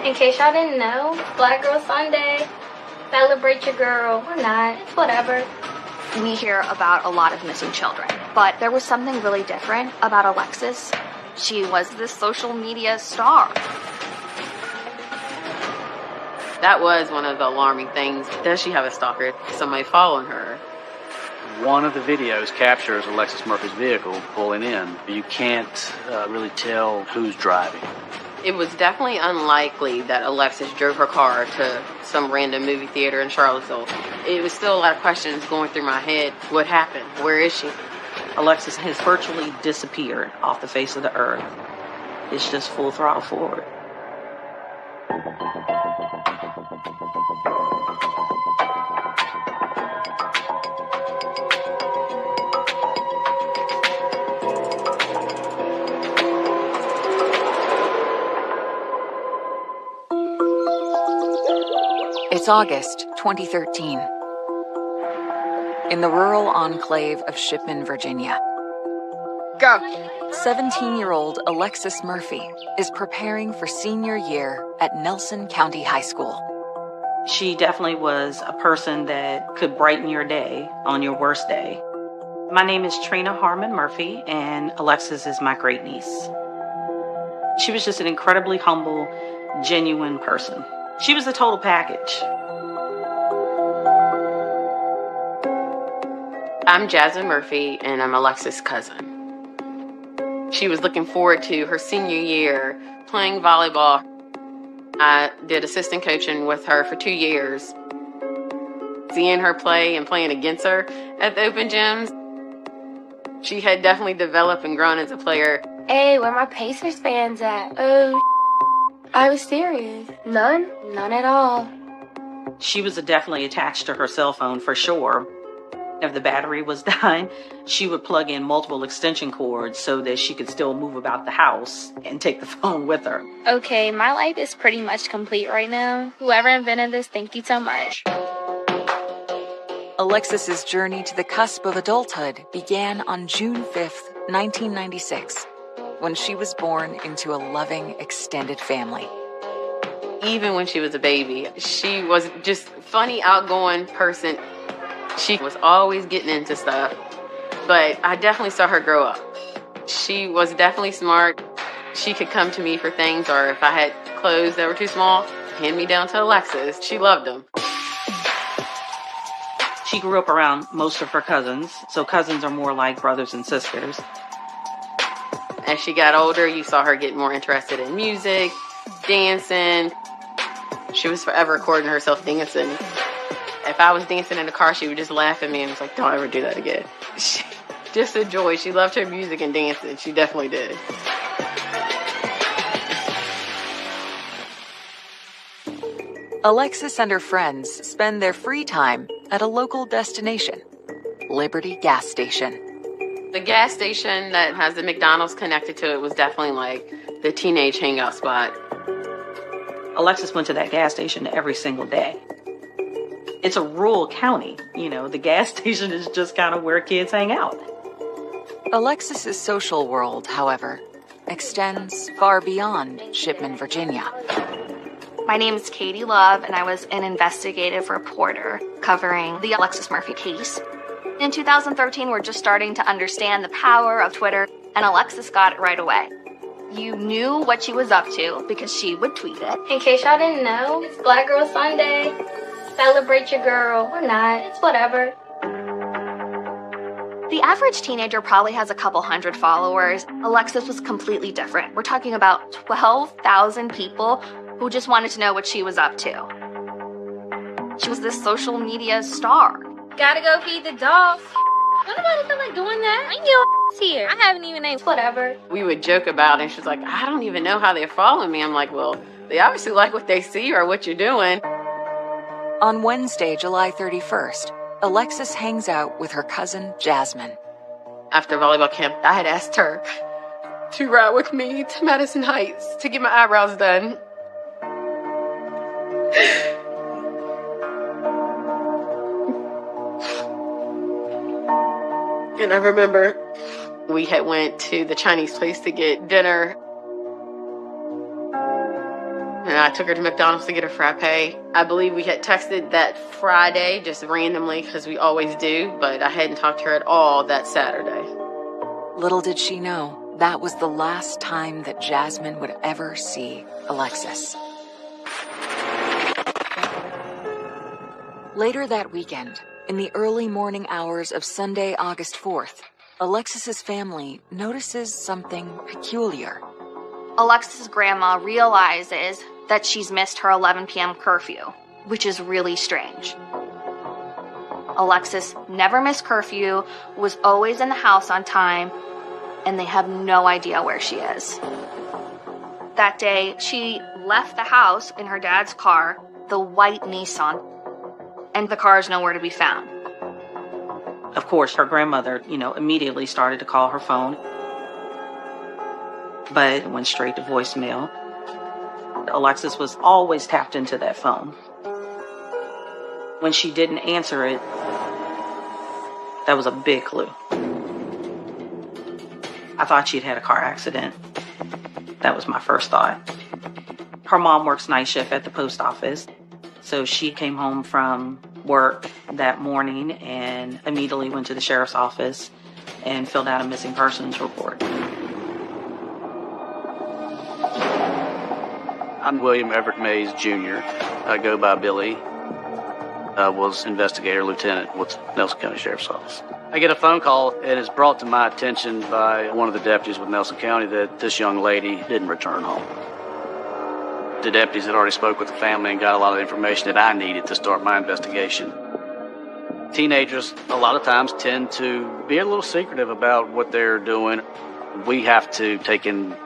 In case y'all didn't know, Black Girl Sunday. Celebrate your girl. Or not. It's whatever. We hear about a lot of missing children, but there was something really different about Alexis. She was this social media star. That was one of the alarming things. Does she have a stalker? Somebody following her? One of the videos captures Alexis Murphy's vehicle pulling in. You can't really tell who's driving. It was definitely unlikely that Alexis drove her car to some random movie theater in Charlottesville. It was still a lot of questions going through my head. What happened? Where is she? Alexis has virtually disappeared off the face of the earth. It's just full throttle forward. It's August 2013. In the rural enclave of Shipman, Virginia. Go. 17-year-old Alexis Murphy is preparing for senior year at Nelson County High School. She definitely was a person that could brighten your day on your worst day. My name is Trina Harmon Murphy, and Alexis is my great niece. She was just an incredibly humble, genuine person. She was a total package. I'm Jasmine Murphy, and I'm Alexis' cousin. She was looking forward to her senior year playing volleyball. I did assistant coaching with her for 2 years. Seeing her play and playing against her at the open gyms, she had definitely developed and grown as a player. Hey, where my Pacers fans at? Oh, I was serious. None? None at all. She was definitely attached to her cell phone for sure. If the battery was dying, she would plug in multiple extension cords so that she could still move about the house and take the phone with her. Okay, my life is pretty much complete right now. Whoever invented this, thank you so much. Alexis's journey to the cusp of adulthood began on June 5th, 1996, when she was born into a loving, extended family. Even when she was a baby, she was just a funny, outgoing person. She was always getting into stuff, but I definitely saw her grow up. She was definitely smart. She could come to me for things, or if I had clothes that were too small, hand me down to Alexis. She loved them. She grew up around most of her cousins, so cousins are more like brothers and sisters. As she got older, you saw her get more interested in music, dancing. She was forever recording herself dancing. If I was dancing in the car, she would just laugh at me and was like, don't ever do that again. Just a joy. She loved her music and dancing. She definitely did. Alexis and her friends spend their free time at a local destination, Liberty Gas Station. The gas station that has the McDonald's connected to it was definitely like the teenage hangout spot. Alexis went to that gas station every single day. It's a rural county, the gas station is just kind of where kids hang out. Alexis's social world, however, extends far beyond Shipman, Virginia. My name is Katie Love, and I was an investigative reporter covering the Alexis Murphy case. In 2013, we're just starting to understand the power of Twitter, and Alexis got it right away. You knew what she was up to because she would tweet it. In case y'all didn't know, it's Black Girl Sunday. Celebrate your girl. Or not. It's whatever. The average teenager probably has a couple hundred followers. Alexis was completely different. We're talking about 12,000 people who just wanted to know what she was up to. She was this social media star. Gotta go feed the dog. Don't nobody feel like doing that? I know here. I haven't even ate. Whatever. We would joke about it, and she's like, I don't even know how they're following me. I'm like, well, they obviously like what they see or what you're doing. On Wednesday, July 31st, Alexis hangs out with her cousin, Jasmine. After volleyball camp, I had asked her to ride with me to Madison Heights to get my eyebrows done. And I remember we had went to the Chinese place to get dinner. And and I took her to McDonald's to get a frappe. I believe we had texted that Friday, just randomly, because we always do, but I hadn't talked to her at all that Saturday. Little did she know, that was the last time that Jasmine would ever see Alexis. Later that weekend, in the early morning hours of Sunday, August 4th, Alexis's family notices something peculiar. Alexis's grandma realizes that she's missed her 11 p.m. curfew, which is really strange. Alexis never missed curfew, was always in the house on time, and they have no idea where she is. That day, she left the house in her dad's car, the white Nissan, and the car is nowhere to be found. Of course, her grandmother, immediately started to call her phone, but it went straight to voicemail. Alexis was always tapped into that phone. When she didn't answer it, that was a big clue. I thought she'd had a car accident. That was my first thought. Her mom works night shift at the post office, so she came home from work that morning and immediately went to the sheriff's office and filled out a missing persons report. I'm William Everett Mays, Jr. I go by Billy. I was investigator lieutenant with Nelson County Sheriff's Office. I get a phone call, and it's brought to my attention by one of the deputies with Nelson County that this young lady didn't return home. The deputies had already spoke with the family and got a lot of information that I needed to start my investigation. Teenagers, a lot of times, tend to be a little secretive about what they're doing. We have to take into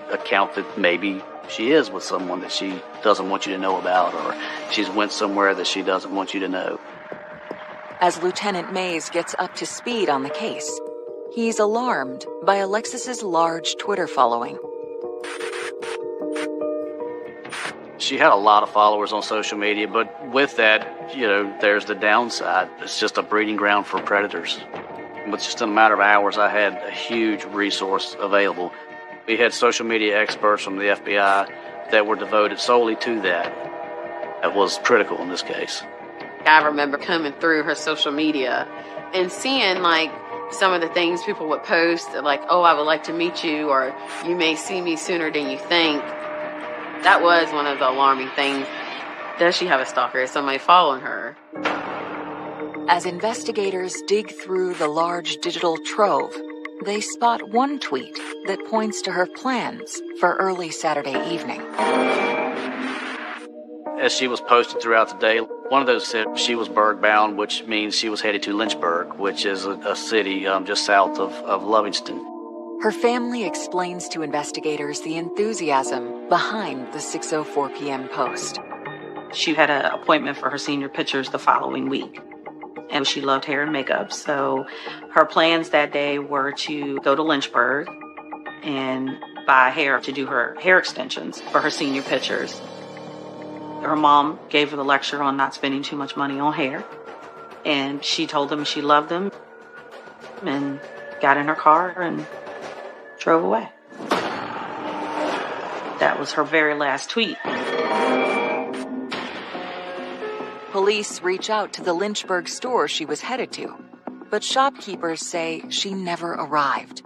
account that maybe she is with someone that she doesn't want you to know about, or she's went somewhere that she doesn't want you to know. As Lieutenant Mays gets up to speed on the case, he's alarmed by Alexis's large Twitter following. She had a lot of followers on social media, but with that, there's the downside. It's just a breeding ground for predators. With just a matter of hours, I had a huge resource available. We had social media experts from the FBI that were devoted solely to that. That was critical in this case. I remember coming through her social media and seeing some of the things people would post, like, oh, I would like to meet you, or you may see me sooner than you think. That was one of the alarming things. Does she have a stalker? Is somebody following her? As investigators dig through the large digital trove, they spot one tweet that points to her plans for early Saturday evening. As she was posted throughout the day, one of those said she was Berg-bound, which means she was headed to Lynchburg, which is a city just south of Lovingston. Her family explains to investigators the enthusiasm behind the 6:04 p.m. post. She had an appointment for her senior pictures the following week, and she loved hair and makeup, so her plans that day were to go to Lynchburg and buy hair to do her hair extensions for her senior pictures. Her mom gave her the lecture on not spending too much money on hair, and she told them she loved them and got in her car and drove away. That was her very last tweet. Police reach out to the Lynchburg store she was headed to, but shopkeepers say she never arrived.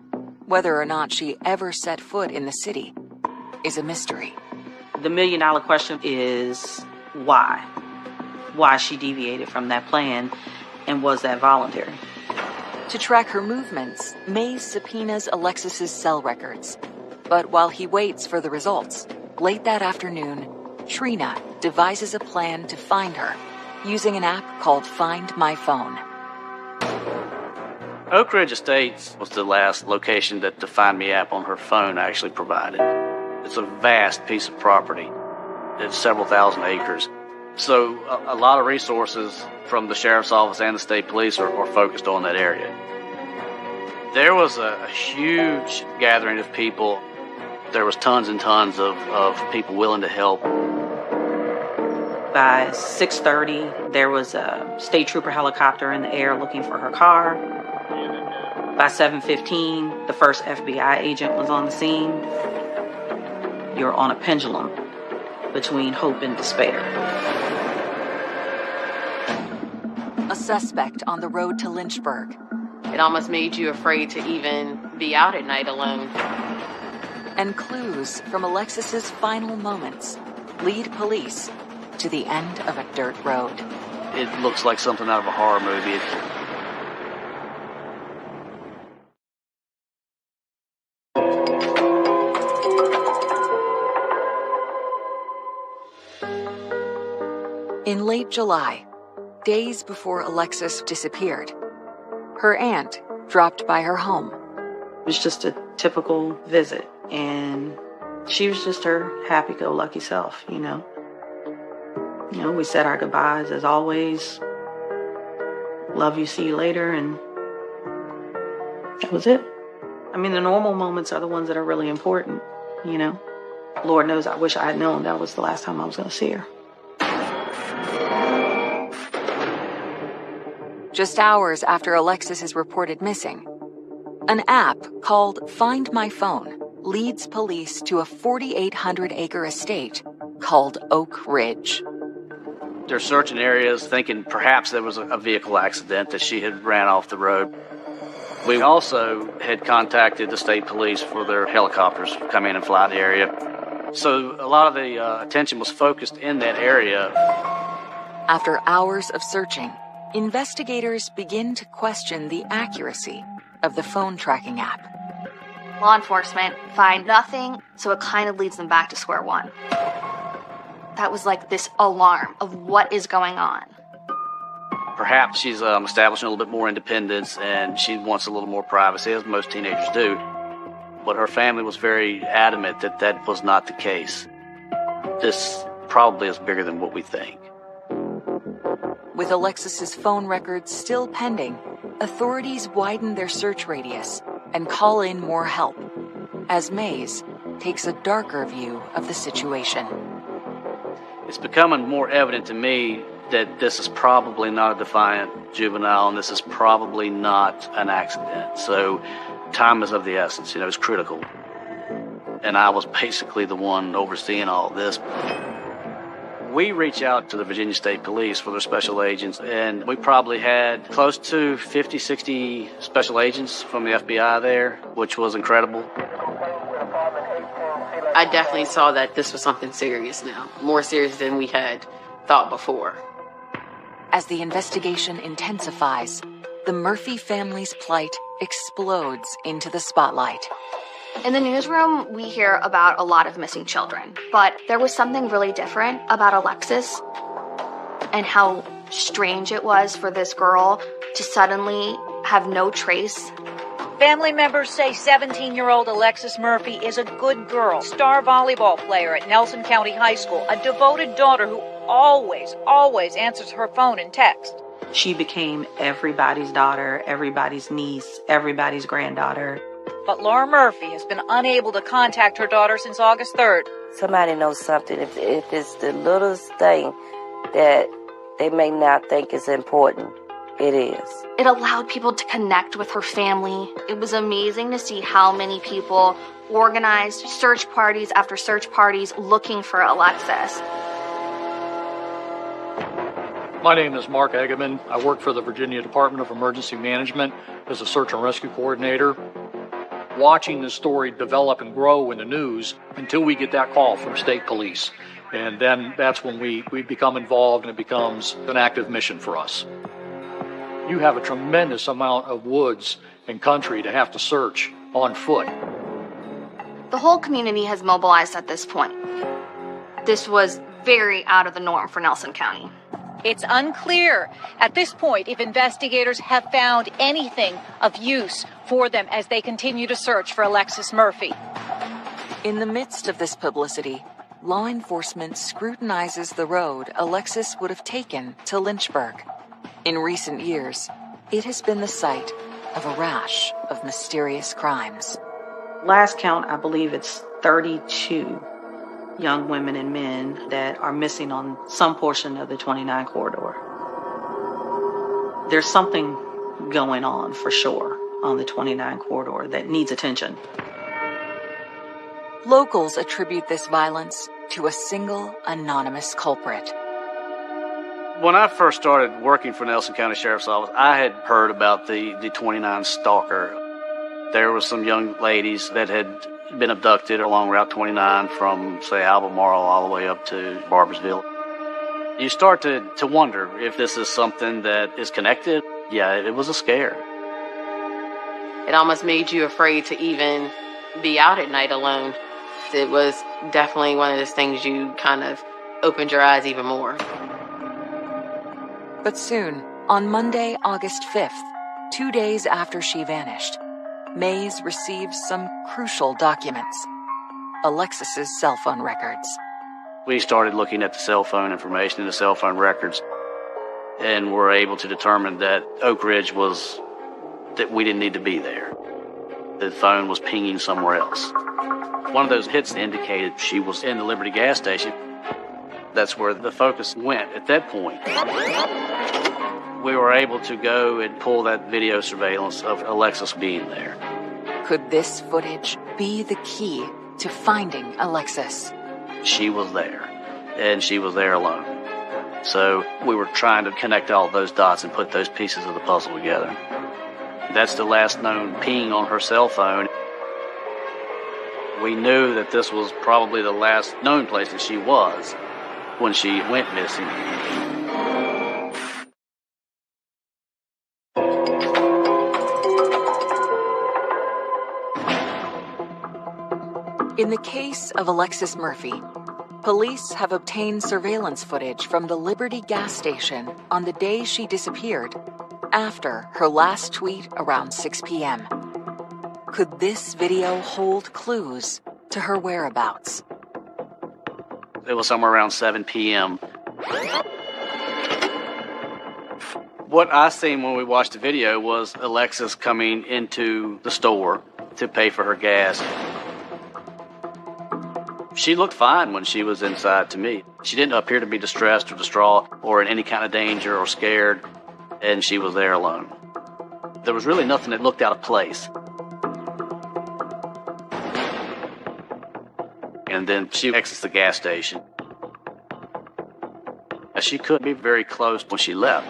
Whether or not she ever set foot in the city is a mystery. The million-dollar question is why? Why she deviated from that plan, and was that voluntary? To track her movements, Mays subpoenas Alexis's cell records. But while he waits for the results, late that afternoon, Trina devises a plan to find her using an app called Find My Phone. Oak Ridge Estates was the last location that the Find Me app on her phone actually provided. It's a vast piece of property. It's several thousand acres. So a lot of resources from the sheriff's office and the state police are focused on that area. There was a huge gathering of people. There was tons and tons of people willing to help. By 6:30, there was a state trooper helicopter in the air looking for her car. By 7:15, the first FBI agent was on the scene. You're on a pendulum. between hope and despair. A suspect on the road to Lynchburg. It almost made you afraid to even be out at night alone. And clues from Alexis's final moments lead police to the end of a dirt road. It looks like something out of a horror movie. In late July, days before Alexis disappeared, her aunt dropped by her home. It was just a typical visit, and she was just her happy-go-lucky self, you know. We said our goodbyes as always. Love you, see you later, and that was it. I mean, the normal moments are the ones that are really important, you know. Lord knows I wish I had known that was the last time I was going to see her. Just hours after Alexis is reported missing, an app called Find My Phone leads police to a 4,800-acre estate called Oak Ridge. They're searching areas thinking perhaps there was a vehicle accident, that she had ran off the road. We also had contacted the state police for their helicopters to come in and fly the area. So a lot of the attention was focused in that area. After hours of searching, investigators begin to question the accuracy of the phone tracking app. Law enforcement find nothing, so it kind of leads them back to square one. That was like this alarm of what is going on. Perhaps she's establishing a little bit more independence and she wants a little more privacy, as most teenagers do. But her family was very adamant that that was not the case. This probably is bigger than what we think. With Alexis's phone records still pending, authorities widen their search radius and call in more help, as Mays takes a darker view of the situation. It's becoming more evident to me that this is probably not a defiant juvenile and this is probably not an accident. So time is of the essence, it's critical. And I was basically the one overseeing all this. We reach out to the Virginia State Police for their special agents, and we probably had close to 50, 60 special agents from the FBI there, which was incredible. I definitely saw that this was something serious now, more serious than we had thought before. As the investigation intensifies, the Murphy family's plight explodes into the spotlight. In the newsroom, we hear about a lot of missing children, but there was something really different about Alexis and how strange it was for this girl to suddenly have no trace. Family members say 17-year-old Alexis Murphy is a good girl, star volleyball player at Nelson County High School, a devoted daughter who always answers her phone and text. She became everybody's daughter, everybody's niece, everybody's granddaughter. But Laura Murphy has been unable to contact her daughter since August 3rd. Somebody knows something. If it's the littlest thing that they may not think is important, it is. It allowed people to connect with her family. It was amazing to see how many people organized search parties after search parties looking for Alexis. My name is Mark Egeman. I work for the Virginia Department of Emergency Management as a search and rescue coordinator. Watching this story develop and grow in the news until we get that call from state police. And then that's when we become involved and it becomes an active mission for us. You have a tremendous amount of woods and country to have to search on foot. The whole community has mobilized at this point. This was very out of the norm for Nelson County. It's unclear at this point if investigators have found anything of use for them as they continue to search for Alexis Murphy. In the midst of this publicity, law enforcement scrutinizes the road Alexis would have taken to Lynchburg. In recent years, it has been the site of a rash of mysterious crimes. Last count, I believe it's 32 young women and men that are missing on some portion of the 29 corridor. There's something going on for sure on the 29 corridor that needs attention. Locals attribute this violence to a single anonymous culprit. When I first started working for Nelson County Sheriff's Office, I had heard about the 29 stalker. There were some young ladies that had been abducted along Route 29 from, say, Albemarle all the way up to Barboursville. You start to wonder if this is something that is connected. Yeah, it was a scare. It almost made you afraid to even be out at night alone. It was definitely one of those things you kind of opened your eyes even more. But soon, on Monday, August 5th, 2 days after she vanished, Mays received some crucial documents. Alexis's cell phone records. We started looking at the cell phone information and the cell phone records, and were able to determine that Oak Ridge that we didn't need to be there. The phone was pinging somewhere else. One of those hits indicated she was in the Liberty gas station. That's where the focus went at that point. We were able to go and pull that video surveillance of Alexis being there. Could this footage be the key to finding Alexis? She was there, and she was there alone. So we were trying to connect all those dots and put those pieces of the puzzle together. That's the last known ping on her cell phone. We knew that this was probably the last known place that she was when she went missing. In the case of Alexis Murphy, police have obtained surveillance footage from the Liberty gas station on the day she disappeared, after her last tweet around 6 p.m. Could this video hold clues to her whereabouts? It was somewhere around 7 p.m. What I seen when we watched the video was Alexis coming into the store to pay for her gas. She looked fine when she was inside to me. She didn't appear to be distressed or distraught or in any kind of danger or scared, and she was there alone. There was really nothing that looked out of place. And then she exits the gas station. She could be very close when she left.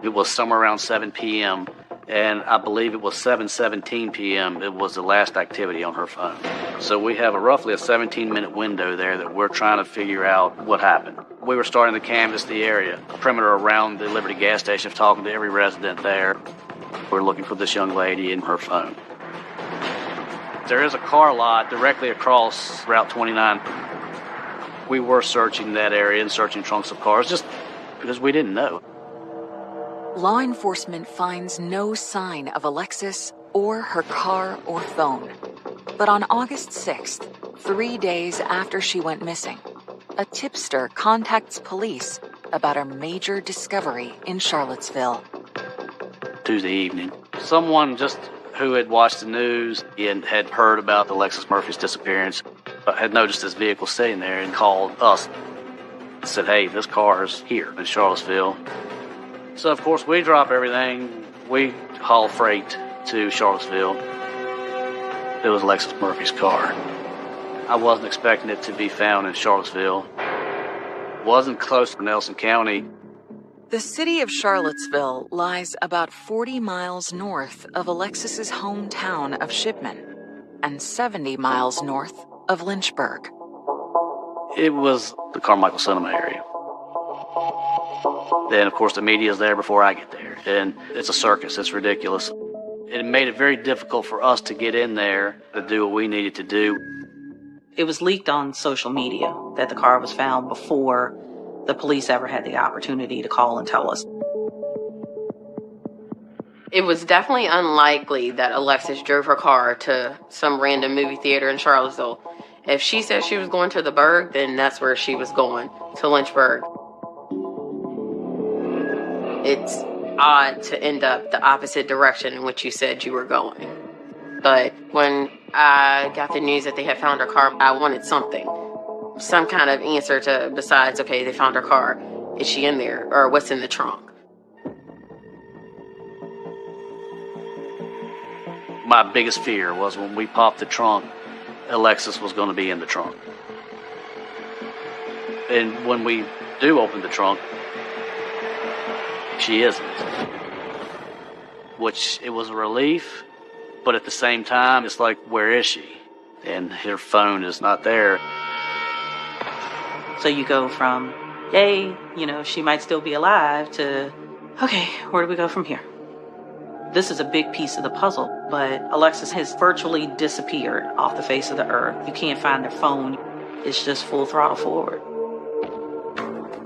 It was somewhere around 7 p.m., and I believe it was 7:17 p.m. It was the last activity on her phone. So we have roughly a 17-minute window there that we're trying to figure out what happened. We were starting to canvass the area, the perimeter around the Liberty gas station, talking to every resident there. We're looking for this young lady and her phone. There is a car lot directly across Route 29. We were searching that area and searching trunks of cars just because we didn't know. Law enforcement finds no sign of Alexis or her car or phone. But on August 6th, 3 days after she went missing, a tipster contacts police about a major discovery in Charlottesville. Tuesday evening, someone just who had watched the news and had heard about Alexis Murphy's disappearance had noticed this vehicle sitting there and called us and said, "Hey, this car is here in Charlottesville." So, of course, we drop everything. We haul freight to Charlottesville. It was Alexis Murphy's car. I wasn't expecting it to be found in Charlottesville. It wasn't close to Nelson County. The city of Charlottesville lies about 40 miles north of Alexis's hometown of Shipman and 70 miles north of Lynchburg. It was the Carmichael Cinema area. Then, of course, the media is there before I get there. And it's a circus. It's ridiculous. It made it very difficult for us to get in there to do what we needed to do. It was leaked on social media that the car was found before the police ever had the opportunity to call and tell us. It was definitely unlikely that Alexis drove her car to some random movie theater in Charlottesville. If she said she was going to the Burg, then that's where she was going, to Lynchburg. It's odd to end up the opposite direction in which you said you were going. But when I got the news that they had found her car, I wanted something. Some kind of answer to, besides, okay, they found her car. Is she in there? Or what's in the trunk? My biggest fear was when we popped the trunk Alexis was going to be in the trunk. And when we do open the trunk, she isn't. Which, it was a relief, but at the same time, it's like, where is she? And her phone is not there. So you go from, yay, she might still be alive, to, okay, where do we go from here? This is a big piece of the puzzle, but Alexis has virtually disappeared off the face of the earth. You can't find their phone. It's just full throttle forward.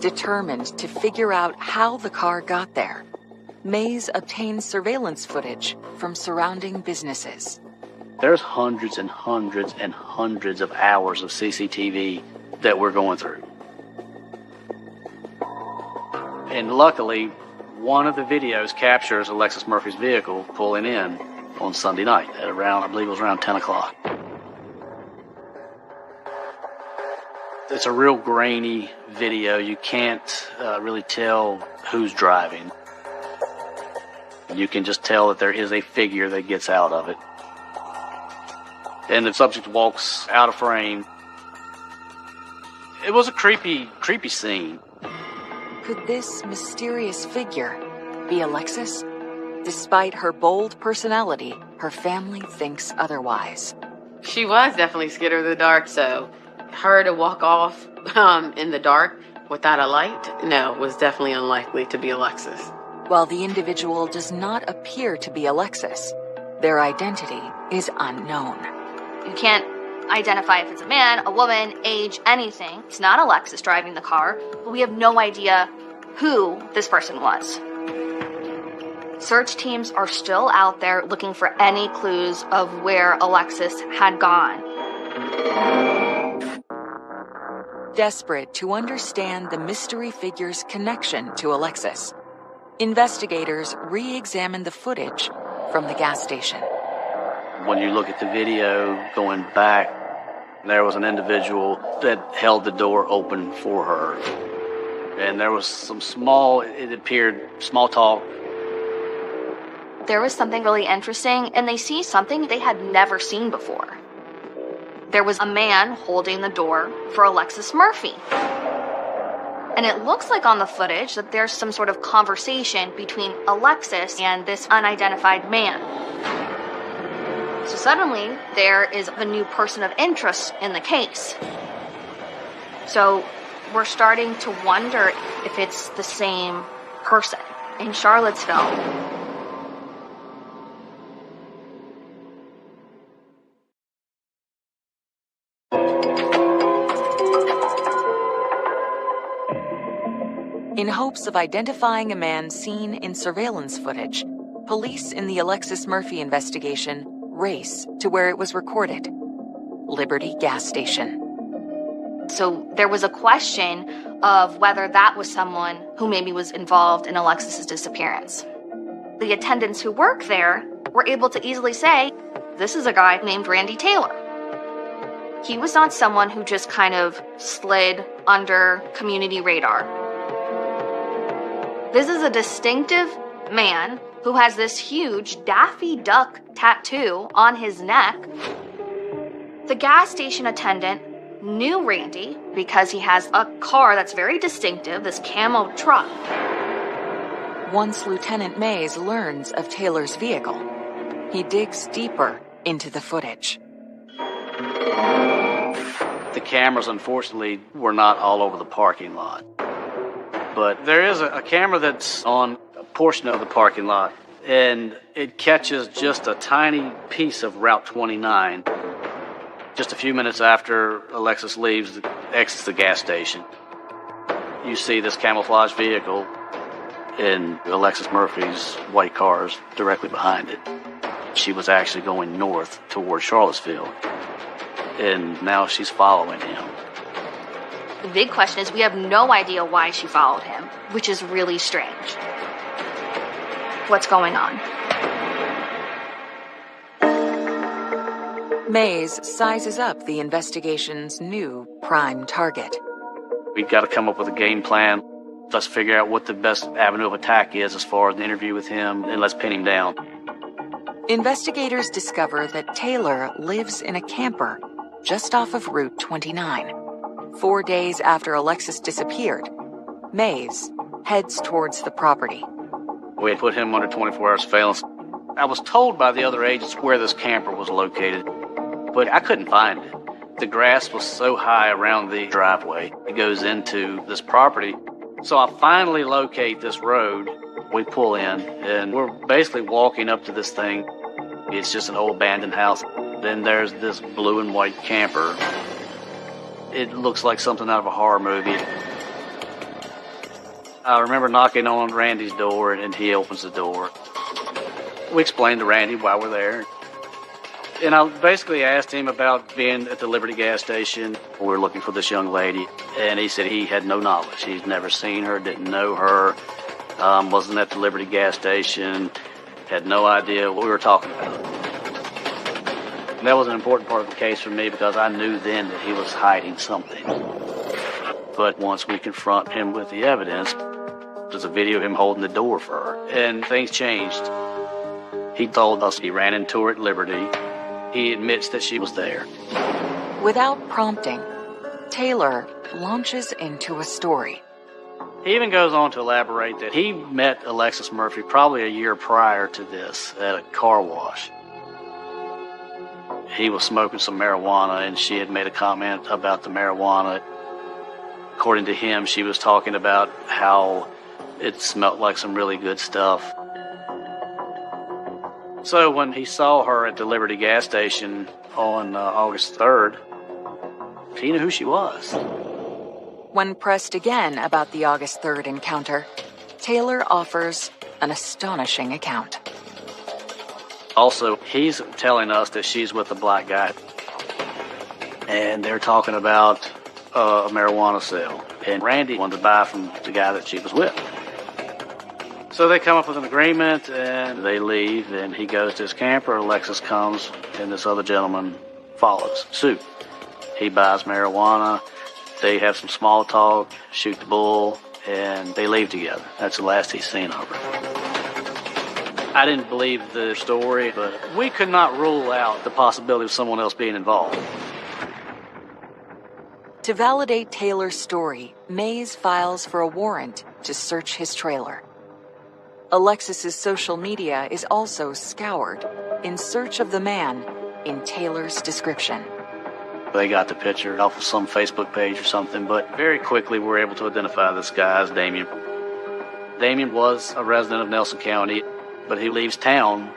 Determined to figure out how the car got there, Mays obtained surveillance footage from surrounding businesses. There's hundreds and hundreds and hundreds of hours of CCTV that we're going through. And luckily, one of the videos captures Alexis Murphy's vehicle pulling in on Sunday night at around, I believe it was around 10 o'clock. It's a real grainy video. You can't really tell who's driving. You can just tell that there is a figure that gets out of it. And the subject walks out of frame. It was a creepy scene. Could this mysterious figure be Alexis? Despite her bold personality, her family thinks otherwise. She was definitely scared of the dark, so her to walk off in the dark without a light, no, was definitely unlikely to be Alexis. While the individual does not appear to be Alexis, their identity is unknown. You can't identify if it's a man, a woman, age, anything. It's not Alexis driving the car, but we have no idea who this person was. Search teams are still out there looking for any clues of where Alexis had gone. Desperate to understand the mystery figure's connection to Alexis, investigators re-examine the footage from the gas station. When you look at the video going back, there was an individual that held the door open for her. And there was some it appeared, small talk. There was something really interesting, and they see something they had never seen before. There was a man holding the door for Alexis Murphy. And it looks like on the footage that there's some sort of conversation between Alexis and this unidentified man. So suddenly, there is a new person of interest in the case. So we're starting to wonder if it's the same person in Charlottesville. In hopes of identifying a man seen in surveillance footage, police in the Alexis Murphy investigation race to where it was recorded, Liberty gas station. So there was a question of whether that was someone who maybe was involved in Alexis's disappearance. The attendants who work there were able to easily say, this is a guy named Randy Taylor. He was not someone who just kind of slid under community radar. This is a distinctive man who has this huge Daffy Duck tattoo on his neck. The gas station attendant knew Randy because he has a car that's very distinctive, this camo truck. Once Lieutenant Mays learns of Taylor's vehicle, he digs deeper into the footage. The cameras, unfortunately, were not all over the parking lot. But there is a camera that's on a portion of the parking lot, and it catches just a tiny piece of Route 29. Just a few minutes after Alexis exits the gas station, you see this camouflage vehicle and Alexis Murphy's white cars directly behind it. She was actually going north toward Charlottesville, and now she's following him. The big question is we have no idea why she followed him, which is really strange. What's going on? Mays sizes up the investigation's new prime target. We've got to come up with a game plan. Let's figure out what the best avenue of attack is as far as an interview with him, and let's pin him down. Investigators discover that Taylor lives in a camper just off of Route 29. 4 days after Alexis disappeared, Mays heads towards the property. We had put him under 24-hour surveillance. I was told by the other agents where this camper was located, but I couldn't find it. The grass was so high around the driveway. It goes into this property. So I finally locate this road. We pull in, and we're basically walking up to this thing. It's just an old abandoned house. Then there's this blue and white camper. It looks like something out of a horror movie. I remember knocking on Randy's door, and he opens the door. We explained to Randy why we're there. And I basically asked him about being at the Liberty gas station. We were looking for this young lady, and he said he had no knowledge. He'd never seen her, didn't know her, wasn't at the Liberty gas station, had no idea what we were talking about. And that was an important part of the case for me because I knew then that he was hiding something. But once we confront him with the evidence, there's a video of him holding the door for her, and things changed. He told us he ran into her at Liberty. He admits that she was there. Without prompting, Taylor launches into a story. He even goes on to elaborate that he met Alexis Murphy probably a year prior to this at a car wash. He was smoking some marijuana, and she had made a comment about the marijuana. According to him, she was talking about how it smelled like some really good stuff. So when he saw her at the Liberty gas station on August 3rd, he knew who she was. When pressed again about the August 3rd encounter, Taylor offers an astonishing account. Also, he's telling us that she's with a black guy, and they're talking about a marijuana sale, and Randy wanted to buy from the guy that she was with. So they come up with an agreement, and they leave, and he goes to his camper. Alexis comes, and this other gentleman follows suit. He buys marijuana. They have some small talk, shoot the bull, and they leave together. That's the last he's seen of her. I didn't believe the story, but we could not rule out the possibility of someone else being involved. To validate Taylor's story, Mays files for a warrant to search his trailer. Alexis's social media is also scoured in search of the man in Taylor's description. They got the picture off of some Facebook page or something, but very quickly we were able to identify this guy as Damien. Damien was a resident of Nelson County, but he leaves town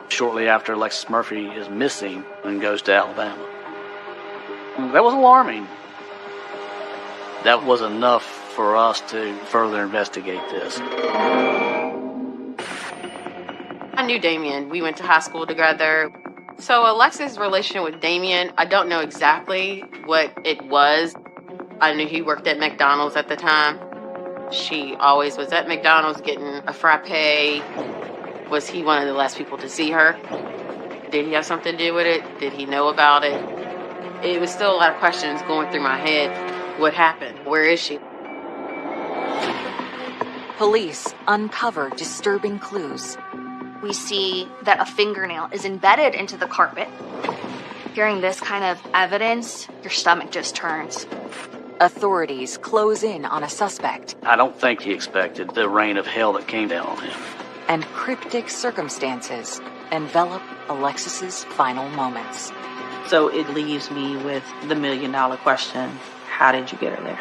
shortly after Alexis Murphy is missing and goes to Alabama. That was alarming. That was enough for us to further investigate this. I knew Damien. We went to high school together. So Alexis' relationship with Damien, I don't know exactly what it was. I knew he worked at McDonald's at the time. She always was at McDonald's getting a frappe. Was he one of the last people to see her? Did he have something to do with it? Did he know about it? It was still a lot of questions going through my head. What happened? Where is she? Police uncover disturbing clues. We see that a fingernail is embedded into the carpet. Hearing this kind of evidence, your stomach just turns. Authorities close in on a suspect. I don't think he expected the rain of hell that came down on him. And cryptic circumstances envelop Alexis's final moments. So it leaves me with the million-dollar question: how did you get her there?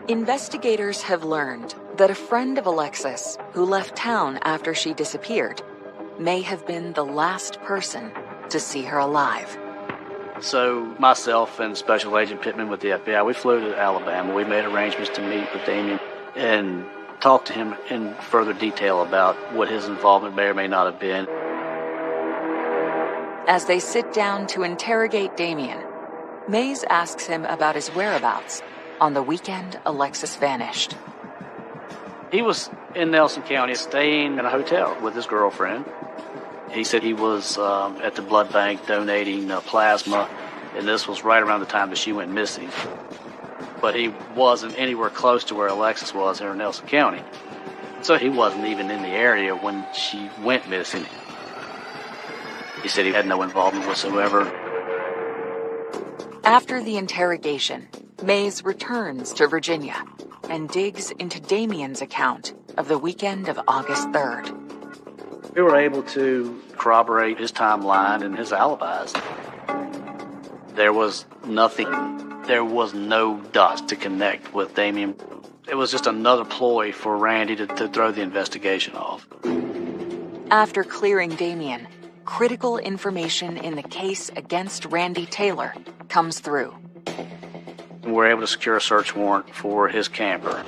Investigators have learned that a friend of Alexis, who left town after she disappeared, may have been the last person to see her alive. So myself and Special Agent Pittman with the FBI, we flew to Alabama. We made arrangements to meet with Damien and talk to him in further detail about what his involvement may or may not have been. As they sit down to interrogate Damien, Mays asks him about his whereabouts on the weekend Alexis vanished. He was in Nelson County staying in a hotel with his girlfriend. He said he was at the blood bank donating plasma, and this was right around the time that she went missing. but he wasn't anywhere close to where Alexis was here in Nelson County. So he wasn't even in the area when she went missing. He said he had no involvement whatsoever. After the interrogation, Mays returns to Virginia and digs into Damien's account of the weekend of August 3rd. We were able to corroborate his timeline and his alibis. There was nothing. There was no dots to connect with Damien. It was just another ploy for Randy to throw the investigation off. After clearing Damien, critical information in the case against Randy Taylor comes through. We were able to secure a search warrant for his camper.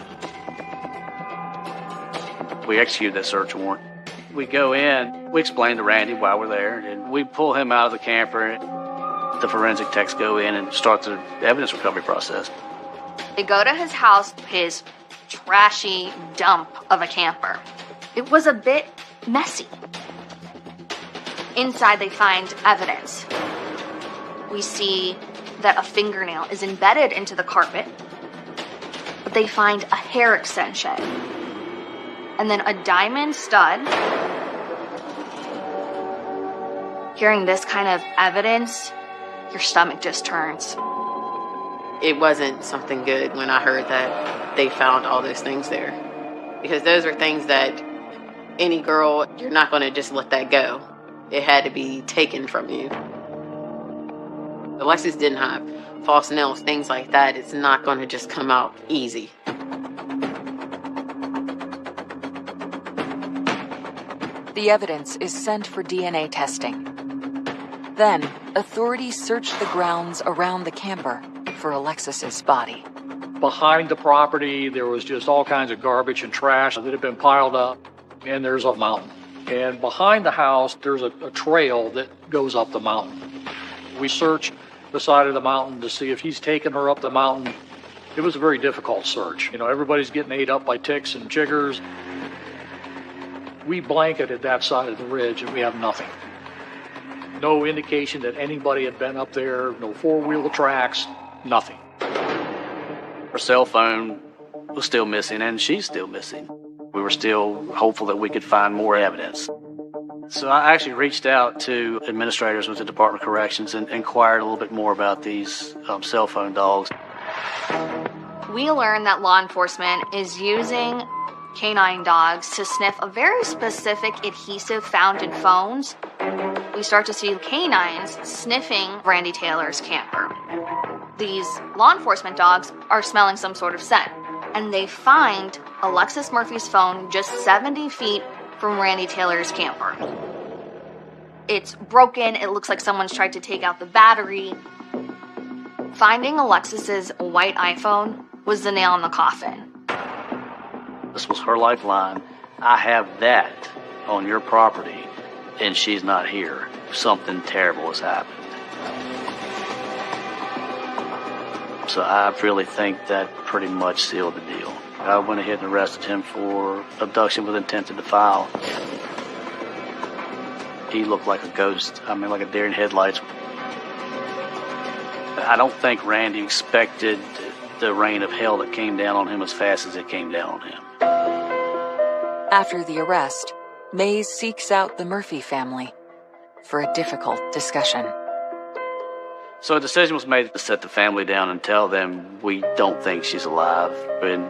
We executed that search warrant. We go in, we explain to Randy why we're there, and we pull him out of the camper. The forensic techs go in and start the evidence recovery process. They go to his house, his trashy dump of a camper. It was a bit messy. Inside, they find evidence. We see that a fingernail is embedded into the carpet, but they find a hair extension, and then a diamond stud. Hearing this kind of evidence, your stomach just turns. It wasn't something good when I heard that they found all those things there. Because those are things that any girl, you're not going to just let that go. It had to be taken from you. Alexis didn't have false nails, things like that. It's not going to just come out easy. The evidence is sent for DNA testing. Then, authorities search the grounds around the camper for Alexis's body. Behind the property, there was just all kinds of garbage and trash that had been piled up, and there's a mountain. And behind the house, there's a trail that goes up the mountain. We search the side of the mountain to see if he's taken her up the mountain. It was a very difficult search. You know, everybody's getting ate up by ticks and chiggers. We blanketed that side of the ridge, and we have nothing. No indication that anybody had been up there, no four-wheel tracks, nothing. Her cell phone was still missing, and she's still missing. We were still hopeful that we could find more evidence. So I actually reached out to administrators with the Department of Corrections and inquired a little bit more about these cell phone dogs. We learned that law enforcement is using canine dogs to sniff a very specific adhesive found in phones. We start to see canines sniffing Randy Taylor's camper. These law enforcement dogs are smelling some sort of scent, and they find Alexis Murphy's phone just 70 feet from Randy Taylor's camper. It's broken. It looks like someone's tried to take out the battery. Finding Alexis's white iPhone was the nail in the coffin. This was her lifeline. I have that on your property, and she's not here. Something terrible has happened. So I really think that pretty much sealed the deal. I went ahead and arrested him for abduction with intent to defile. He looked like a ghost. I mean, like a deer in headlights. I don't think Randy expected the rain of hell that came down on him as fast as it came down on him. After the arrest, Mays seeks out the Murphy family for a difficult discussion. So a decision was made to set the family down and tell them we don't think she's alive and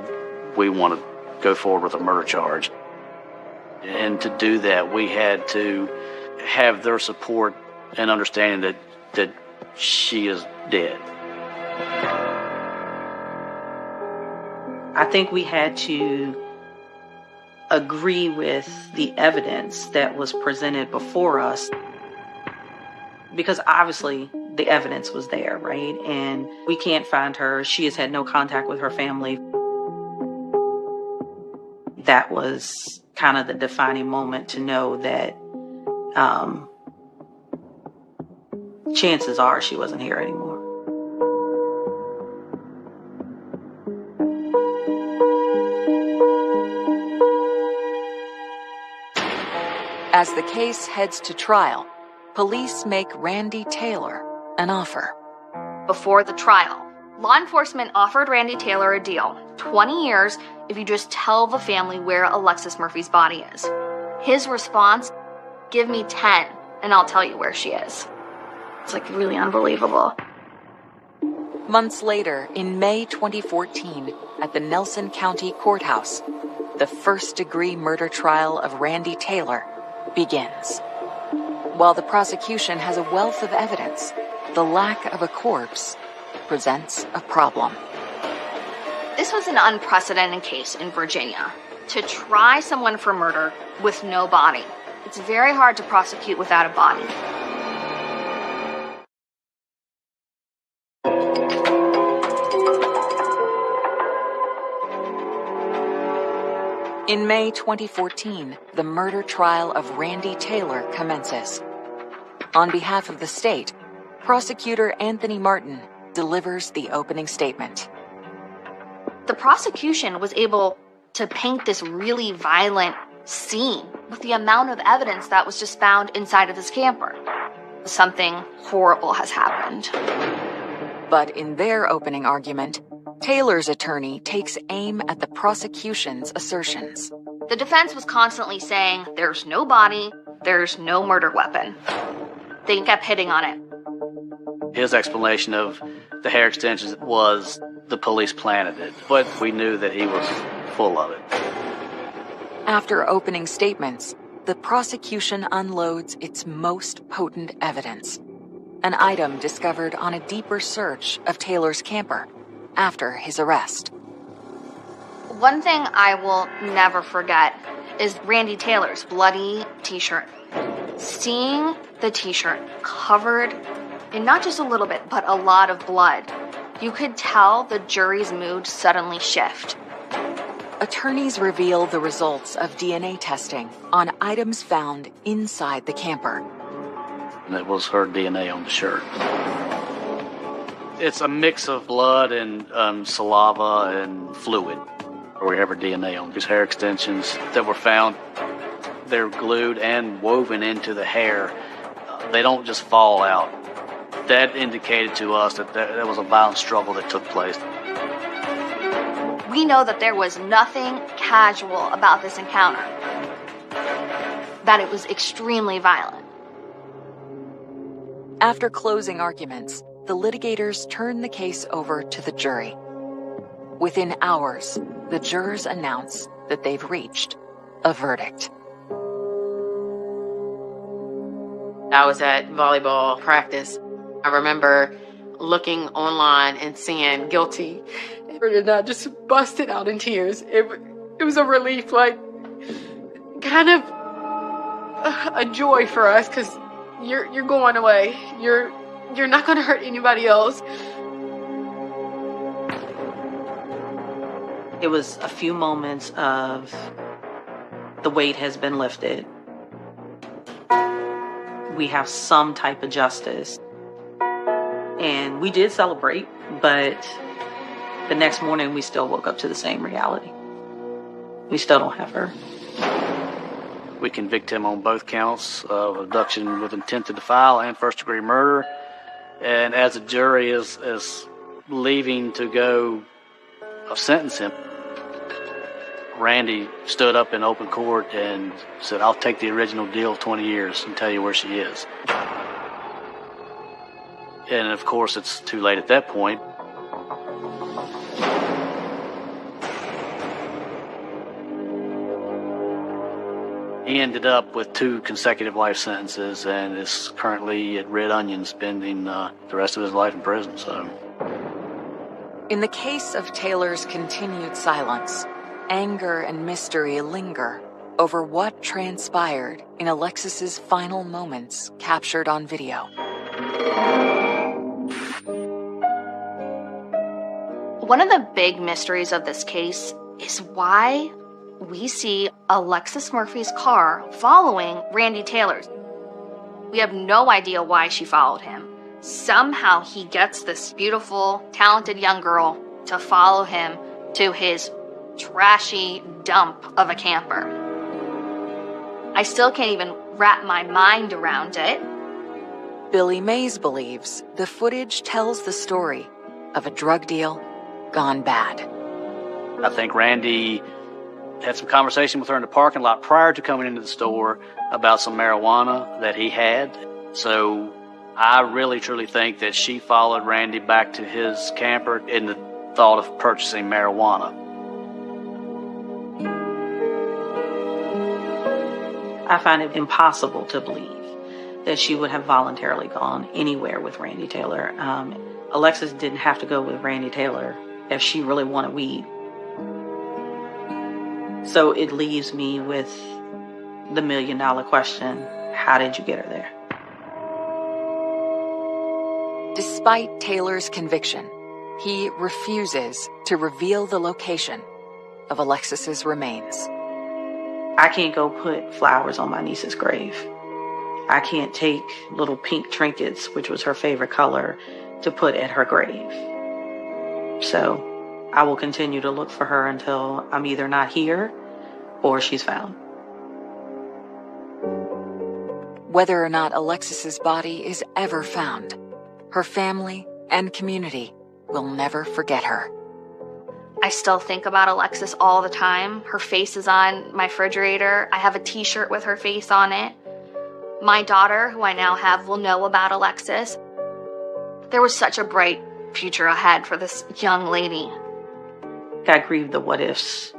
we want to go forward with a murder charge. And to do that, we had to have their support and understanding that she is dead. I think we had to agree with the evidence that was presented before us, because obviously the evidence was there, right? And we can't find her. She has had no contact with her family. That was kind of the defining moment to know that chances are she wasn't here anymore. As the case heads to trial, police make Randy Taylor an offer. Before the trial, Law enforcement offered Randy Taylor a deal, 20 years if you just tell the family where Alexis Murphy's body is. His response, give me 10 and I'll tell you where she is. It's like really unbelievable. Months later, in May 2014, at the Nelson County Courthouse, the first-degree murder trial of Randy Taylor begins. While the prosecution has a wealth of evidence, the lack of a corpse presents a problem. This was an unprecedented case in Virginia. To try someone for murder with no body. It's very hard to prosecute without a body. In May 2014, the murder trial of Randy Taylor commences. On behalf of the state, prosecutor Anthony Martin delivers the opening statement. The prosecution was able to paint this really violent scene with the amount of evidence that was just found inside of this camper. Something horrible has happened. But in their opening argument, Taylor's attorney takes aim at the prosecution's assertions. The defense was constantly saying, there's no body, there's no murder weapon. They kept hitting on it. His explanation of the hair extensions was the police planted it, but we knew that he was full of it. After opening statements, the prosecution unloads its most potent evidence, an item discovered on a deeper search of Taylor's camper after his arrest. One thing I will never forget is Randy Taylor's bloody t-shirt. Seeing the t-shirt covered in not just a little bit, but a lot of blood, you could tell the jury's mood suddenly shift. Attorneys reveal the results of DNA testing on items found inside the camper. And it was her DNA on the shirt. It's a mix of blood and saliva and fluid. We have her DNA on these hair extensions that were found. They're glued and woven into the hair. They don't just fall out. That indicated to us that there was a violent struggle that took place. We know that there was nothing casual about this encounter, that it was extremely violent. After closing arguments, the litigators turn the case over to the jury. Within hours, the jurors announce that they've reached a verdict. I was at volleyball practice. I remember looking online and seeing guilty. And I just busted out in tears. It was a relief, like kind of a joy for us, because you're going away. You're not going to hurt anybody else. It was a few moments of the weight has been lifted. We have some type of justice. And we did celebrate, but the next morning we still woke up to the same reality. We still don't have her. We convict him on both counts of abduction with intent to defile and first-degree murder. And as the jury is leaving to go sentence him, Randy stood up in open court and said, "I'll take the original deal of 20 years and tell you where she is." And of course, it's too late at that point. He ended up with 2 consecutive life sentences and is currently at Red Onion spending the rest of his life in prison. So, in the case of Taylor's continued silence, anger and mystery linger over what transpired in Alexis's final moments captured on video. One of the big mysteries of this case is why we see Alexis Murphy's car following Randy Taylor's. We have no idea why she followed him. Somehow he gets this beautiful, talented young girl to follow him to his trashy dump of a camper. I still can't even wrap my mind around it. Billy Mays believes the footage tells the story, of a drug deal gone bad. I think Randy had some conversation with her in the parking lot prior to coming into the store about some marijuana that he had. So I really, truly think that she followed Randy back to his camper in the thought of purchasing marijuana. I find it impossible to believe that she would have voluntarily gone anywhere with Randy Taylor. Alexis didn't have to go with Randy Taylor if she really wanted weed. So it leaves me with the $1 million question: how did you get her there? Despite Taylor's conviction, he refuses to reveal the location of Alexis's remains. I can't go put flowers on my niece's grave. I can't take little pink trinkets, which was her favorite color, to put at her grave. So I will continue to look for her until I'm either not here or she's found. Whether or not Alexis's body is ever found, her family and community will never forget her. I still think about Alexis all the time. Her face is on my refrigerator. I have a t-shirt with her face on it. My daughter, who I now have, will know about Alexis. There was such a bright future ahead for this young lady. I grieve the what ifs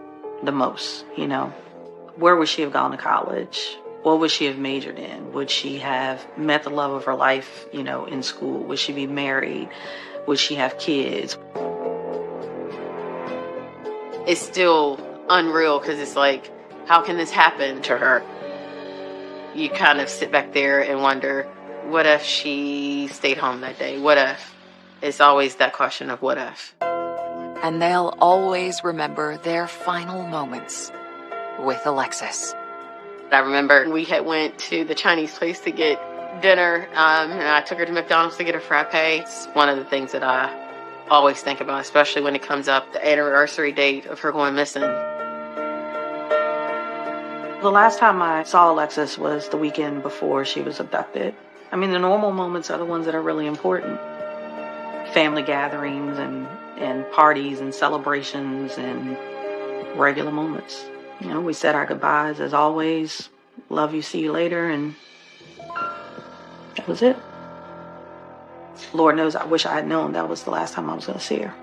the most, you know. Where would she have gone to college? What would she have majored in? Would she have met the love of her life, you know, in school? Would she be married? Would she have kids? It's still unreal because it's like, how can this happen to her? You kind of sit back there and wonder, what if she stayed home that day? What if? It's always that question of what if. And they'll always remember their final moments with Alexis. I remember we had went to the Chinese place to get dinner, and I took her to McDonald's to get a frappe. It's one of the things that I always think about, especially when it comes up the anniversary date of her going missing. The last time I saw Alexis was the weekend before she was abducted. I mean, the normal moments are the ones that are really important. Family gatherings and parties and celebrations and regular moments. You know, we said our goodbyes as always. Love you, see you later, and that was it. Lord knows I wish I had known that was the last time I was going to see her.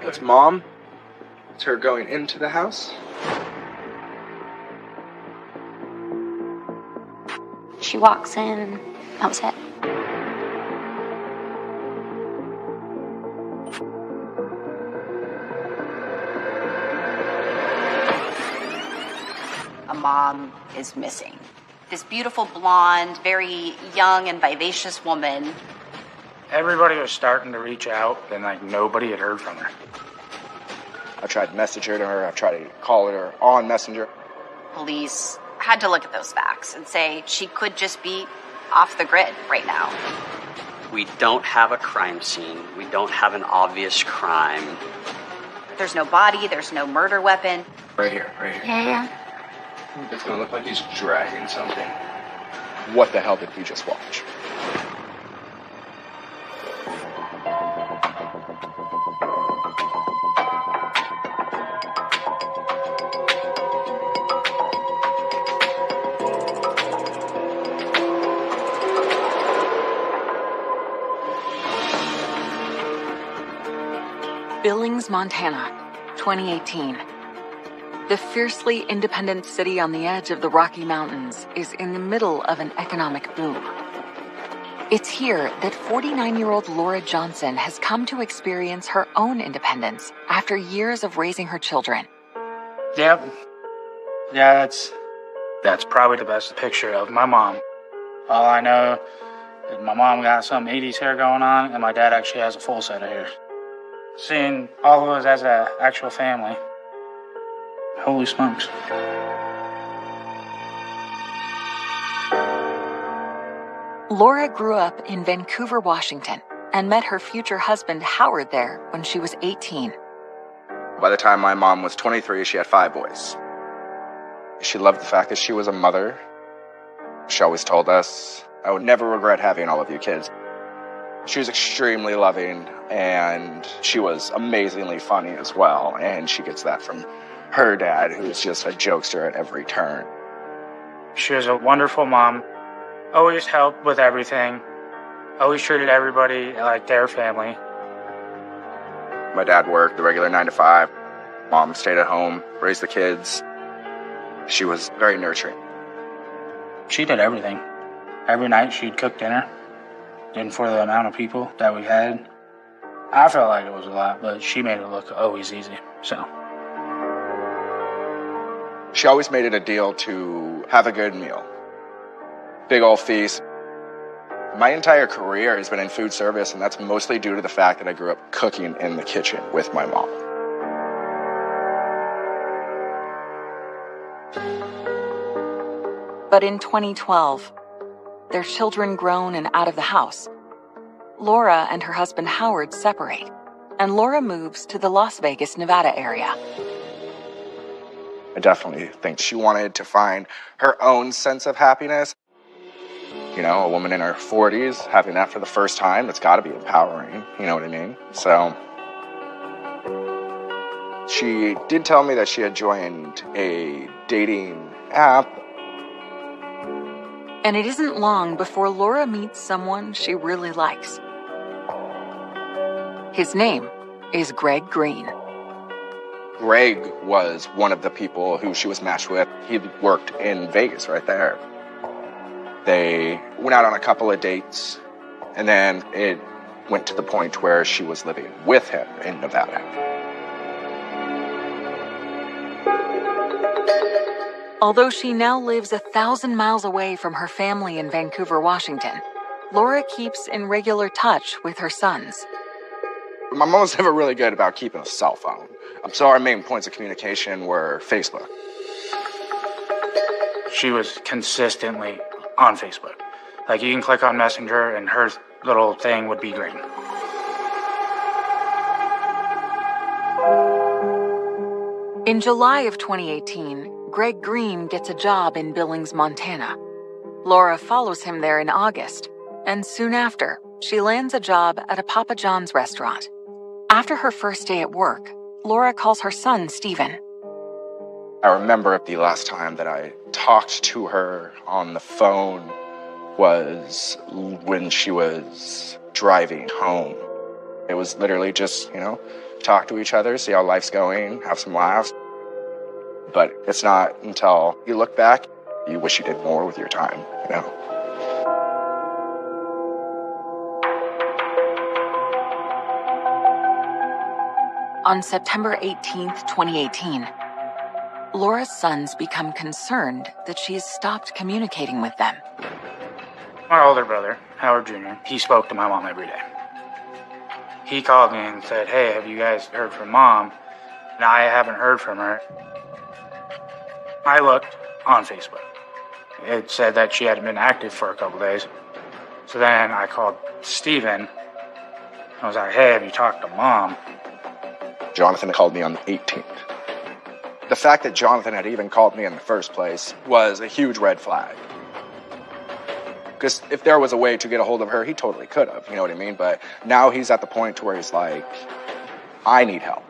That's Mom. It's her going into the house. She walks in. That was it. A mom is missing. This beautiful blonde, very young and vivacious woman. Everybody was starting to reach out, and nobody had heard from her. I tried messaging her. I tried to call her on Messenger. Police had to look at those facts and say she could just be off the grid right now. We don't have a crime scene. We don't have an obvious crime. There's no body. There's no murder weapon. Right here, right here. Yeah. It's gonna look like he's dragging something. What the hell did we just watch? Billings, Montana, 2018. The fiercely independent city on the edge of the Rocky Mountains is in the middle of an economic boom. It's here that 49-year-old Laura Johnson has come to experience her own independence after years of raising her children. Yep. Yeah, that's probably the best picture of my mom. All I know is my mom got some 80s hair going on, and my dad actually has a full set of hair. Seeing all of us as an actual family, holy smokes. Laura grew up in Vancouver, Washington, and met her future husband Howard there when she was 18. By the time my mom was 23, she had 5 boys. She loved the fact that she was a mother. She always told us, I would never regret having all of you kids. She was extremely loving, and she was amazingly funny as well, and she gets that from her dad, who's just a jokester at every turn. She was a wonderful mom, always helped with everything, always treated everybody like their family. My dad worked the regular 9 to 5. Mom stayed at home, raised the kids. She was very nurturing. She did everything. Every night she'd cook dinner. And for the amount of people that we had, I felt like it was a lot, but she made it look always easy, so. She always made it a deal to have a good meal. Big old feast. My entire career has been in food service, and that's mostly due to the fact that I grew up cooking in the kitchen with my mom. But in 2012, their children grown and out of the house, Laura and her husband Howard separate, and Laura moves to the Las Vegas, Nevada area. I definitely think she wanted to find her own sense of happiness. You know, a woman in her 40s having that for the first time, that's got to be empowering, you know what I mean? So she did tell me that she had joined a dating app. And it isn't long before Laura meets someone she really likes. His name is Greg Green. Greg was one of the people who she was matched with. He worked in Vegas right there. They went out on a couple of dates, and then it went to the point where she was living with him in Nevada. Although she now lives 1,000 miles away from her family in Vancouver, Washington, Laura keeps in regular touch with her sons. My mom was never really good about keeping a cell phone, so our main points of communication were Facebook. She was consistently on Facebook. Like, you can click on Messenger and her little thing would be green. In July of 2018, Greg Green gets a job in Billings, Montana. Laura follows him there in August, and soon after, she lands a job at a Papa John's restaurant. After her first day at work, Laura calls her son, Stephen. I remember the last time that I talked to her on the phone was when she was driving home. It was literally just, talk to each other, see how life's going, have some laughs. But it's not until you look back, you wish you did more with your time, On September 18th, 2018, Laura's sons become concerned that she has stopped communicating with them. My older brother, Howard Jr., he spoke to my mom every day. He called me and said, hey, have you guys heard from Mom? And I haven't heard from her. I looked on Facebook. It said that she hadn't been active for a couple days. So then I called Steven. I was like, hey, have you talked to Mom? Jonathan called me on the 18th. The fact that Jonathan had even called me in the first place was a huge red flag. Because if there was a way to get a hold of her, he totally could have, you know what I mean? But now he's at the point to where he's like, I need help.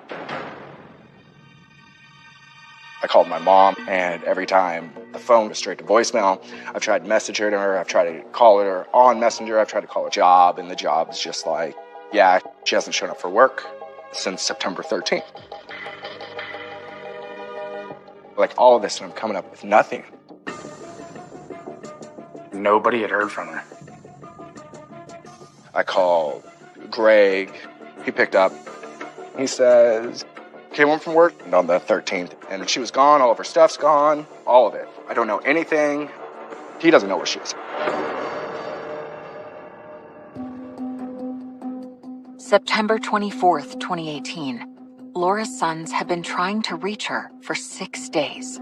I called my mom, and every time the phone was straight to voicemail. I've tried to message her, I've tried to call her on Messenger, I've tried to call her job, and the job's just like, yeah, she hasn't shown up for work since September 13th. Like all of this, and I'm coming up with nothing. Nobody had heard from her. I called Greg. He picked up. He says, came home from work on the 13th, and she was gone. All of her stuff's gone. All of it. I don't know anything. He doesn't know where she is. September 24th, 2018. Laura's sons have been trying to reach her for 6 days.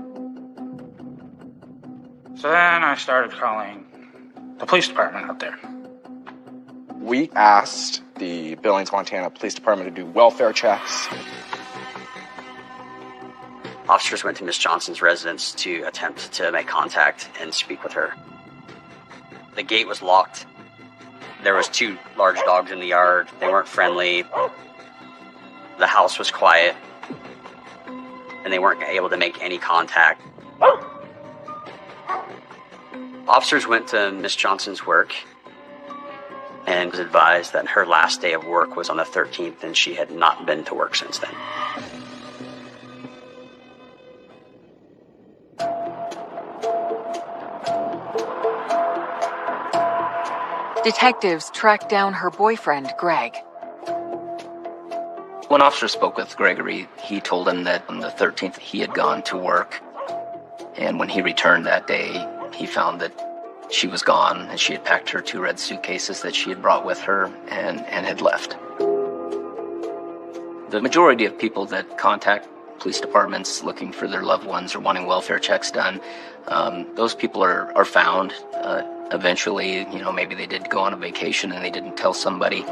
So then I started calling the police department out there. We asked the Billings, Montana Police Department to do welfare checks. Officers went to Miss Johnson's residence to attempt to make contact and speak with her. The gate was locked. There was 2 large dogs in the yard. They weren't friendly. The house was quiet. And they weren't able to make any contact. Officers went to Miss Johnson's work and was advised that her last day of work was on the 13th and she had not been to work since then. Detectives tracked down her boyfriend, Greg. When officers spoke with Gregory, he told them that on the 13th he had gone to work. And when he returned that day, he found that she was gone and she had packed her 2 red suitcases that she had brought with her and had left. The majority of people that contact police departments looking for their loved ones or wanting welfare checks done, those people are found eventually. You know, maybe they did go on a vacation and they didn't tell somebody.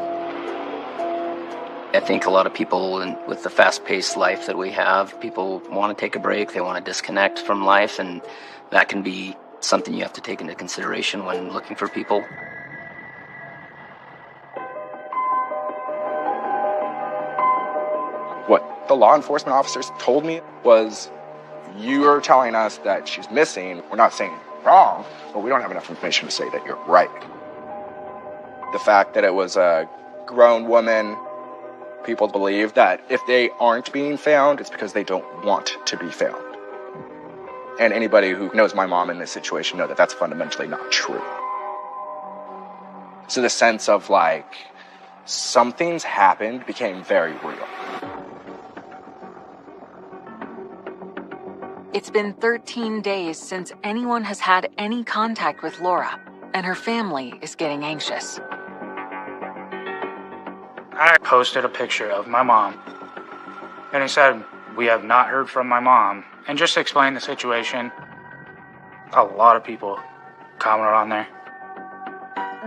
I think a lot of people, with the fast-paced life that we have, people want to take a break, they want to disconnect from life, and that can be something you have to take into consideration when looking for people. What the law enforcement officers told me was, you are telling us that she's missing. We're not saying you're wrong, but we don't have enough information to say that you're right. The fact that it was a grown woman, people believe that if they aren't being found, it's because they don't want to be found. And anybody who knows my mom in this situation know that that's fundamentally not true. So the sense of like, something's happened became very real. It's been 13 days since anyone has had any contact with Laura, and her family is getting anxious. I posted a picture of my mom, and he said, "We have not heard from my mom," and just explained the situation. A lot of people commented on there.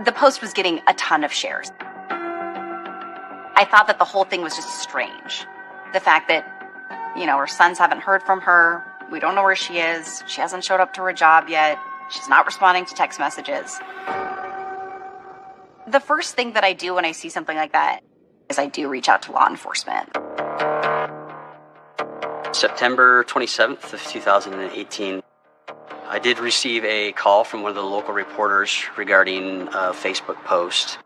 The post was getting a ton of shares. I thought that the whole thing was just strange. The fact that, her sons haven't heard from her. We don't know where she is. She hasn't showed up to her job yet. She's not responding to text messages. The first thing that I do when I see something like that is I do reach out to law enforcement. September 27th of 2018, I did receive a call from one of the local reporters regarding a Facebook post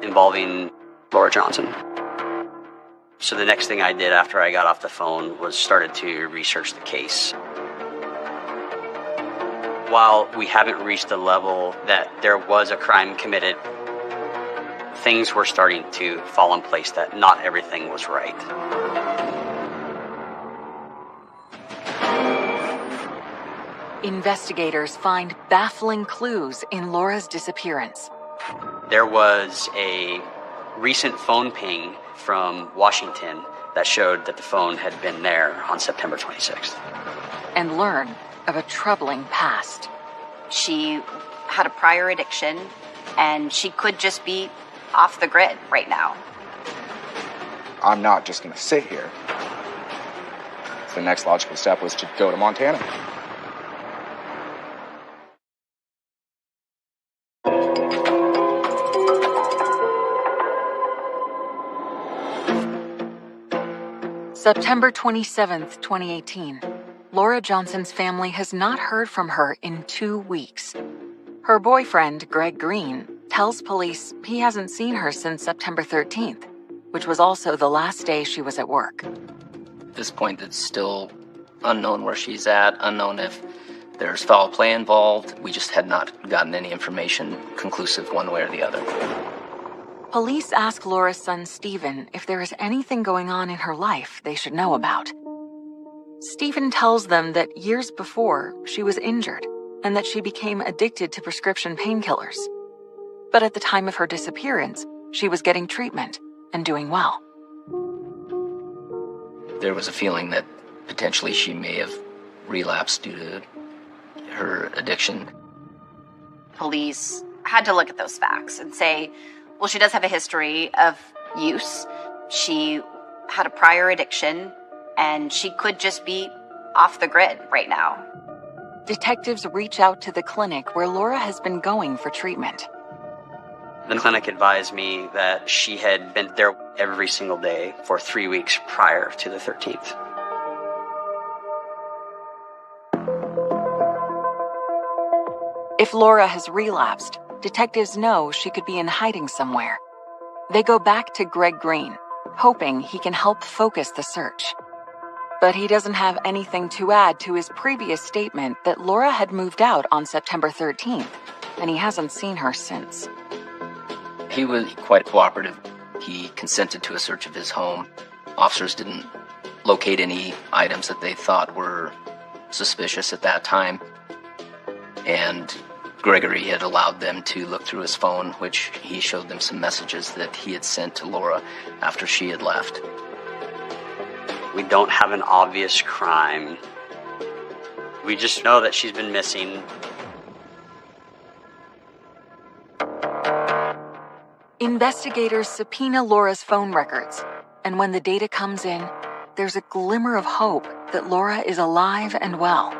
involving Laura Johnson. So the next thing I did after I got off the phone was started to research the case. While we haven't reached the level that there was a crime committed, things were starting to fall in place that not everything was right. Investigators find baffling clues in Laura's disappearance. There was a recent phone ping from Washington that showed that the phone had been there on September 26th. And learn of a troubling past. She had a prior addiction, and she could just be off the grid right now. I'm not just going to sit here. The next logical step was to go to Montana. September 27th, 2018. Laura Johnson's family has not heard from her in 2 weeks. Her boyfriend, Greg Green, tells police he hasn't seen her since September 13th, which was also the last day she was at work. At this point, it's still unknown where she's at, unknown if there's foul play involved. We just had not gotten any information conclusive one way or the other. Police ask Laura's son, Stephen, if there is anything going on in her life they should know about. Stephen tells them that years before, she was injured and that she became addicted to prescription painkillers. But at the time of her disappearance, she was getting treatment and doing well. There was a feeling that potentially she may have relapsed due to her addiction. Police had to look at those facts and say, well, she does have a history of use. She had a prior addiction, and she could just be off the grid right now. Detectives reach out to the clinic where Laura has been going for treatment. The clinic advised me that she had been there every single day for 3 weeks prior to the 13th. If Laura has relapsed, detectives know she could be in hiding somewhere. They go back to Greg Green, hoping he can help focus the search. But he doesn't have anything to add to his previous statement that Laura had moved out on September 13th, and he hasn't seen her since. He was quite cooperative. He consented to a search of his home. Officers didn't locate any items that they thought were suspicious at that time. And Gregory had allowed them to look through his phone, which he showed them some messages that he had sent to Laura after she had left. We don't have an obvious crime. We just know that she's been missing. Investigators subpoena Laura's phone records, and when the data comes in, there's a glimmer of hope that Laura is alive and well.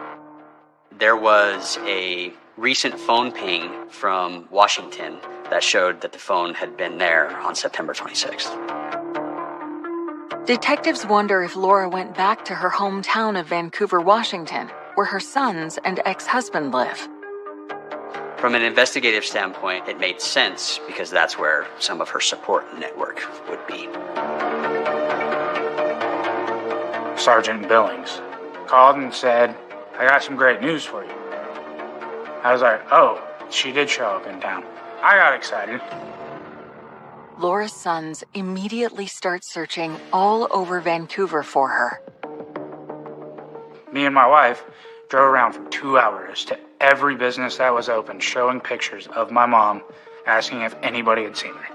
There was a recent phone ping from Washington that showed that the phone had been there on September 26th. Detectives wonder if Laura went back to her hometown of Vancouver, Washington, where her sons and ex-husband live. From an investigative standpoint, it made sense because that's where some of her support network would be. Sergeant Billings called and said, I got some great news for you. I was like, oh, she did show up in town. I got excited. Laura's sons immediately start searching all over Vancouver for her. Me and my wife drove around for 2 hours to every business that was open, showing pictures of my mom, asking if anybody had seen her.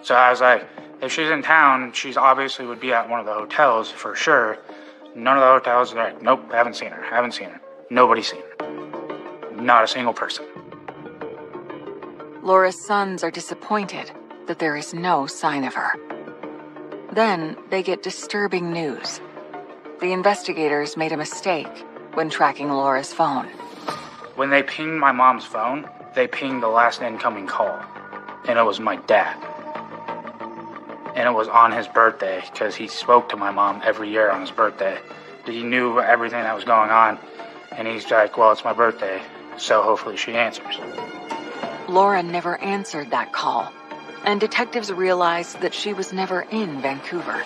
So I was like, if she's in town, she's obviously would be at one of the hotels for sure. None of the hotels are like, nope, haven't seen her. Nobody's seen her. Not a single person. Laura's sons are disappointed that there is no sign of her. Then they get disturbing news. The investigators made a mistake when tracking Laura's phone. When they pinged my mom's phone, they pinged the last incoming call, and it was my dad. And it was on his birthday, because he spoke to my mom every year on his birthday. He knew everything that was going on, and he's like, well, it's my birthday, so hopefully she answers. Laura never answered that call, and detectives realized that she was never in Vancouver.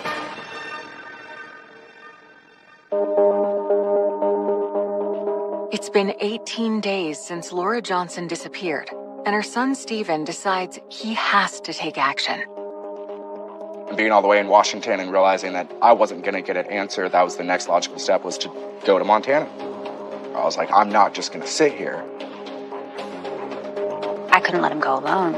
It's been 18 days since Laura Johnson disappeared, and her son Stephen decides he has to take action. Being all the way in Washington and realizing that I wasn't going to get an answer, that was the next logical step, was to go to Montana. I was like, I'm not just going to sit here. I couldn't let him go alone.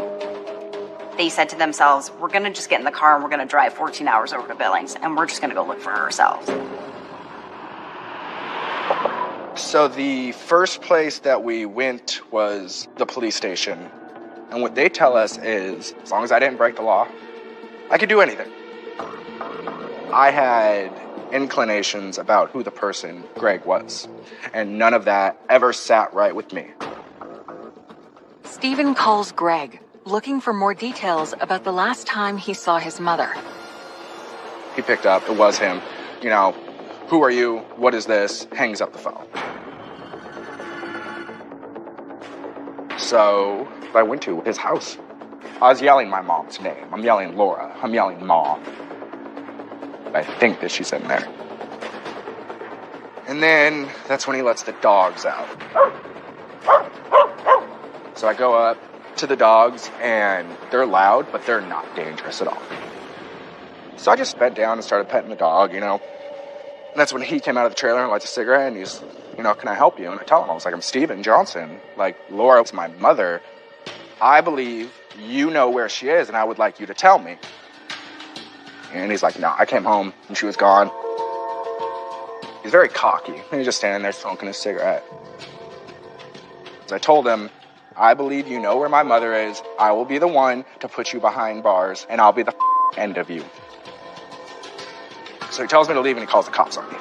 They said to themselves, we're going to just get in the car and we're going to drive 14 hours over to Billings, and we're just going to go look for her ourselves. So the first place that we went was the police station. And what they tell us is, as long as I didn't break the law, I could do anything. I had inclinations about who the person Greg was, and none of that ever sat right with me. Stephen calls Greg, looking for more details about the last time he saw his mother. He picked up, it was him. You know, who are you? What is this? Hangs up the phone. So I went to his house. I was yelling my mom's name. I'm yelling Laura. I'm yelling Mom. I think that she's in there. And then that's when he lets the dogs out. So I go up to the dogs, and they're loud, but they're not dangerous at all. So I just bent down and started petting the dog, you know. And that's when he came out of the trailer and lights a cigarette, and he's, you know, can I help you? And I tell him, I was like, I'm Stephen Johnson. Like, Laura's my mother. I believe you know where she is, and I would like you to tell me. And he's like, no, I came home and she was gone. He's very cocky. He's just standing there smoking a cigarette. So I told him, I believe you know where my mother is. I will be the one to put you behind bars, and I'll be the end of you. So he tells me to leave, and he calls the cops on me.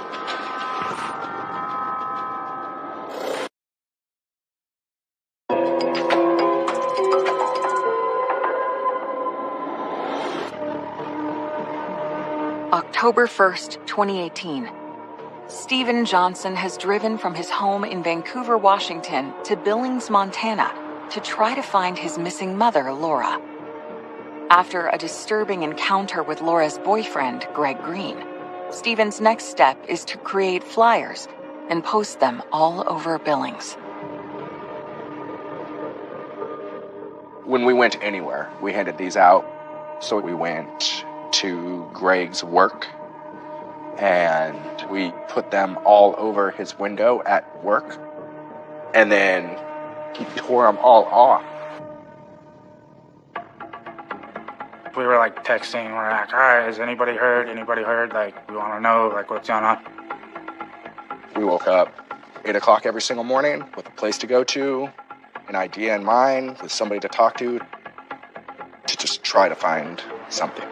October 1st, 2018. Stephen Johnson has driven from his home in Vancouver, Washington to Billings, Montana to try to find his missing mother, Laura. After a disturbing encounter with Laura's boyfriend, Greg Green, Stephen's next step is to create flyers and post them all over Billings. When we went anywhere, we handed these out. So we went to Greg's work, and we put them all over his window at work, and then he tore them all off. We were like texting, we're like, all right, has anybody heard? Like, we want to know, like, what's going on? We woke up 8 o'clock every single morning with a place to go to, an idea in mind, with somebody to talk to just try to find something.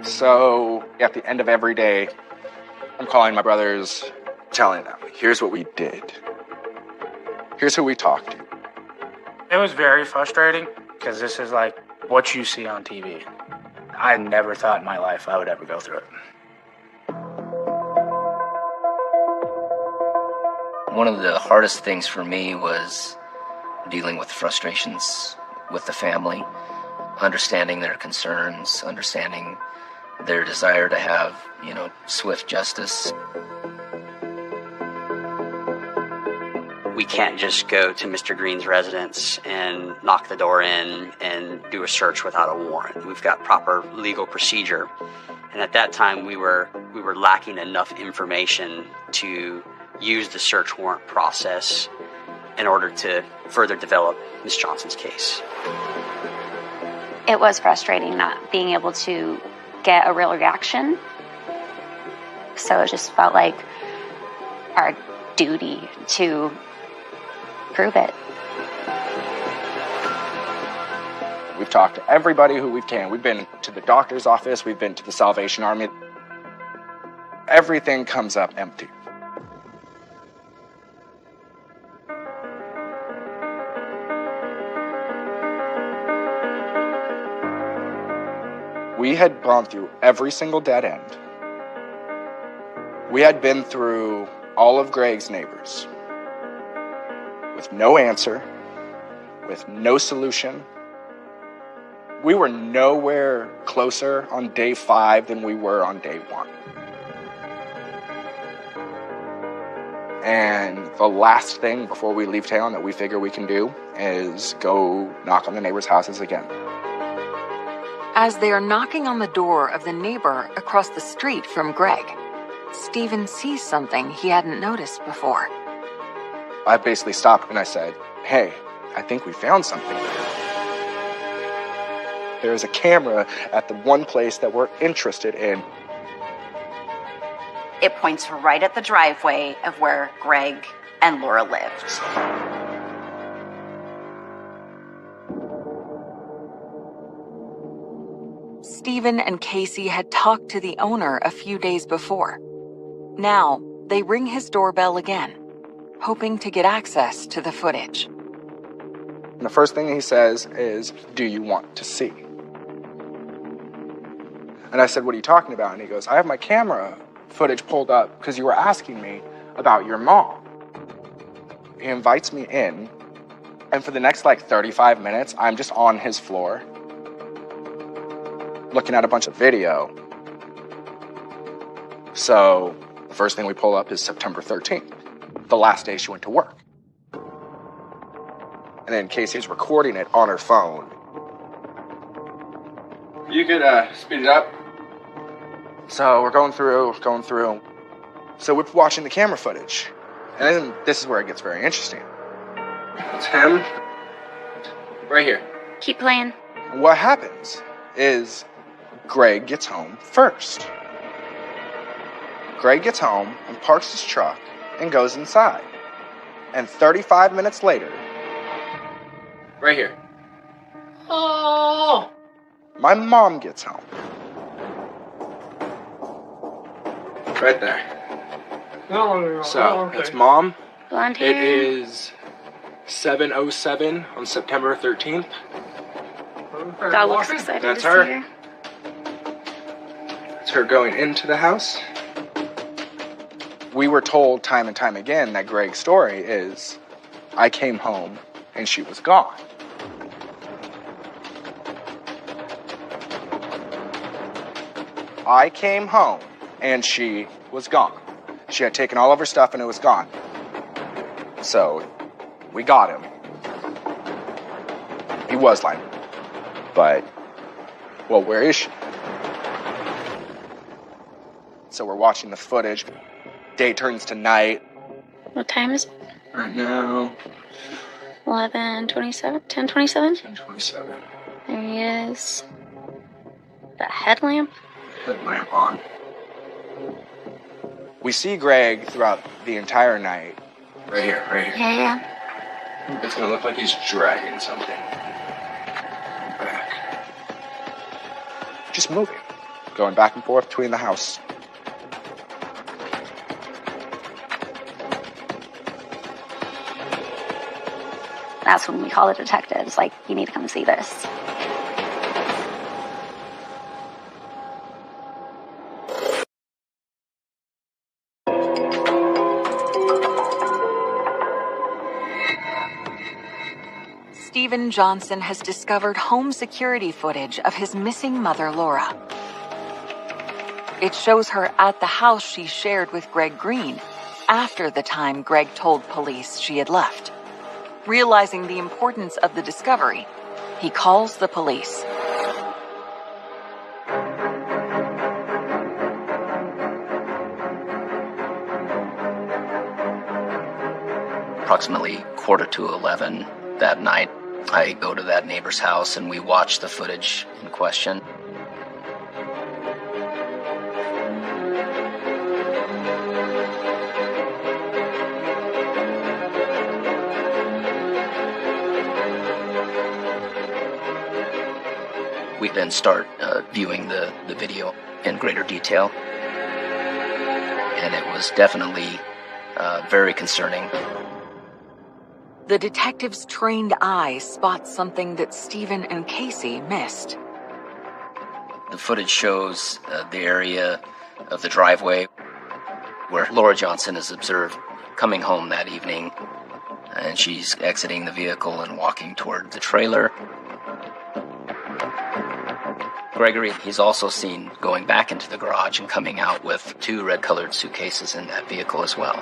So at the end of every day, I'm calling my brothers, telling them, here's what we did. Here's who we talked to. It was very frustrating because this is like what you see on TV. I never thought in my life I would ever go through it. One of the hardest things for me was dealing with frustrations with the family, understanding their concerns, understanding their desire to have, swift justice. We can't just go to Mr. Green's residence and knock the door in and do a search without a warrant. We've got proper legal procedure. And at that time, we were lacking enough information to use the search warrant process in order to further develop Ms. Johnson's case. It was frustrating not being able to get a real reaction. So it just felt like our duty to prove it. We've talked to everybody who we can. We've been to the doctor's office. We've been to the Salvation Army. Everything comes up empty. We had gone through every single dead end. We had been through all of Greg's neighbors with no answer, with no solution. We were nowhere closer on day 5 than we were on day 1. And the last thing before we leave town that we figure we can do is go knock on the neighbors' houses again. As they are knocking on the door of the neighbor across the street from Greg, Stephen sees something he hadn't noticed before. I basically stopped and I said, hey, I think we found something. There's a camera at the one place that we're interested in. It points right at the driveway of where Greg and Laura lived. Stephen and Casey had talked to the owner a few days before. Now, they ring his doorbell again, hoping to get access to the footage. And the first thing he says is, do you want to see? And I said, what are you talking about? And he goes, I have my camera footage pulled up because you were asking me about your mom. He invites me in, and for the next 35 minutes, I'm just on his floor, looking at a bunch of video. So the first thing we pull up is September 13th, the last day she went to work. And then Casey's recording it on her phone. You could speed it up. So we're going through. So we're watching the camera footage. And then this is where it gets very interesting. It's him. Right here. Keep playing. What happens is Greg gets home first. Greg gets home and parks his truck and goes inside. And 35 minutes later... Right here. Oh! My mom gets home. Right there. No. So, okay. That's Mom. Blonde hair. It is 7:07 on September 13th. God looks excited That's to her. see her. It's her going into the house. We were told time and time again that Greg's story is, I came home and she was gone. I came home and she was gone. She had taken all of her stuff and it was gone. So, we got him. He was lying. But, well, where is she? So we're watching the footage. Day turns to night. What time is it? Right now, 11:27? 10:27? 10:27. There he is. The headlamp? Headlamp on. We see Greg throughout the entire night. Right here. Yeah. It's gonna look like he's dragging something back. Just moving. Going back and forth between the house. That's when we call the detectives, like, you need to come see this. Stephen Johnson has discovered home security footage of his missing mother, Laura. It shows her at the house she shared with Greg Green after the time Greg told police she had left. Realizing the importance of the discovery, he calls the police. Approximately 10:45 that night, I go to that neighbor's house and we watch the footage in question. We then start viewing the video in greater detail. And it was definitely very concerning. The detective's trained eye spots something that Stephen and Casey missed. The footage shows the area of the driveway where Laura Johnson is observed coming home that evening, and she's exiting the vehicle and walking toward the trailer. Gregory, he's also seen going back into the garage and coming out with 2 red-colored suitcases in that vehicle as well.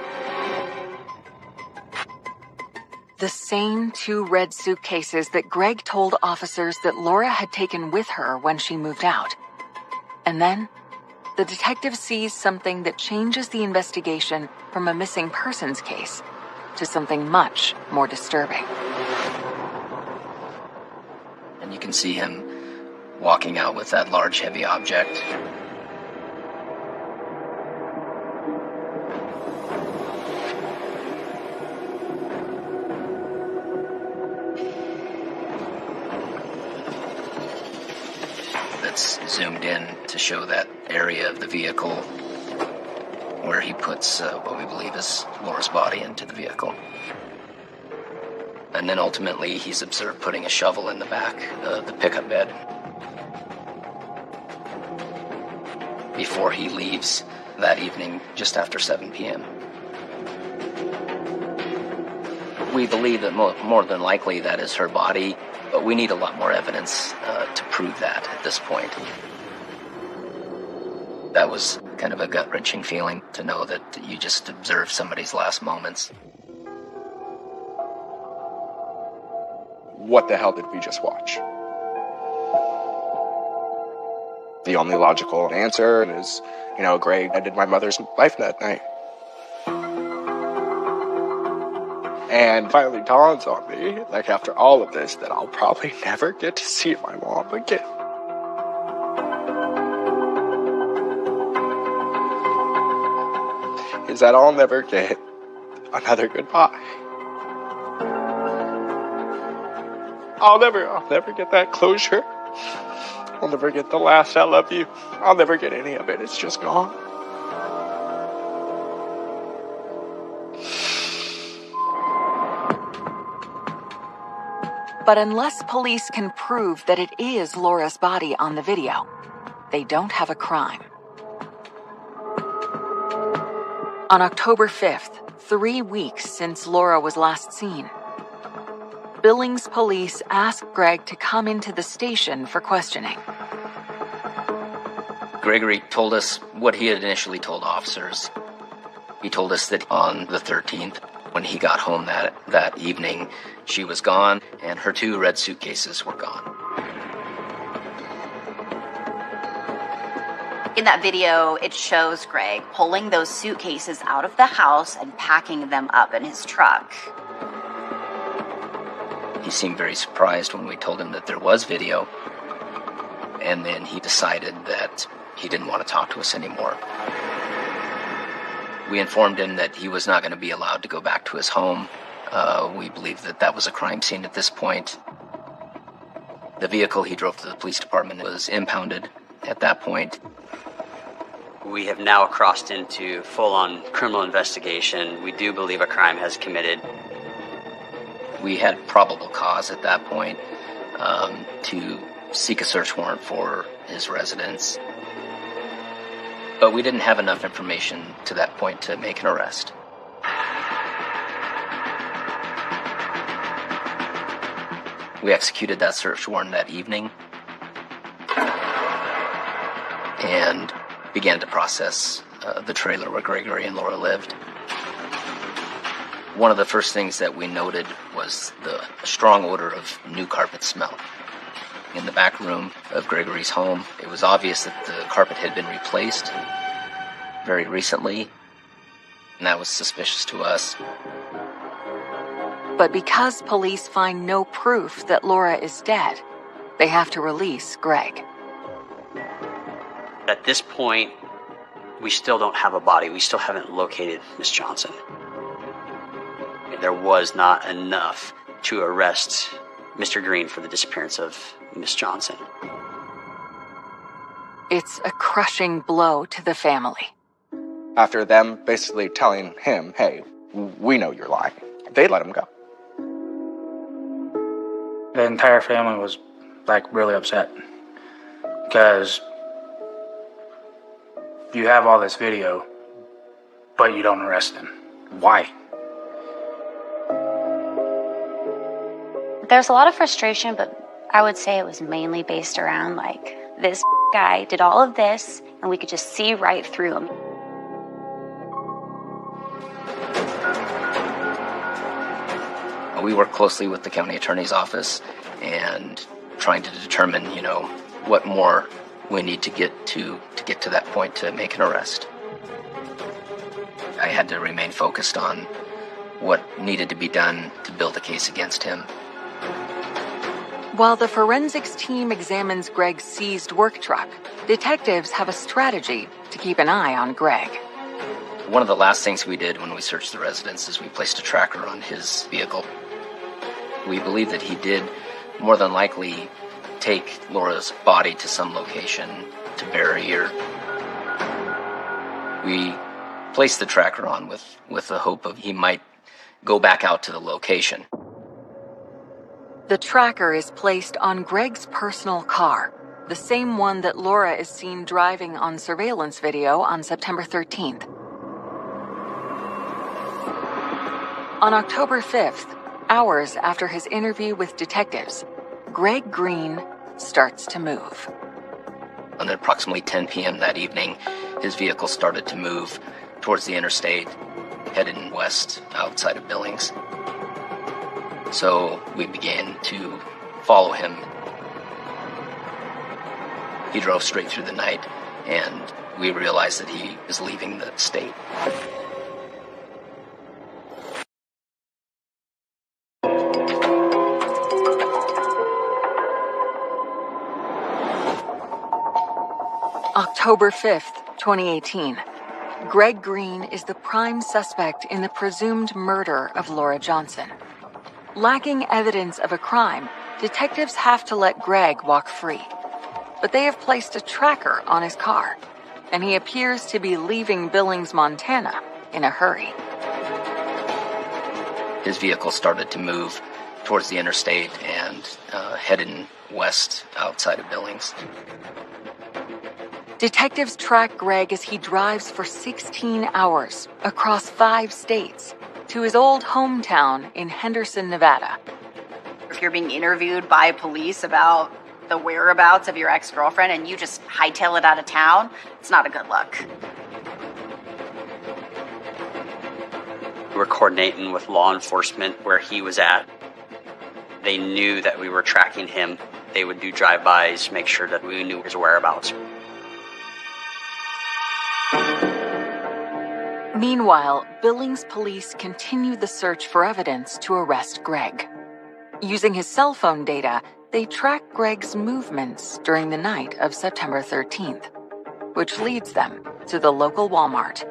The same 2 red suitcases that Greg told officers that Laura had taken with her when she moved out. And then, the detective sees something that changes the investigation from a missing persons case to something much more disturbing. And you can see him walking out with that large, heavy object. That's zoomed in to show that area of the vehicle where he puts what we believe is Laura's body into the vehicle. And then ultimately he's observed putting a shovel in the back of the pickup bed before he leaves that evening just after 7 p.m. We believe that more than likely that is her body, but we need a lot more evidence to prove that at this point. That was kind of a gut-wrenching feeling to know that you just observed somebody's last moments. What the hell did we just watch? The only logical answer is, Greg ended my mother's life that night. And finally dawns on me, like after all of this, that I'll probably never get to see my mom again. is that I'll never get another goodbye. I'll never get that closure. I'll never get the last I love you. I'll never get any of it. It's just gone. But unless police can prove that it is Laura's body on the video, they don't have a crime. On October 5th, 3 weeks since Laura was last seen, Billings police asked Greg to come into the station for questioning. Gregory told us what he had initially told officers. He told us that on the 13th, when he got home that evening, she was gone and her 2 red suitcases were gone. In that video, it shows Greg pulling those suitcases out of the house and packing them up in his truck. He seemed very surprised when we told him that there was video, and then he decided that he didn't want to talk to us anymore. We informed him that he was not going to be allowed to go back to his home. We believed that that was a crime scene at this point. The vehicle he drove to the police department was impounded at that point. We have now crossed into full-on criminal investigation. We do believe a crime has committed. We had probable cause at that point to seek a search warrant for his residence. But we didn't have enough information to that point to make an arrest. We executed that search warrant that evening and began to process the trailer where Gregory and Laura lived. One of the first things that we noted was the strong odor of new carpet smell. In the back room of Gregory's home, it was obvious that the carpet had been replaced very recently, and that was suspicious to us. But because police find no proof that Laura is dead, they have to release Greg. At this point, we still don't have a body. We still haven't located Miss Johnson. There was not enough to arrest Mr. Green for the disappearance of Miss Johnson. It's a crushing blow to the family. After them basically telling him, hey, we know you're lying, they let him go. The entire family was, really upset. Because you have all this video, but you don't arrest him. Why? There's a lot of frustration, but I would say it was mainly based around, this guy did all of this, and we could just see right through him. We work closely with the county attorney's office and trying to determine, what more we need to get to that point to make an arrest. I had to remain focused on what needed to be done to build a case against him. While the forensics team examines Greg's seized work truck, detectives have a strategy to keep an eye on Greg. One of the last things we did when we searched the residence is we placed a tracker on his vehicle. We believe that he did more than likely take Laura's body to some location to bury her. We placed the tracker on with the hope of he might go back out to the location. The tracker is placed on Greg's personal car, the same one that Laura is seen driving on surveillance video on September 13th. On October 5th, hours after his interview with detectives, Greg Green starts to move. At approximately 10 p.m. that evening, his vehicle started to move towards the interstate, heading west outside of Billings. So we began to follow him. He drove straight through the night, and we realized that he was leaving the state. October 5th, 2018. Greg Green is the prime suspect in the presumed murder of Laura Johnson. Lacking evidence of a crime, detectives have to let Greg walk free. But they have placed a tracker on his car, and he appears to be leaving Billings, Montana, in a hurry. His vehicle started to move towards the interstate and heading west outside of Billings. Detectives track Greg as he drives for 16 hours across 5 states to his old hometown in Henderson, Nevada. If you're being interviewed by police about the whereabouts of your ex-girlfriend and you just hightail it out of town, it's not a good look. We were coordinating with law enforcement where he was at. They knew that we were tracking him. They would do drive-bys, make sure that we knew his whereabouts. Meanwhile, Billings police continue the search for evidence to arrest Greg. Using his cell phone data, they track Greg's movements during the night of September 13th, which leads them to the local Walmart.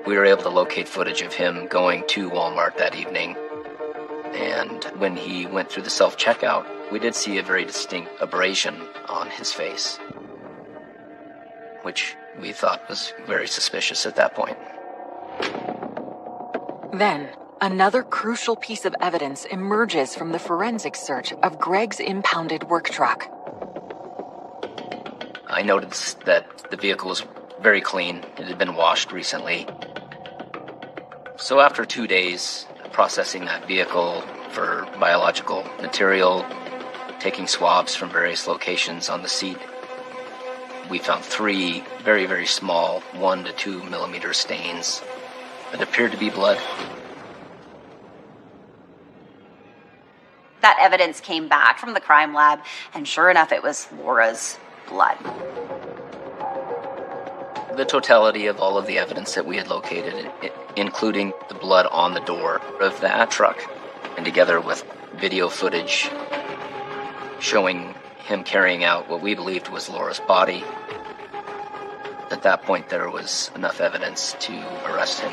We were able to locate footage of him going to Walmart that evening. And when he went through the self-checkout, we did see a very distinct abrasion on his face, which we thought was very suspicious at that point. Then, another crucial piece of evidence emerges from the forensic search of Greg's impounded work truck. I noticed that the vehicle was very clean. It had been washed recently. So after 2 days processing that vehicle for biological material, taking swabs from various locations on the seat, we found 3 very, very small 1 to 2 millimeter stains that appeared to be blood. That evidence came back from the crime lab, and sure enough, it was Laura's blood. The totality of all of the evidence that we had located, including the blood on the door of that truck, and together with video footage showing him carrying out what we believed was Laura's body, at that point there was enough evidence to arrest him.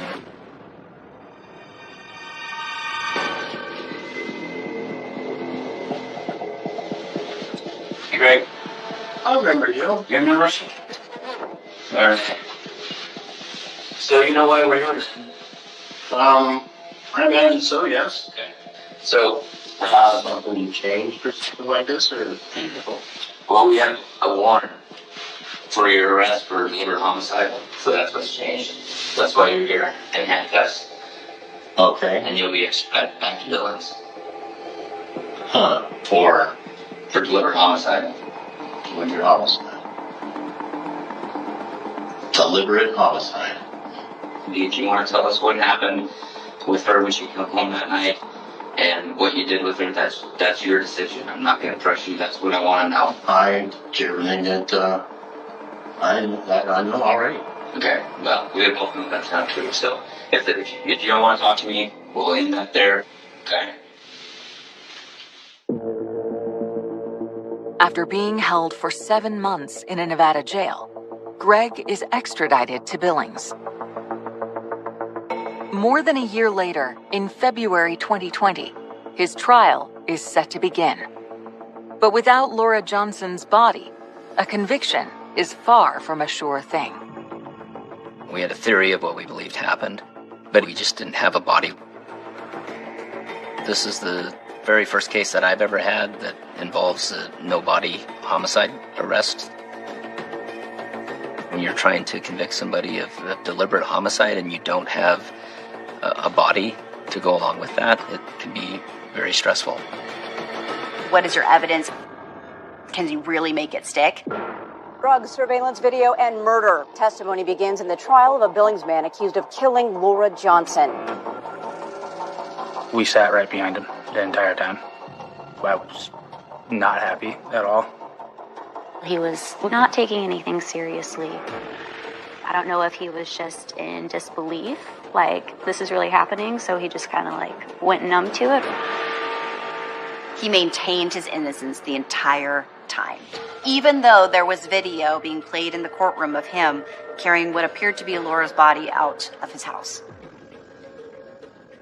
Hey, Greg. I remember you. You remember us? Alright. So you know why we're here? I imagine so, yes. Okay. So, something changed or something like this, or? Well, we have a warrant for your arrest for deliberate homicide, so that's what's changed. That's why you're here in handcuffs. Okay. And you'll be expected back to Billings. Huh. For deliberate homicide. Deliberate homicide. Deliberate homicide. Did you want to tell us what happened with her when she came home that night and what you did with her? That's your decision. I'm not going to press you. That's what I want to know. I did everything that I know already. Okay. Well, we both know that's not true. So if you don't want to talk to me, we'll end that there. Okay. After being held for 7 months in a Nevada jail, Greg is extradited to Billings. More than a year later, in February 2020, his trial is set to begin. But without Laura Johnson's body, a conviction is far from a sure thing. We had a theory of what we believed happened, but we just didn't have a body. This is the very first case that I've ever had that involves a no-body homicide arrest. When you're trying to convict somebody of deliberate homicide and you don't have a body to go along with that, it can be very stressful. What is your evidence? Can you really make it stick? Drug surveillance video and murder. Testimony begins in the trial of a Billings man accused of killing Laura Johnson. We sat right behind him the entire time. I was not happy at all. He was not taking anything seriously. I don't know if he was just in disbelief, like this is really happening, so he just kind of like went numb to it. He maintained his innocence the entire time, even though there was video being played in the courtroom of him carrying what appeared to be Laura's body out of his house.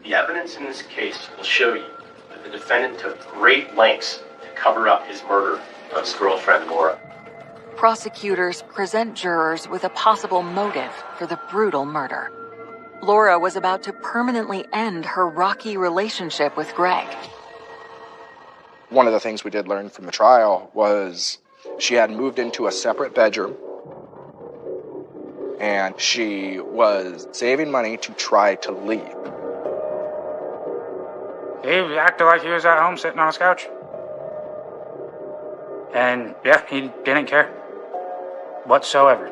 The evidence in this case will show you that the defendant took great lengths to cover up his murder of his girlfriend, Laura. Prosecutors present jurors with a possible motive for the brutal murder. Laura was about to permanently end her rocky relationship with Greg. One of the things we did learn from the trial was she had moved into a separate bedroom, and she was saving money to try to leave. He acted like he was at home sitting on his couch. And yeah, he didn't care whatsoever.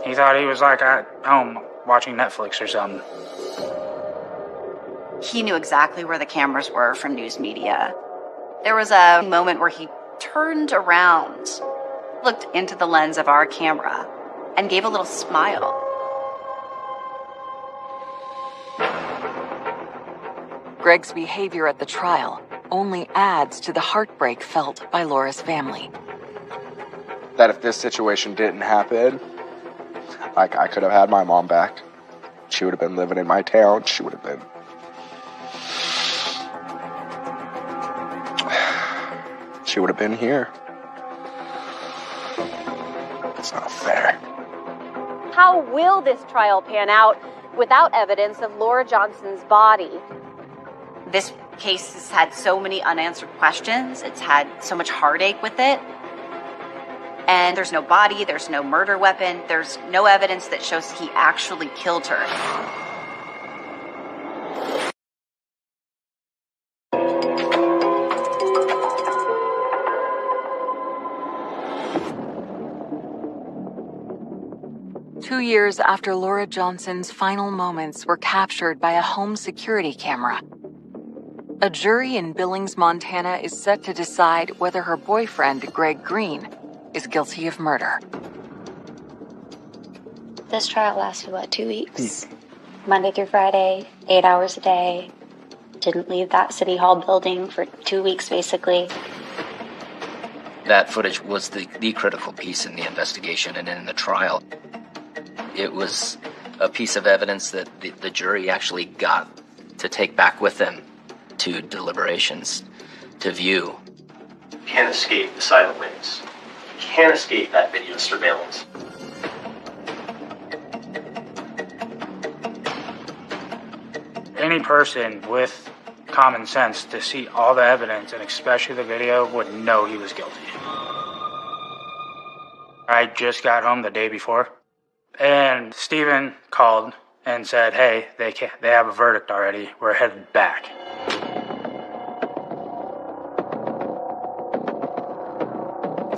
He thought he was like at home watching Netflix or something. He knew exactly where the cameras were from news media. There was a moment where he turned around, looked into the lens of our camera, and gave a little smile. Greg's behavior at the trial only adds to the heartbreak felt by Laura's family. That if this situation didn't happen, like, I could have had my mom back. She would have been living in my town. She would have been... She would have been here. It's not fair. How will this trial pan out without evidence of Laura Johnson's body? This case has had so many unanswered questions. It's had so much heartache with it. And there's no body, there's no murder weapon, there's no evidence that shows he actually killed her. Two years after Laura Johnson's final moments were captured by a home security camera, a jury in Billings, Montana is set to decide whether her boyfriend, Greg Green, is guilty of murder. This trial lasted, 2 weeks? Monday through Friday, 8 hours a day. Didn't leave that city hall building for 2 weeks, basically. That footage was the critical piece in the investigation and in the trial. It was a piece of evidence that the jury actually got to take back with them to deliberations, to view. You can't escape the silent witness. You can't escape that video surveillance. Any person with common sense to see all the evidence, and especially the video, would know he was guilty. I just got home the day before, and Steven called and said, hey, they have a verdict already. We're headed back.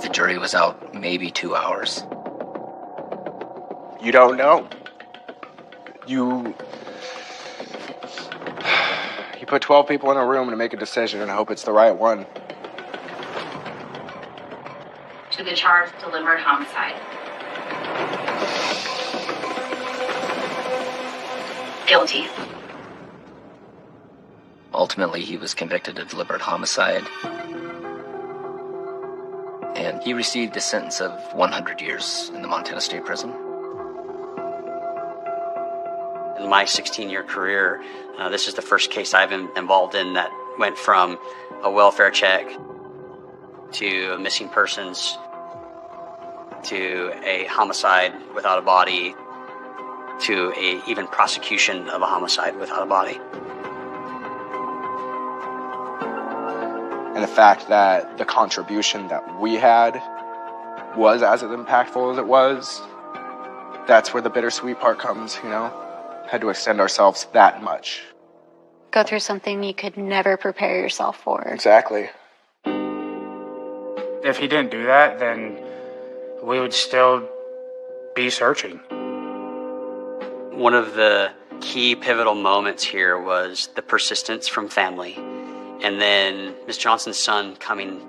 The jury was out maybe 2 hours. You don't know. You put 12 people in a room to make a decision and hope it's the right one. To the charge of deliberate homicide. Guilty. Ultimately, he was convicted of deliberate homicide. And he received a sentence of 100 years in the Montana State Prison. In my 16-year career, this is the first case I've been involved in that went from a welfare check to a missing persons to a homicide without a body to a even prosecution of a homicide without a body. And the fact that the contribution that we had was as impactful as it was, that's where the bittersweet part comes, you know? Had to extend ourselves that much. Go through something you could never prepare yourself for. Exactly. If he didn't do that, then we would still be searching. One of the key pivotal moments here was the persistence from family. And then Ms. Johnson's son coming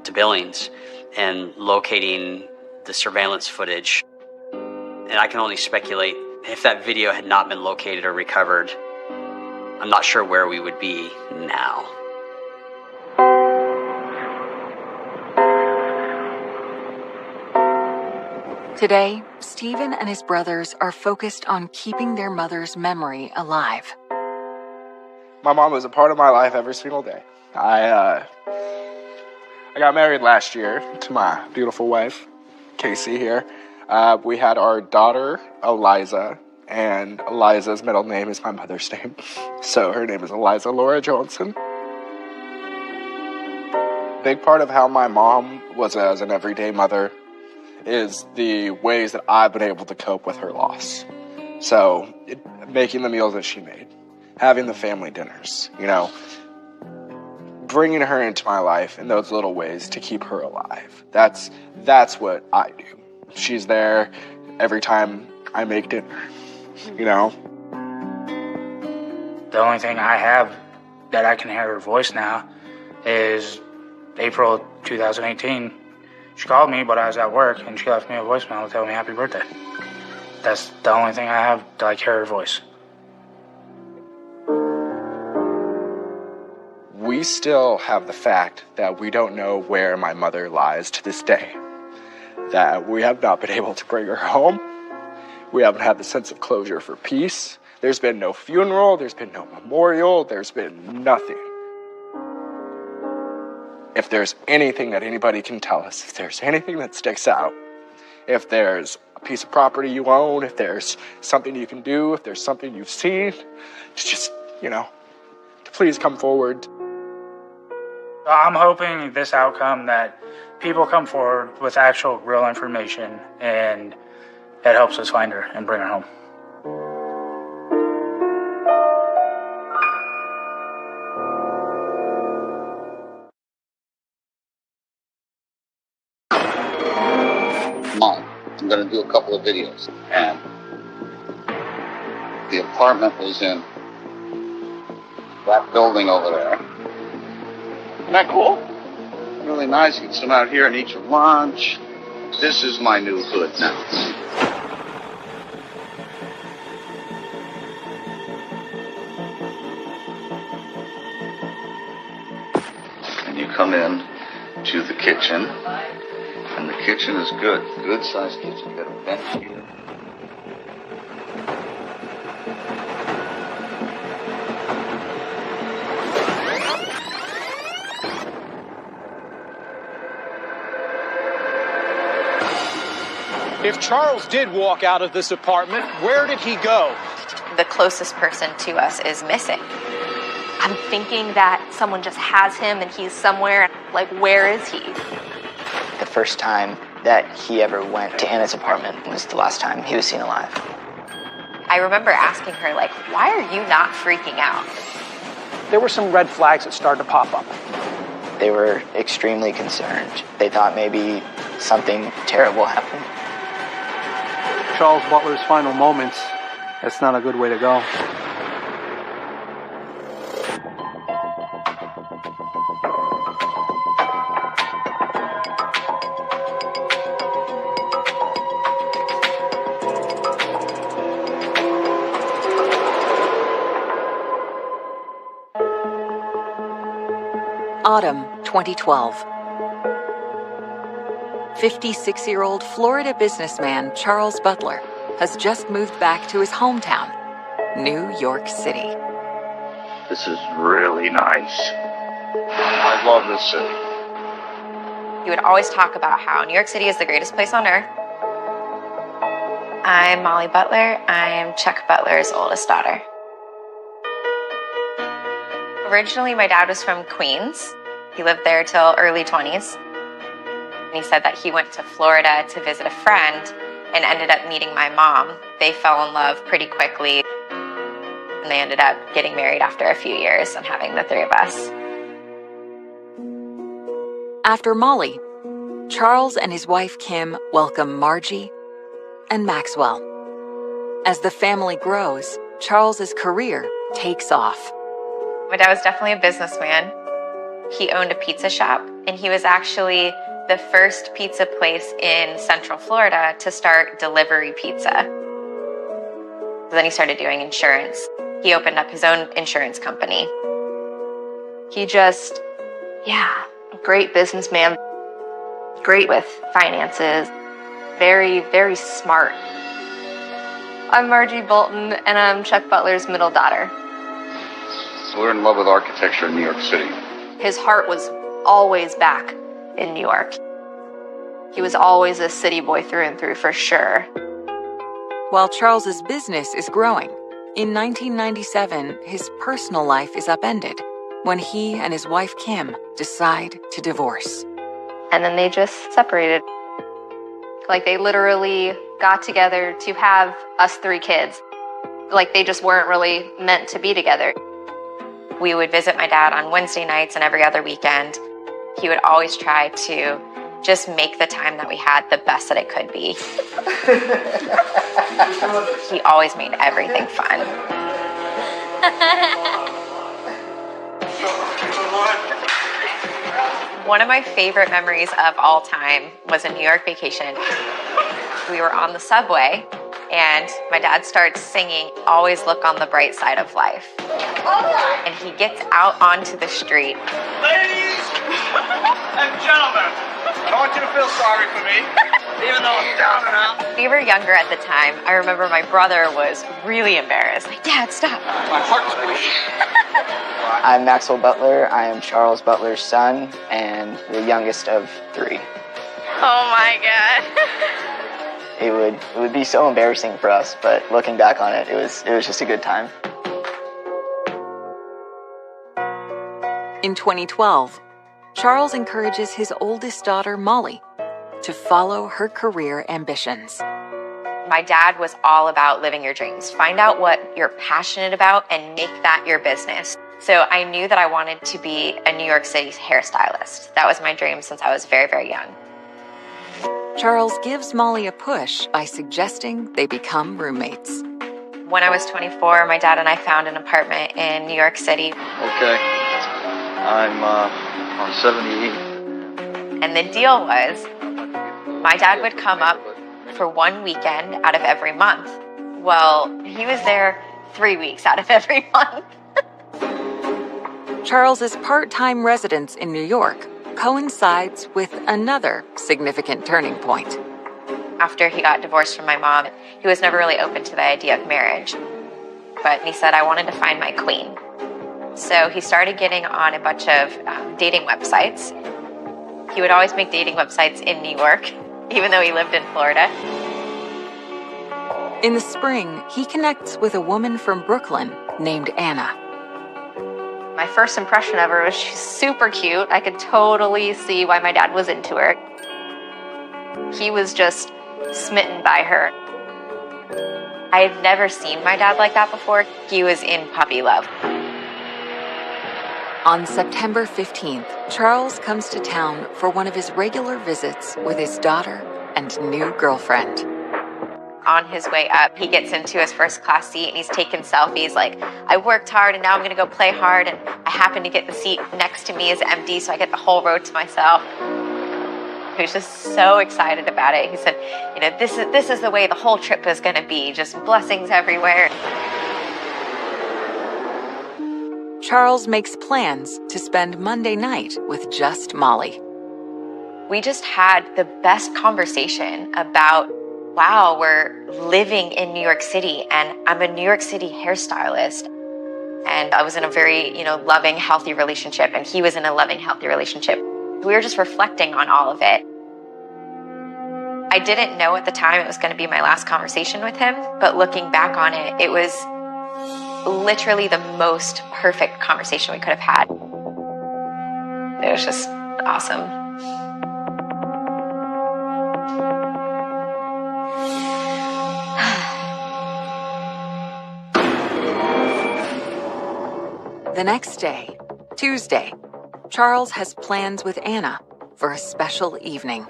to Billings and locating the surveillance footage. And I can only speculate, if that video had not been located or recovered, I'm not sure where we would be now. Today, Stephen and his brothers are focused on keeping their mother's memory alive. My mom was a part of my life every single day. I got married last year to my beautiful wife, Casey here. We had our daughter, Eliza, and Eliza's middle name is my mother's name. So her name is Eliza Laura Johnson. Big part of how my mom was as an everyday mother is the ways that I've been able to cope with her loss. So making the meals that she made, having the family dinners, bringing her into my life in those little ways to keep her alive. That's what I do. She's there every time I make dinner, The only thing I have that I can hear her voice now is April 2018. She called me, but I was at work, and she left me a voicemail to tell me happy birthday. That's the only thing I have to hear her voice. We still have the fact that we don't know where my mother lies to this day. That we have not been able to bring her home. We haven't had the sense of closure for peace. There's been no funeral, there's been no memorial, there's been nothing. If there's anything that anybody can tell us, if there's anything that sticks out, if there's a piece of property you own, if there's something you can do, if there's something you've seen, just, to please come forward. I'm hoping this outcome that people come forward with actual real information and it helps us find her and bring her home. Mom, I'm going to do a couple of videos, and the apartment is in that building over there. Isn't that cool? Really nice. You can sit out here and eat your lunch. This is my new hood now. And you come in to the kitchen. And the kitchen is good. Good sized kitchen. You got a bench here. If Charles did walk out of this apartment, where did he go? The closest person to us is missing. I'm thinking that someone just has him and he's somewhere. Where is he? The first time that he ever went to Anna's apartment was the last time he was seen alive. I remember asking her, why are you not freaking out? There were some red flags that started to pop up. They were extremely concerned. They thought maybe something terrible happened. Charles Butler's final moments, that's not a good way to go. Autumn 2012. 56-year-old Florida businessman Charles Butler has just moved back to his hometown, New York City. This is really nice. I love this city. He would always talk about how New York City is the greatest place on earth. I'm Molly Butler. I'm Chuck Butler's oldest daughter. Originally, my dad was from Queens. He lived there till early 20s. And he said that he went to Florida to visit a friend and ended up meeting my mom. They fell in love pretty quickly, and they ended up getting married after a few years and having the three of us. After Molly, Charles and his wife Kim welcome Margie and Maxwell. As the family grows, Charles's career takes off. My dad was definitely a businessman. He owned a pizza shop, and he was actually the first pizza place in Central Florida to start delivery pizza. Then he started doing insurance. He opened up his own insurance company. He just, great businessman, great with finances. very, very smart. I'm Margie Bolton, and I'm Chuck Butler's middle daughter. We're in love with architecture in New York City. His heart was always back in New York. He was always a city boy through and through, for sure. While Charles's business is growing, in 1997, his personal life is upended when he and his wife Kim decide to divorce. And then they just separated. Like, they literally got together to have us 3 kids. Like, they just weren't really meant to be together. We would visit my dad on Wednesday nights and every other weekend. He would always try to just make the time that we had the best that it could be. He always made everything fun. One of my favorite memories of all time was a New York vacation. We were on the subway, and my dad starts singing, "Always Look on the Bright Side of Life." And he gets out onto the street. Ladies and gentlemen, I want you to feel sorry for me, even though I'm down and out. We were younger at the time. I remember my brother was really embarrassed. Like, "Dad, stop." My heart's bleeding. I'm Maxwell Butler. I am Charles Butler's son and the youngest of 3. Oh my God. It would be so embarrassing for us, but looking back on it, it was just a good time. In 2012, Charles encourages his oldest daughter, Molly, to follow her career ambitions. My dad was all about living your dreams. Find out what you're passionate about and make that your business. So I knew that I wanted to be a New York City hairstylist. That was my dream since I was very, very young. Charles gives Molly a push by suggesting they become roommates. When I was 24, my dad and I found an apartment in New York City. Okay. I'm on 78. And the deal was, my dad would come up for 1 weekend out of every month. Well, he was there 3 weeks out of every month. Charles's part-time residence in New York coincides with another significant turning point. After he got divorced from my mom, he was never really open to the idea of marriage. But he said, I wanted to find my queen. So he started getting on a bunch of dating websites. He would always make dating websites in New York, even though he lived in Florida. In the spring, he connects with a woman from Brooklyn named Anna. My first impression of her was she's super cute. I could totally see why my dad was into her. He was just smitten by her. I had never seen my dad like that before. He was in puppy love. On September 15th, Charles comes to town for one of his regular visits with his daughter and new girlfriend. On his way up, he gets into his first class seat and he's taking selfies like, I worked hard and now I'm going to go play hard, and I happen to get the seat next to me is empty, so I get the whole row to myself. He was just so excited about it. He said, this is the way the whole trip is going to be, just blessings everywhere. Charles makes plans to spend Monday night with just Molly. We just had the best conversation about, wow, we're living in New York City, and I'm a New York City hairstylist. And I was in a very, loving, healthy relationship, and he was in a loving, healthy relationship. We were just reflecting on all of it. I didn't know at the time it was going to be my last conversation with him, but looking back on it, it was literally the most perfect conversation we could have had. It was just awesome. The next day, Tuesday, Charles has plans with Anna for a special evening.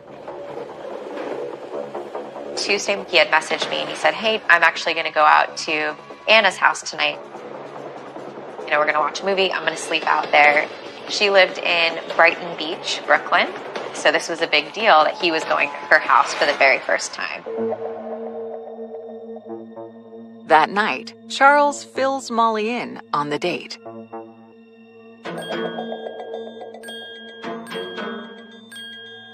Tuesday, he had messaged me and he said, hey, I'm actually going to go out to Anna's house tonight. We're going to watch a movie. I'm going to sleep out there. She lived in Brighton Beach, Brooklyn. So this was a big deal that he was going to her house for the very first time. That night, Charles fills Molly in on the date.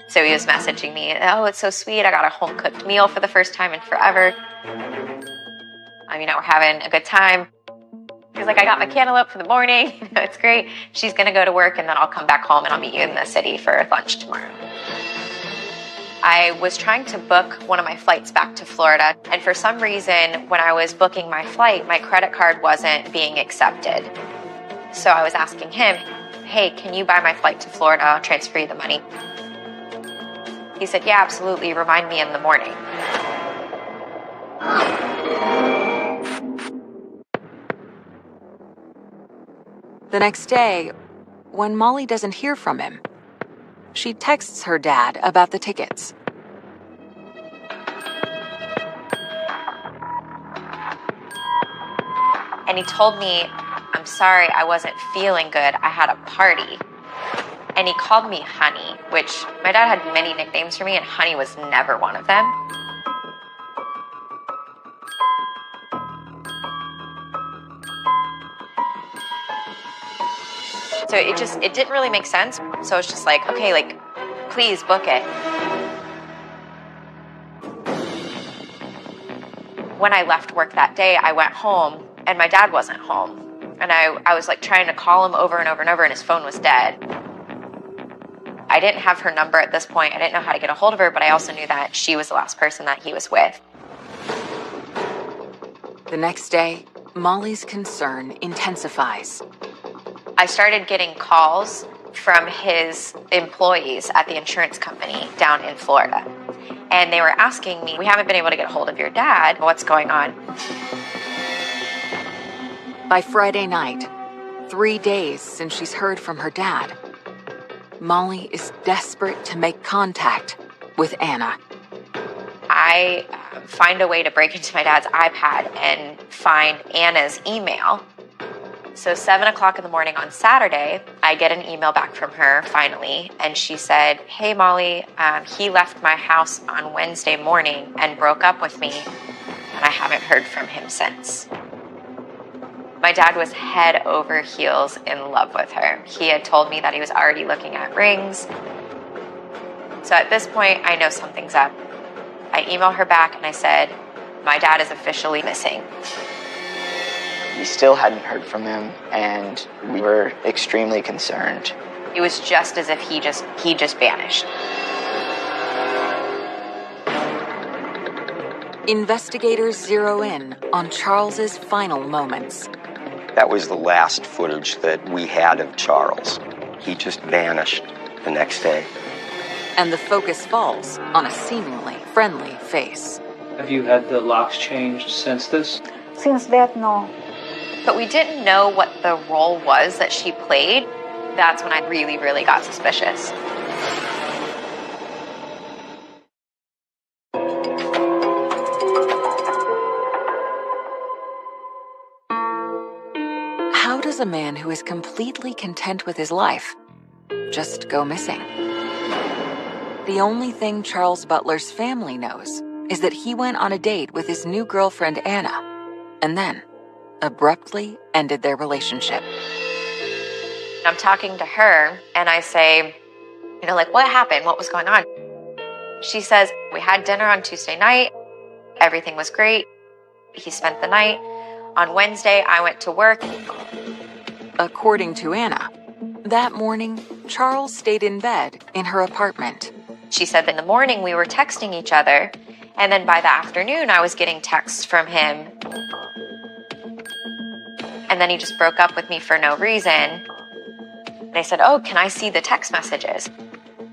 So he was messaging me, oh, it's so sweet. I got a home-cooked meal for the first time in forever. We're having a good time. He's like, I got my cantaloupe for the morning. It's great. She's going to go to work, and then I'll come back home, and I'll meet you in the city for lunch tomorrow. I was trying to book one of my flights back to Florida, and for some reason, when I was booking my flight, my credit card wasn't being accepted. So I was asking him, hey, can you buy my flight to Florida? I'll transfer you the money. He said, yeah, absolutely. Remind me in the morning. The next day, when Molly doesn't hear from him, she texts her dad about the tickets. And he told me, I'm sorry, I wasn't feeling good. I had a party. And he called me Honey, which my dad had many nicknames for me, and Honey was never one of them. So it didn't really make sense. So it's just like, okay, please book it. When I left work that day, I went home and my dad wasn't home. And I was trying to call him over and over and over, and his phone was dead. I didn't have her number at this point. I didn't know how to get a hold of her, but I also knew that she was the last person that he was with. The next day, Molly's concern intensifies. I started getting calls from his employees at the insurance company down in Florida. And they were asking me, we haven't been able to get a hold of your dad. What's going on? By Friday night, 3 days since she's heard from her dad, Molly is desperate to make contact with Anna. I find a way to break into my dad's iPad and find Anna's email. So 7 o'clock in the morning on Saturday, I get an email back from her finally, and she said, hey Molly, he left my house on Wednesday morning and broke up with me, and I haven't heard from him since. My dad was head over heels in love with her. He had told me that he was already looking at rings. So at this point, I know something's up. I email her back and I said, my dad is officially missing. We still hadn't heard from him, and we were extremely concerned. It was just as if he just vanished. Investigators zero in on Charles's final moments. That was the last footage that we had of Charles. He just vanished the next day. And the focus falls on a seemingly friendly face. Have you had the locks changed since this? Since that, no. But we didn't know what the role was that she played. That's when I really, really got suspicious. How does a man who is completely content with his life just go missing? The only thing Charles Butler's family knows is that he went on a date with his new girlfriend, Anna, and then abruptly ended their relationship. I'm talking to her and I say, what happened? What was going on? She says, we had dinner on Tuesday night. Everything was great. He spent the night. On Wednesday, I went to work. According to Anna, that morning, Charles stayed in bed in her apartment. She said that in the morning we were texting each other, and then by the afternoon I was getting texts from him. And then he just broke up with me for no reason. And I said, oh, can I see the text messages?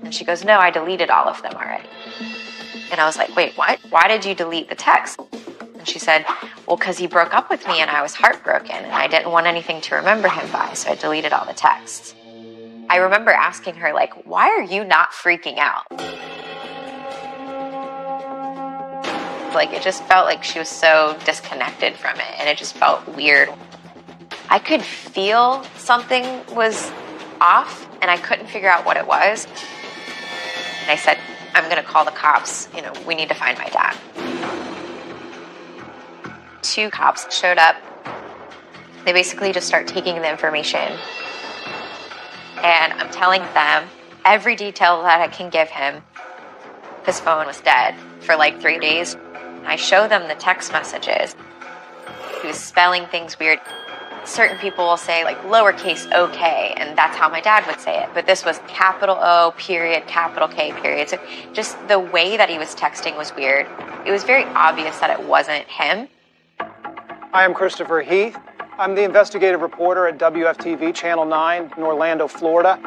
And she goes, no, I deleted all of them already. And I was like, wait, what? Why did you delete the text? And she said, well, because he broke up with me and I was heartbroken and I didn't want anything to remember him by, so I deleted all the texts. I remember asking her, why are you not freaking out? It just felt like she was so disconnected from it, and it just felt weird. I could feel something was off, and I couldn't figure out what it was. And I said, I'm going to call the cops. We need to find my dad. 2 cops showed up. They basically just start taking the information. And I'm telling them every detail that I can give him. His phone was dead for like 3 days. I show them the text messages. He was spelling things weird. Certain people will say like lowercase okay, and that's how my dad would say it. But this was capital O, period, capital K, period. So just the way that he was texting was weird. It was very obvious that it wasn't him. I am Christopher Heath. I'm the investigative reporter at WFTV Channel 9 in Orlando, Florida.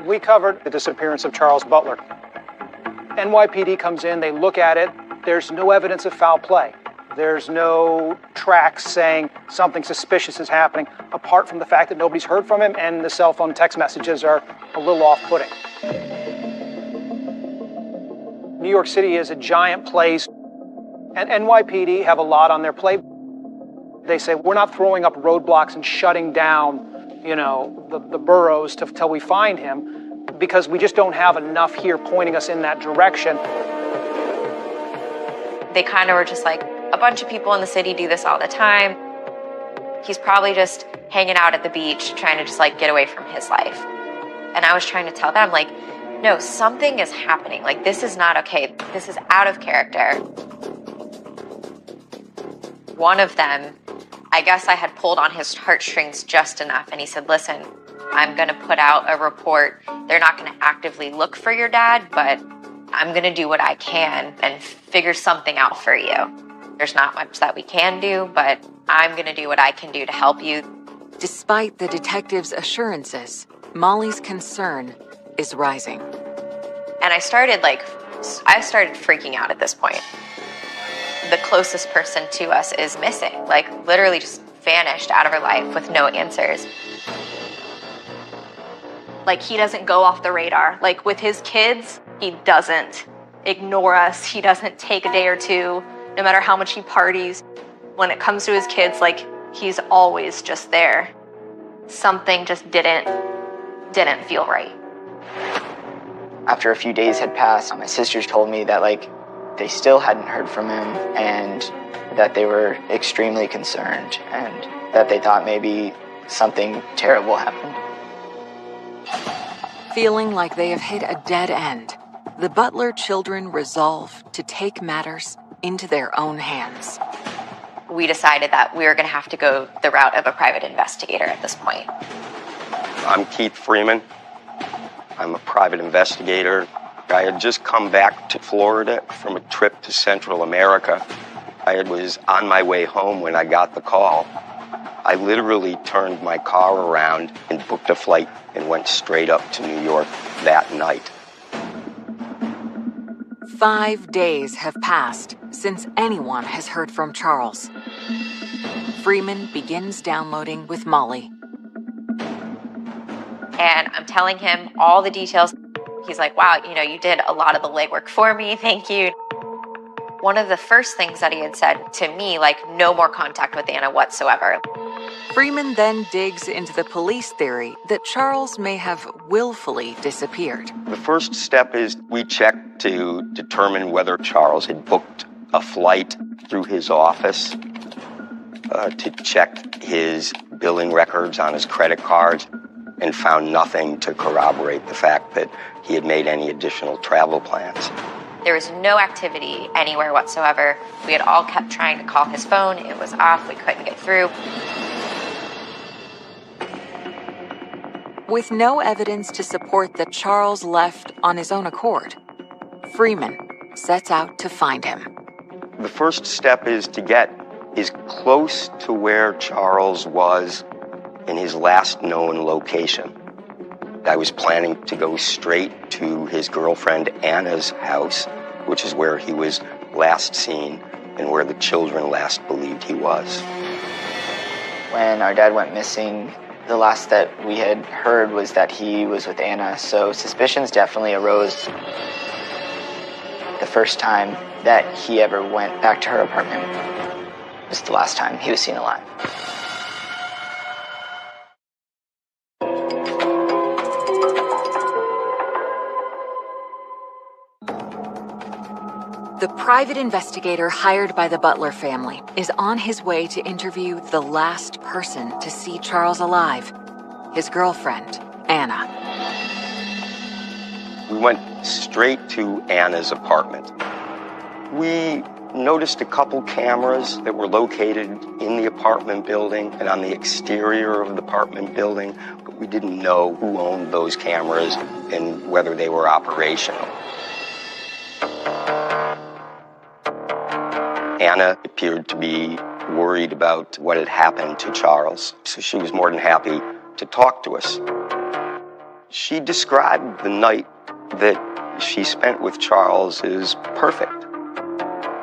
We covered the disappearance of Charles Butler. NYPD comes in, they look at it. There's no evidence of foul play. There's no tracks saying something suspicious is happening, apart from the fact that nobody's heard from him and the cell phone text messages are a little off-putting. New York City is a giant place, and NYPD have a lot on their plate. They say, we're not throwing up roadblocks and shutting down, the boroughs till we find him, because we just don't have enough here pointing us in that direction. They kind of were just like, a bunch of people in the city do this all the time. He's probably just hanging out at the beach, trying to just like get away from his life. And I was trying to tell them, like, no, something is happening. Like, this is not okay. This is out of character. One of them, I guess I had pulled on his heartstrings just enough. And he said, listen, I'm going to put out a report. They're not going to actively look for your dad, but I'm going to do what I can and figure something out for you. There's not much that we can do, but I'm going to do what I can do to help you. Despite the detective's assurances, Molly's concern is rising. And I started freaking out at this point. The closest person to us is missing, like literally just vanished out of her life with no answers. Like, he doesn't go off the radar. Like, with his kids, he doesn't ignore us. He doesn't take a day or two, no matter how much he parties. When it comes to his kids, like, he's always just there. Something just didn't feel right. After a few days had passed, my sisters told me that, they still hadn't heard from him and that they were extremely concerned and that they thought maybe something terrible happened. Feeling like they have hit a dead end, the Butler children resolve to take matters into their own hands. We decided that we were going to have to go the route of a private investigator at this point. I'm Keith Freeman. I'm a private investigator. I had just come back to Florida from a trip to Central America. I was on my way home when I got the call. I literally turned my car around and booked a flight and went straight up to New York that night. 5 days have passed since anyone has heard from Charles. Freeman begins downloading with Molly. And I'm telling him all the details. He's like, wow, you did a lot of the legwork for me. Thank you. One of the first things that he had said to me, no more contact with Anna whatsoever. Freeman then digs into the police theory that Charles may have willfully disappeared. The first step is we check to determine whether Charles had booked a flight through his office, to check his billing records on his credit cards, and found nothing to corroborate the fact that he had made any additional travel plans. There was no activity anywhere whatsoever. We had all kept trying to call his phone. It was off. We couldn't get through. With no evidence to support that Charles left on his own accord, Freeman sets out to find him. The first step is to get as close to where Charles was in his last known location. I was planning to go straight to his girlfriend Anna's house, which is where he was last seen and where the children last believed he was. When our dad went missing, the last that we had heard was that he was with Anna, so suspicions definitely arose. The first time that he ever went back to her apartment was the last time he was seen alive. The private investigator hired by the Butler family is on his way to interview the last person to see Charles alive, his girlfriend, Anna. We went straight to Anna's apartment. We noticed a couple cameras that were located in the apartment building and on the exterior of the apartment building, but we didn't know who owned those cameras and whether they were operational. Anna appeared to be worried about what had happened to Charles, so she was more than happy to talk to us. She described the night that she spent with Charles as perfect.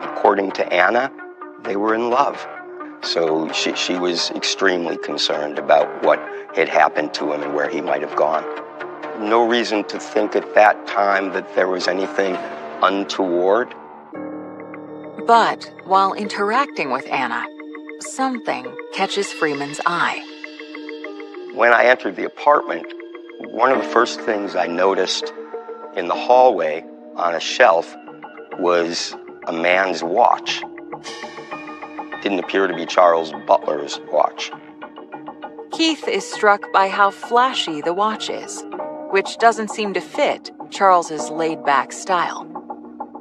According to Anna, they were in love. So she was extremely concerned about what had happened to him and where he might have gone. No reason to think at that time that there was anything untoward. But while interacting with Anna, something catches Freeman's eye. When I entered the apartment, one of the first things I noticed in the hallway on a shelf was a man's watch. It didn't appear to be Charles Butler's watch. Keith is struck by how flashy the watch is, which doesn't seem to fit Charles's laid-back style.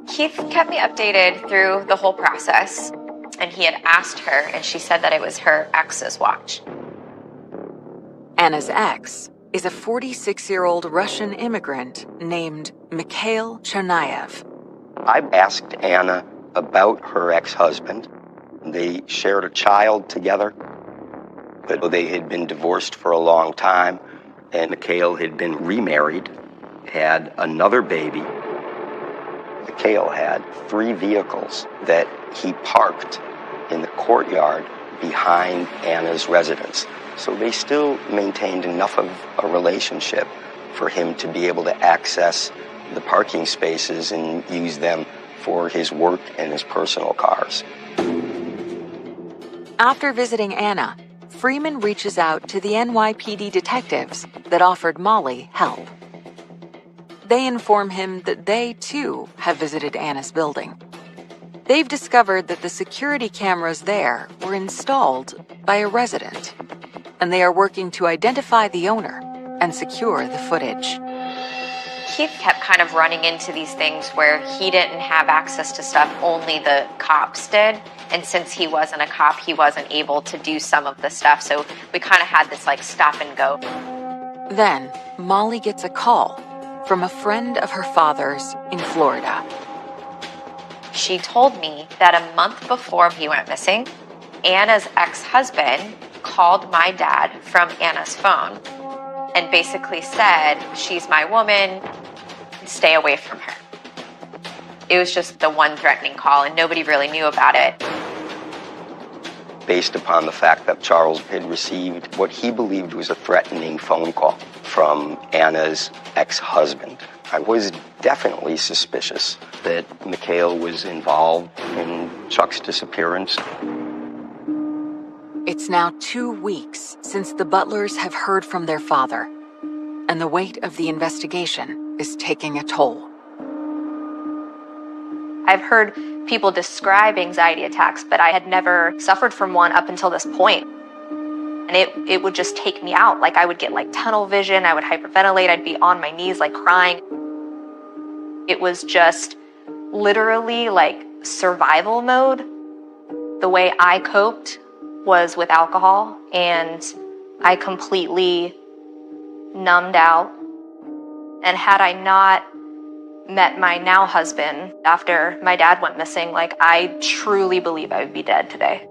Keith kept me updated through the whole process, and he had asked her, and she said that it was her ex's watch. Anna's ex is a 46-year-old Russian immigrant named Mikhail Chernayev. I asked Anna about her ex-husband. They shared a child together, but they had been divorced for a long time, and Mikhail had been remarried, had another baby. Mikhail had 3 vehicles that he parked in the courtyard behind Anna's residence. So they still maintained enough of a relationship for him to be able to access the parking spaces and use them for his work and his personal cars. After visiting Anna, Freeman reaches out to the NYPD detectives that offered Molly help. They inform him that they, too, have visited Anna's building. They've discovered that the security cameras there were installed by a resident, and they are working to identify the owner and secure the footage. Keith kept kind of running into these things where he didn't have access to stuff, only the cops did. And since he wasn't a cop, he wasn't able to do some of the stuff. So we kind of had this like stop and go. Then Molly gets a call from a friend of her father's in Florida. She told me that a month before he went missing, Anna's ex-husband called my dad from Anna's phone and basically said, "She's my woman, stay away from her." It was just the one threatening call, and nobody really knew about it. Based upon the fact that Charles had received what he believed was a threatening phone call from Anna's ex-husband, I was definitely suspicious that Mikhail was involved in Chuck's disappearance. It's now 2 weeks since the Butlers have heard from their father, and the weight of the investigation is taking a toll. I've heard people describe anxiety attacks, but I had never suffered from one up until this point. And it would just take me out. Like I would get like tunnel vision, I would hyperventilate, I'd be on my knees like crying. It was just literally like survival mode. The way I coped was with alcohol, and I completely numbed out. And had I not met my now husband after my dad went missing, like I truly believe I would be dead today.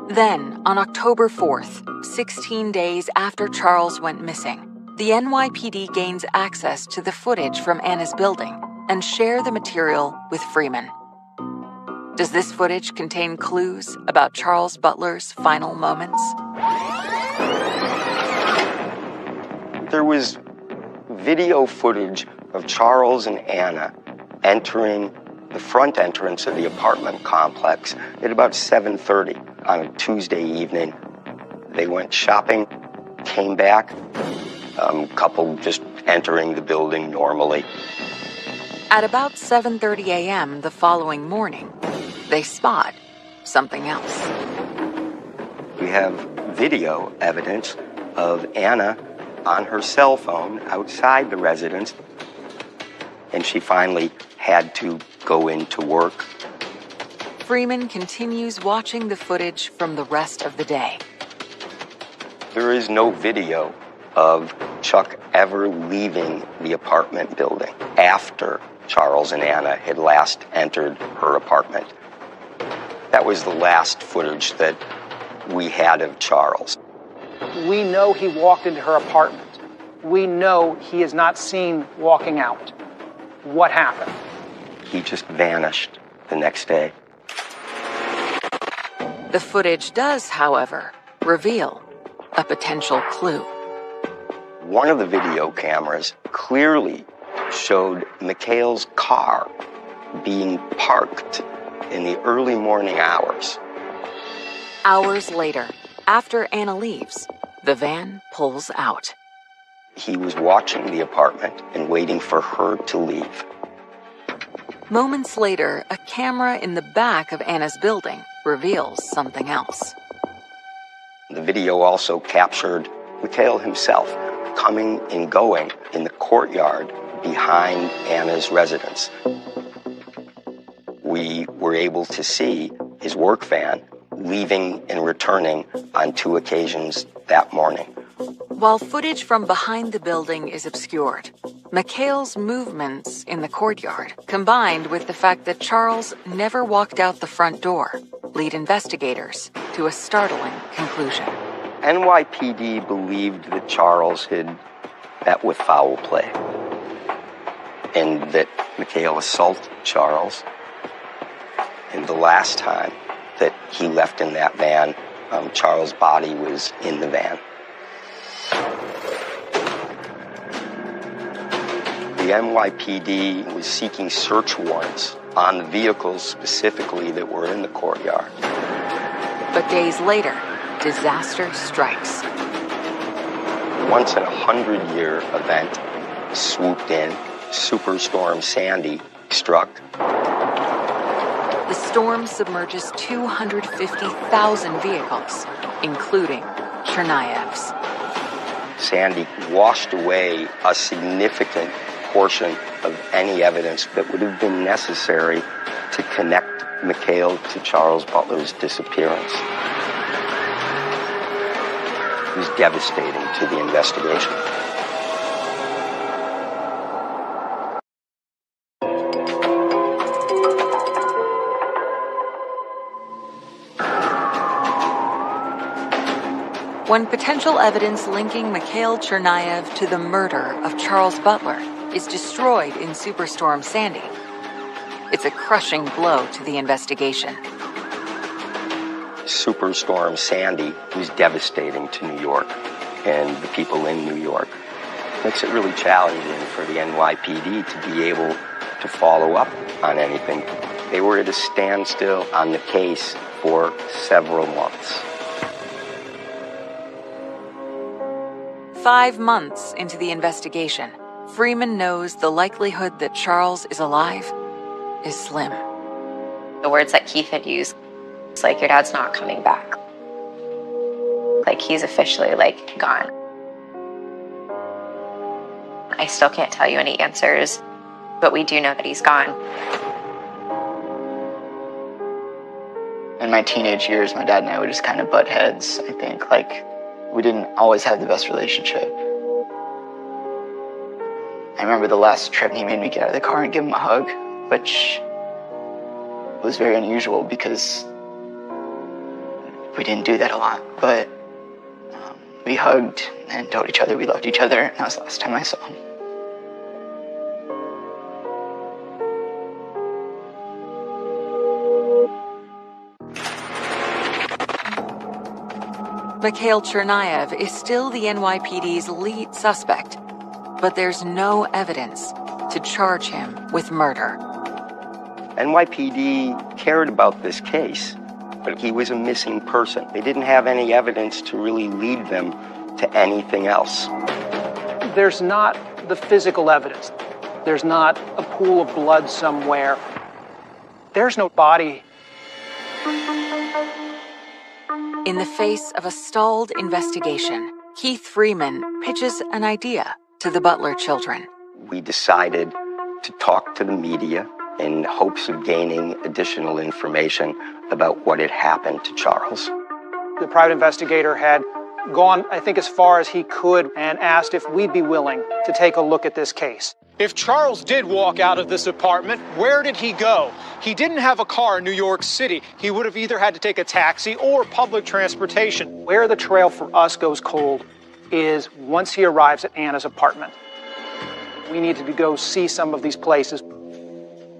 Then, on October 4th, 16 days after Charles went missing, the NYPD gains access to the footage from Anna's building and share the material with Freeman. Does this footage contain clues about Charles Butler's final moments? There was video footage of Charles and Anna entering the front entrance of the apartment complex at about 7:30 on a Tuesday evening. They went shopping, came back, couple just entering the building normally. At about 7:30 a.m. the following morning, they spot something else. We have video evidence of Anna on her cell phone outside the residence, and she finally had to go into work. Freeman continues watching the footage from the rest of the day. There is no video of Chuck ever leaving the apartment building after Charles and Anna had last entered her apartment. That was the last footage that we had of Charles. We know he walked into her apartment. We know he is not seen walking out. What happened? He just vanished the next day. The footage does, however, reveal a potential clue. One of the video cameras clearly showed Mikhail's car being parked in the early morning hours. Hours later, after Anna leaves, the van pulls out. He was watching the apartment and waiting for her to leave. Moments later, a camera in the back of Anna's building reveals something else. The video also captured Mikhail himself coming and going in the courtyard behind Anna's residence. We were able to see his work van leaving and returning on 2 occasions that morning. While footage from behind the building is obscured, Mikhail's movements in the courtyard, combined with the fact that Charles never walked out the front door, lead investigators to a startling conclusion. NYPD believed that Charles had met with foul play and that Mikhail assaulted Charles. And the last time that he left in that van, Charles' body was in the van. The NYPD was seeking search warrants on the vehicles specifically that were in the courtyard. But days later, disaster strikes. Once in a 100-year event swooped in. Superstorm Sandy struck. The storm submerges 250,000 vehicles, including Chernyev's. Sandy washed away a significant portion of any evidence that would have been necessary to connect Mikhail to Charles Butler's disappearance. It was devastating to the investigation. When potential evidence linking Mikhail Chernyev to the murder of Charles Butler is destroyed in Superstorm Sandy, it's a crushing blow to the investigation. Superstorm Sandy was devastating to New York and the people in New York. It makes it really challenging for the NYPD to be able to follow up on anything. They were at a standstill on the case for several months. 5 months into the investigation, Freeman knows the likelihood that Charles is alive is slim. The words that Keith had used, it's like, your dad's not coming back. Like, he's officially, gone. I still can't tell you any answers, but we do know that he's gone. In my teenage years, my dad and I would just kind of butt heads, I think. We didn't always have the best relationship. I remember the last trip he made me get out of the car and give him a hug, which was very unusual because we didn't do that a lot. But we hugged and told each other we loved each other, and that was the last time I saw him. Mikhail Chernyev is still the NYPD's lead suspect, but there's no evidence to charge him with murder. NYPD cared about this case, but he was a missing person. They didn't have any evidence to really lead them to anything else. There's not the physical evidence. There's not a pool of blood somewhere. There's no body. In the face of a stalled investigation, Heath Freeman pitches an idea to the Butler children. We decided to talk to the media in hopes of gaining additional information about what had happened to Charles. The private investigator had gone, I think, as far as he could and asked if we'd be willing to take a look at this case. If Charles did walk out of this apartment, where did he go? He didn't have a car in New York City. He would have either had to take a taxi or public transportation. Where the trail for us goes cold is once he arrives at Anna's apartment. We needed to go see some of these places.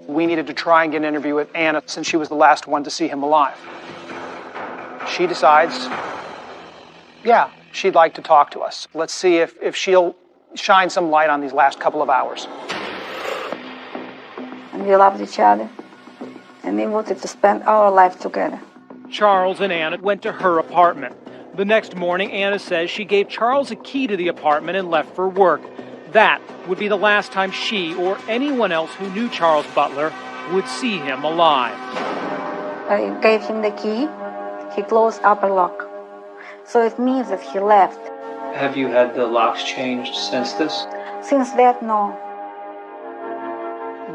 We needed to try and get an interview with Anna since she was the last one to see him alive. She decides, yeah, she'd like to talk to us. Let's see if she'll shine some light on these last couple of hours. And we loved each other, and we wanted to spend our life together. Charles and Anna went to her apartment. The next morning, Anna says she gave Charles a key to the apartment and left for work. That would be the last time she or anyone else who knew Charles Butler would see him alive. I gave him the key. He closed upper lock. So it means that he left. Have you had the locks changed since this? Since that, no.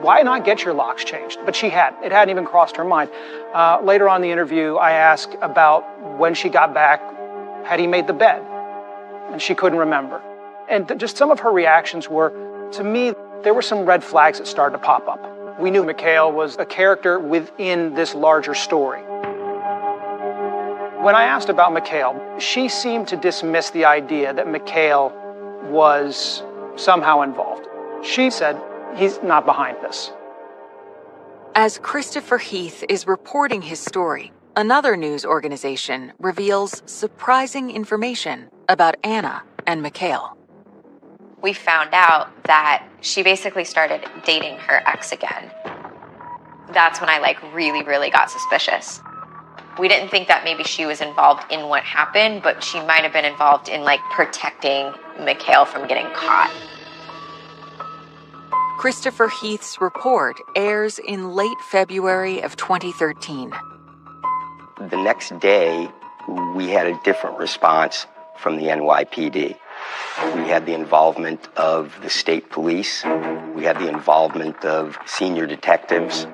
Why not get your locks changed? But she hadn't. It hadn't even crossed her mind. Later on in the interview, I asked about when she got back, had he made the bed? And she couldn't remember. And just some of her reactions were, to me, there were some red flags that started to pop up. We knew Mikhail was a character within this larger story. When I asked about Mikhail, she seemed to dismiss the idea that Mikhail was somehow involved. She said, he's not behind this. As Christopher Heath is reporting his story, another news organization reveals surprising information about Anna and Mikhail. We found out that she basically started dating her ex again. That's when I really got suspicious. We didn't think that maybe she was involved in what happened, but she might have been involved in protecting Mikhail from getting caught. Christopher Heath's report airs in late February of 2013. The next day, we had a different response from the NYPD. We had the involvement of the state police. We had the involvement of senior detectives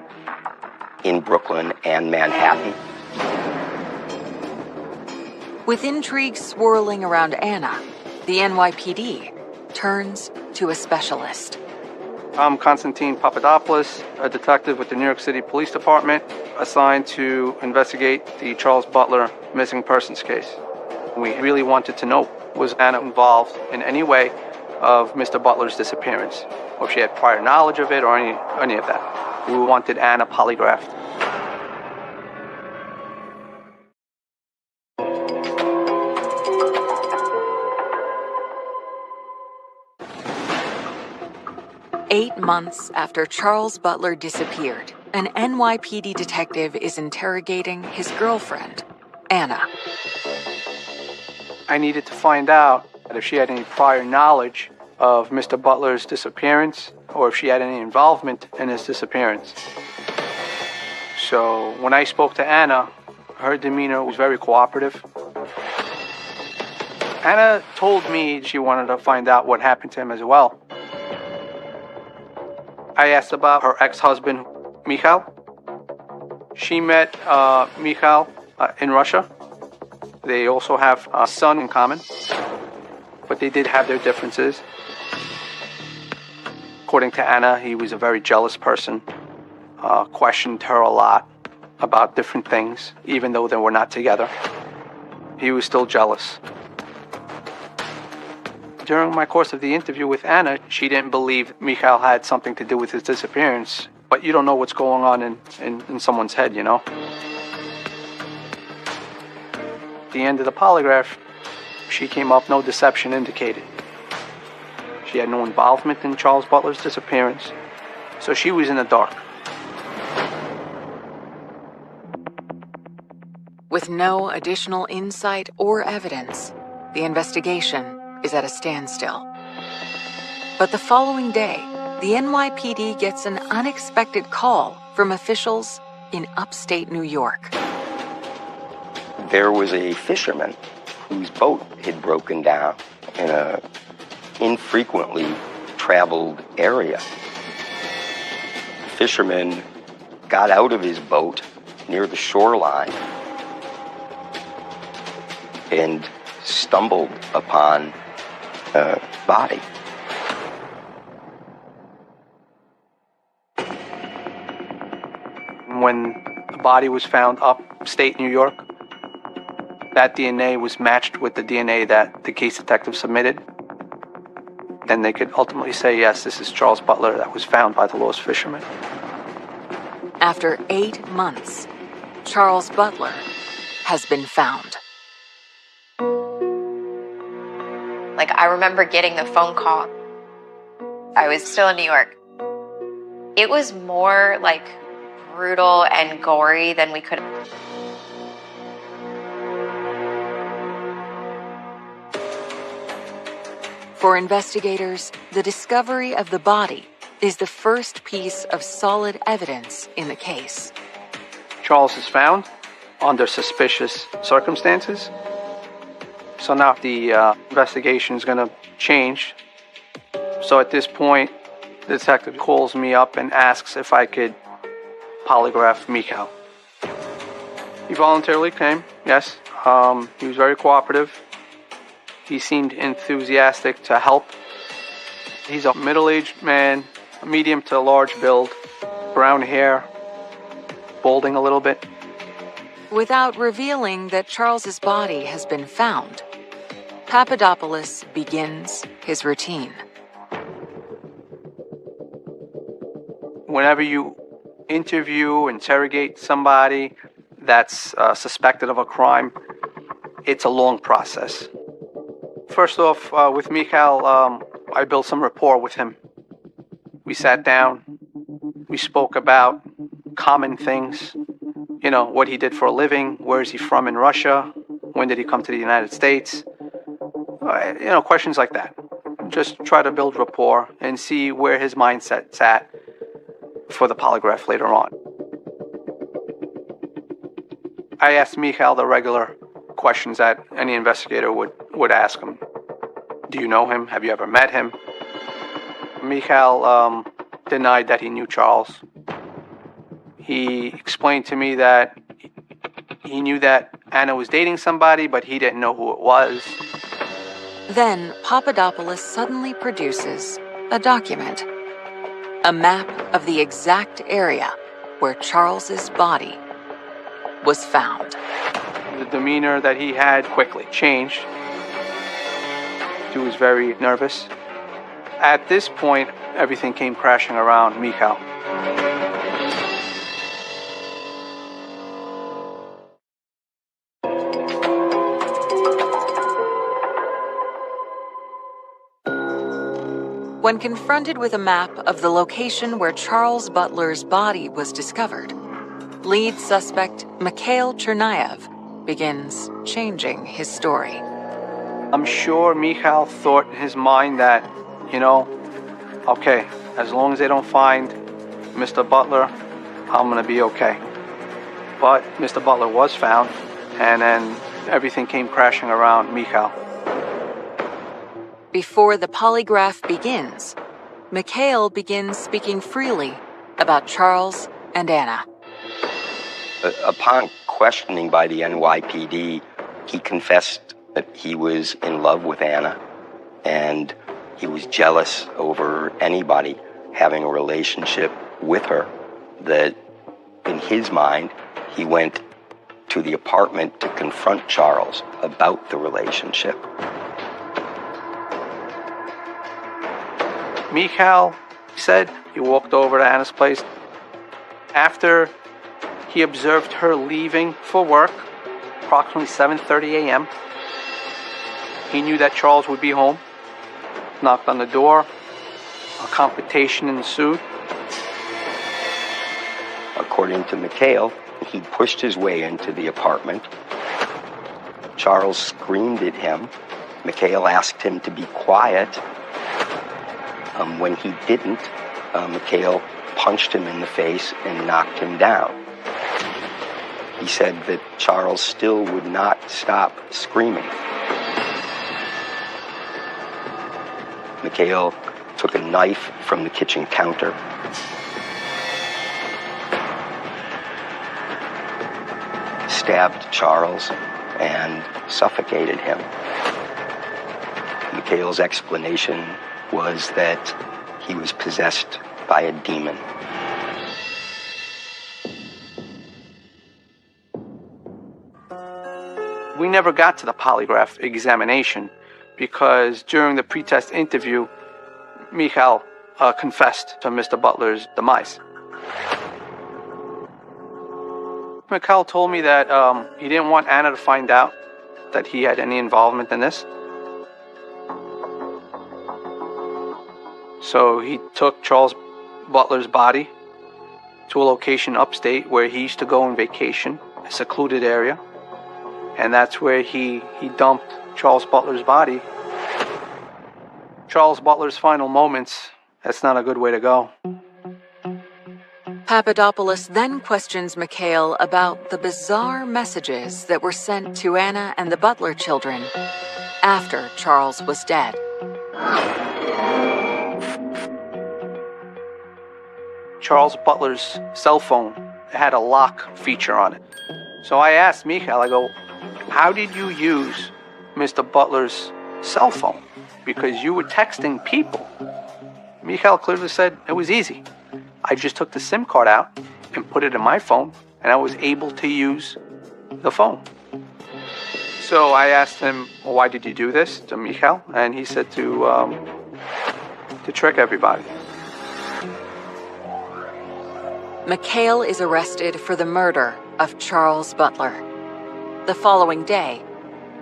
in Brooklyn and Manhattan. With intrigue swirling around Anna, the NYPD turns to a specialist. I'm Konstantin Papadopoulos, a detective with the New York City Police Department, assigned to investigate the Charles Butler missing persons case. We really wanted to know, was Anna involved in any way of Mr. Butler's disappearance, or if she had prior knowledge of it or any of that. We wanted Anna polygraphed. Eight months after Charles Butler disappeared, an NYPD detective is interrogating his girlfriend, Anna. I needed to find out if she had any prior knowledge of Mr. Butler's disappearance or if she had any involvement in his disappearance. So when I spoke to Anna, her demeanor was very cooperative. Anna told me she wanted to find out what happened to him as well. I asked about her ex-husband, Mikhail. She met Mikhail in Russia. They also have a son in common, but they did have their differences. According to Anna, he was a very jealous person, questioned her a lot about different things, even though they were not together. He was still jealous. During my course of the interview with Anna, she didn't believe Mikhail had something to do with his disappearance, but you don't know what's going on in someone's head, you know? At the end of the polygraph, she came up, no deception indicated. She had no involvement in Charles Butler's disappearance, so she was in the dark. With no additional insight or evidence, the investigation is at a standstill. But the following day, the NYPD gets an unexpected call from officials in upstate New York. There was a fisherman whose boat had broken down in a infrequently traveled area. The fisherman got out of his boat near the shoreline and stumbled upon a body. When the body was found upstate New York, that DNA was matched with the DNA that the case detective submitted. Then they could ultimately say, yes, this is Charles Butler that was found by the lost fisherman. After 8 months, Charles Butler has been found. Like, I remember getting a phone call. I was still in New York. It was more like brutal and gory than we could have. For investigators, the discovery of the body is the first piece of solid evidence in the case. Charles is found under suspicious circumstances. So now the investigation is going to change. So at this point, the detective calls me up and asks if I could polygraph Mikhail. He voluntarily came, yes. He was very cooperative. He seemed enthusiastic to help. He's a middle-aged man, a medium to large build, brown hair, balding a little bit. Without revealing that Charles's body has been found, Papadopoulos begins his routine. Whenever you interrogate somebody that's suspected of a crime, it's a long process. First off, with Mikhail, I built some rapport with him. We sat down, we spoke about common things, you know, what he did for a living, where is he from in Russia, when did he come to the United States, you know, questions like that. Just try to build rapport and see where his mindset's at for the polygraph later on. I asked Mikhail the regular questions that any investigator would ask him. Do you know him? Have you ever met him? Mikhail denied that he knew Charles. He explained to me that he knew that Anna was dating somebody, but he didn't know who it was. Then Papadopoulos suddenly produces a document, a map of the exact area where Charles's body was found. The demeanor that he had quickly changed. He was very nervous. At this point, everything came crashing around Mikhail. When confronted with a map of the location where Charles Butler's body was discovered, lead suspect Mikhail Chernayev begins changing his story. I'm sure Mikhail thought in his mind that, you know, okay, as long as they don't find Mr. Butler, I'm going to be okay. But Mr. Butler was found, and then everything came crashing around Mikhail. Before the polygraph begins, Mikhail begins speaking freely about Charles and Anna. Upon questioning by the NYPD, he confessed that he was in love with Anna, and he was jealous over anybody having a relationship with her, that in his mind, he went to the apartment to confront Charles about the relationship. Mikhail said he walked over to Anna's place. After he observed her leaving for work, approximately 7:30 a.m., he knew that Charles would be home. Knocked on the door. A confrontation ensued. According to Mikhail, he pushed his way into the apartment. Charles screamed at him. Mikhail asked him to be quiet. When he didn't, Mikhail punched him in the face and knocked him down. He said that Charles still would not stop screaming. Mikhail took a knife from the kitchen counter, stabbed Charles, and suffocated him. Mikhail's explanation was that he was possessed by a demon. We never got to the polygraph examination because during the pretest interview, Mikhail confessed to Mr. Butler's demise. Mikhail told me that he didn't want Anna to find out that he had any involvement in this. So he took Charles Butler's body to a location upstate where he used to go on vacation, a secluded area. And that's where he dumped Charles Butler's body. Charles Butler's final moments, that's not a good way to go. Papadopoulos then questions Mikhail about the bizarre messages that were sent to Anna and the Butler children after Charles was dead. Charles Butler's cell phone had a lock feature on it. So I asked Mikhail, I go, how did you use Mr. Butler's cell phone? Because you were texting people. Mikhail clearly said it was easy. I just took the SIM card out and put it in my phone, and I was able to use the phone. So I asked him, well, why did you do this to Mikhail? And he said to trick everybody. Mikhail is arrested for the murder of Charles Butler. The following day,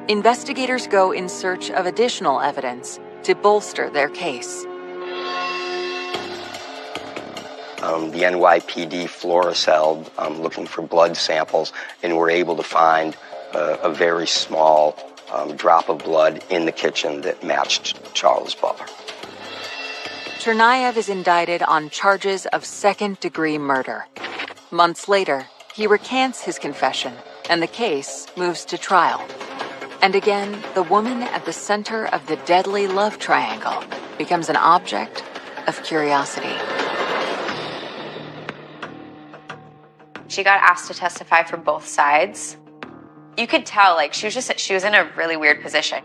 investigators go in search of additional evidence to bolster their case. The NYPD fluoroceled looking for blood samples, and were able to find a very small drop of blood in the kitchen that matched Charles Butler. Chernayev is indicted on charges of second-degree murder. Months later, he recants his confession, and the case moves to trial. And again, the woman at the center of the deadly love triangle becomes an object of curiosity. She got asked to testify for both sides. You could tell, like, she was in a really weird position.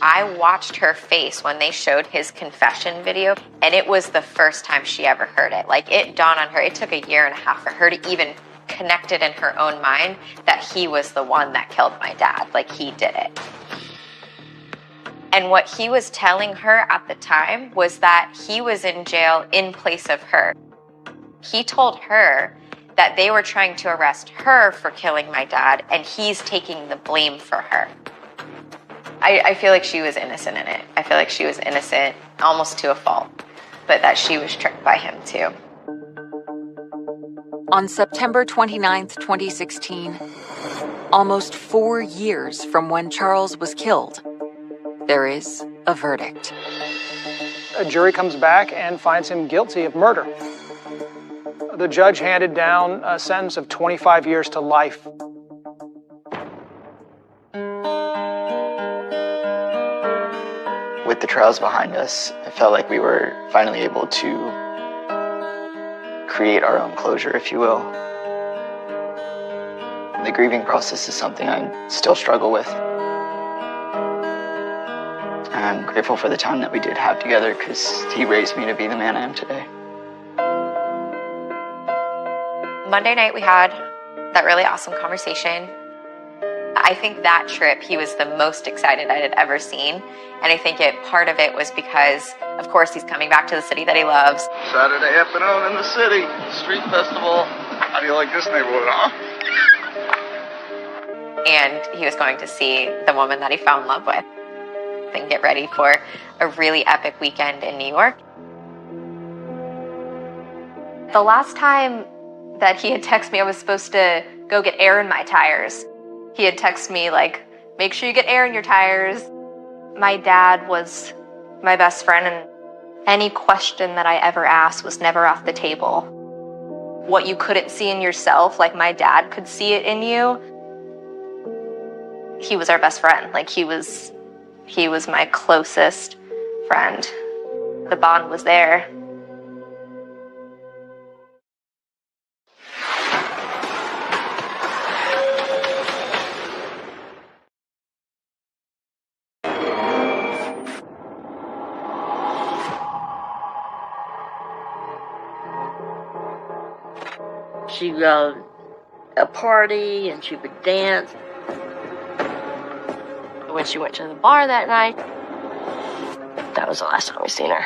I watched her face when they showed his confession video, and it was the first time she ever heard it. Like, it dawned on her. It took 1.5 years for her to even connect it in her own mind that he was the one that killed my dad. Like, he did it. And what he was telling her at the time was that he was in jail in place of her. He told her that they were trying to arrest her for killing my dad, and he's taking the blame for her. I feel like she was innocent in it. I feel like she was innocent almost to a fault, but that she was tricked by him too. On September 29th, 2016, almost 4 years from when Charles was killed, there is a verdict. A jury comes back and finds him guilty of murder. The judge handed down a sentence of 25 years to life. With the trials behind us, I felt like we were finally able to create our own closure, if you will. The grieving process is something I still struggle with. I'm grateful for the time that we did have together because he raised me to be the man I am today. Monday night, we had that really awesome conversation. I think that trip, he was the most excited I had ever seen. And I think part of it was because, of course, he's coming back to the city that he loves. Saturday afternoon in the city, street festival. How do you like this neighborhood, huh? And he was going to see the woman that he fell in love with and get ready for a really epic weekend in New York. The last time that he had texted me, I was supposed to go get air in my tires. He had texted me, like, make sure you get air in your tires. My dad was my best friend, and any question that I ever asked was never off the table. What you couldn't see in yourself, like my dad could see it in you, he was our best friend. Like, he was my closest friend. The bond was there. She loved a party and she would dance. When she went to the bar that night, that was the last time we seen her.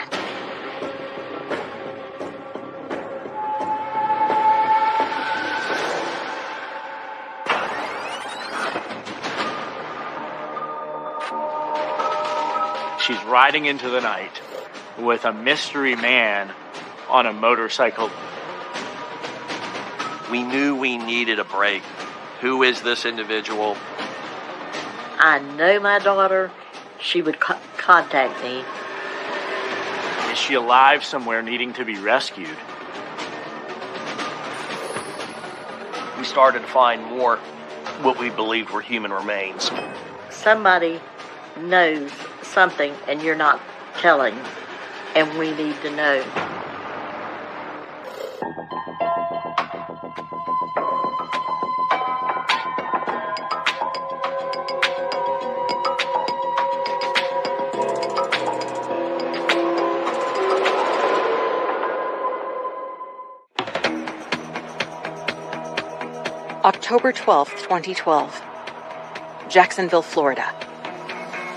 She's riding into the night with a mystery man on a motorcycle. We knew we needed a break. Who is this individual? I know my daughter. She would contact me. Is she alive somewhere needing to be rescued? We started to find more what we believed were human remains. Somebody knows something and you're not telling, and we need to know. October 12th, 2012. Jacksonville, Florida.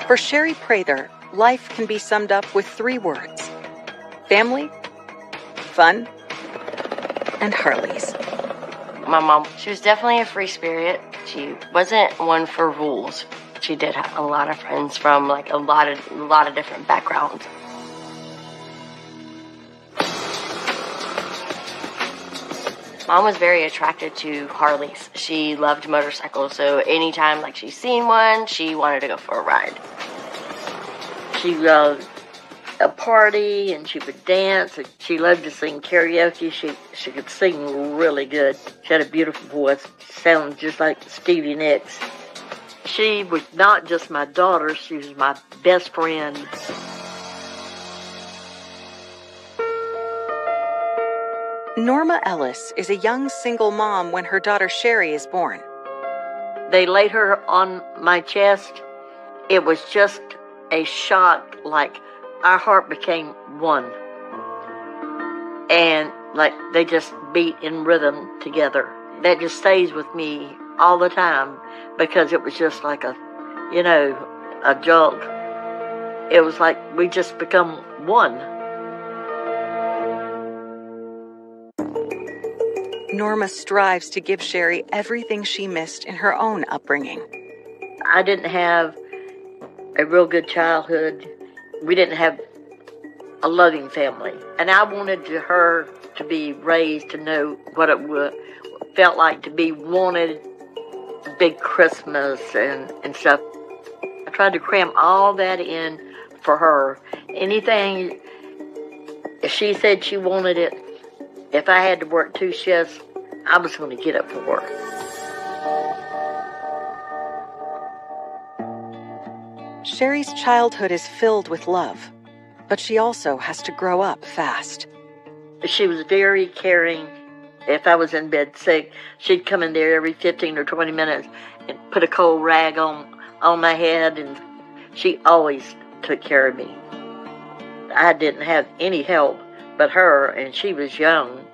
For Sherry Prather, life can be summed up with 3 words: family, fun, and Harleys. My mom, she was definitely a free spirit. She wasn't one for rules. She did have a lot of friends from like a lot of different backgrounds. Mom was very attracted to Harleys. She loved motorcycles, so anytime like she's seen one, she wanted to go for a ride. She loved a party and she would dance. And she loved to sing karaoke. She could sing really good. She had a beautiful voice. Sounded just like Stevie Nicks. She was not just my daughter, she was my best friend. Norma Ellis is a young single mom when her daughter Sherry is born. They laid her on my chest. It was just a shock, like our heart became one. And like they just beat in rhythm together. That just stays with me all the time because it was just like a jolt. It was like we just become one. Norma strives to give Sherry everything she missed in her own upbringing. I didn't have a real good childhood. We didn't have a loving family. And I wanted her to be raised to know what it felt like to be wanted, big Christmas and stuff. I tried to cram all that in for her. Anything, if she said she wanted it, if I had to work 2 shifts, I was going to get it for her. Sherry's childhood is filled with love, but she also has to grow up fast. She was very caring. If I was in bed sick, she'd come in there every 15 or 20 minutes and put a cold rag on my head, and she always took care of me. I didn't have any help but her, and she was young.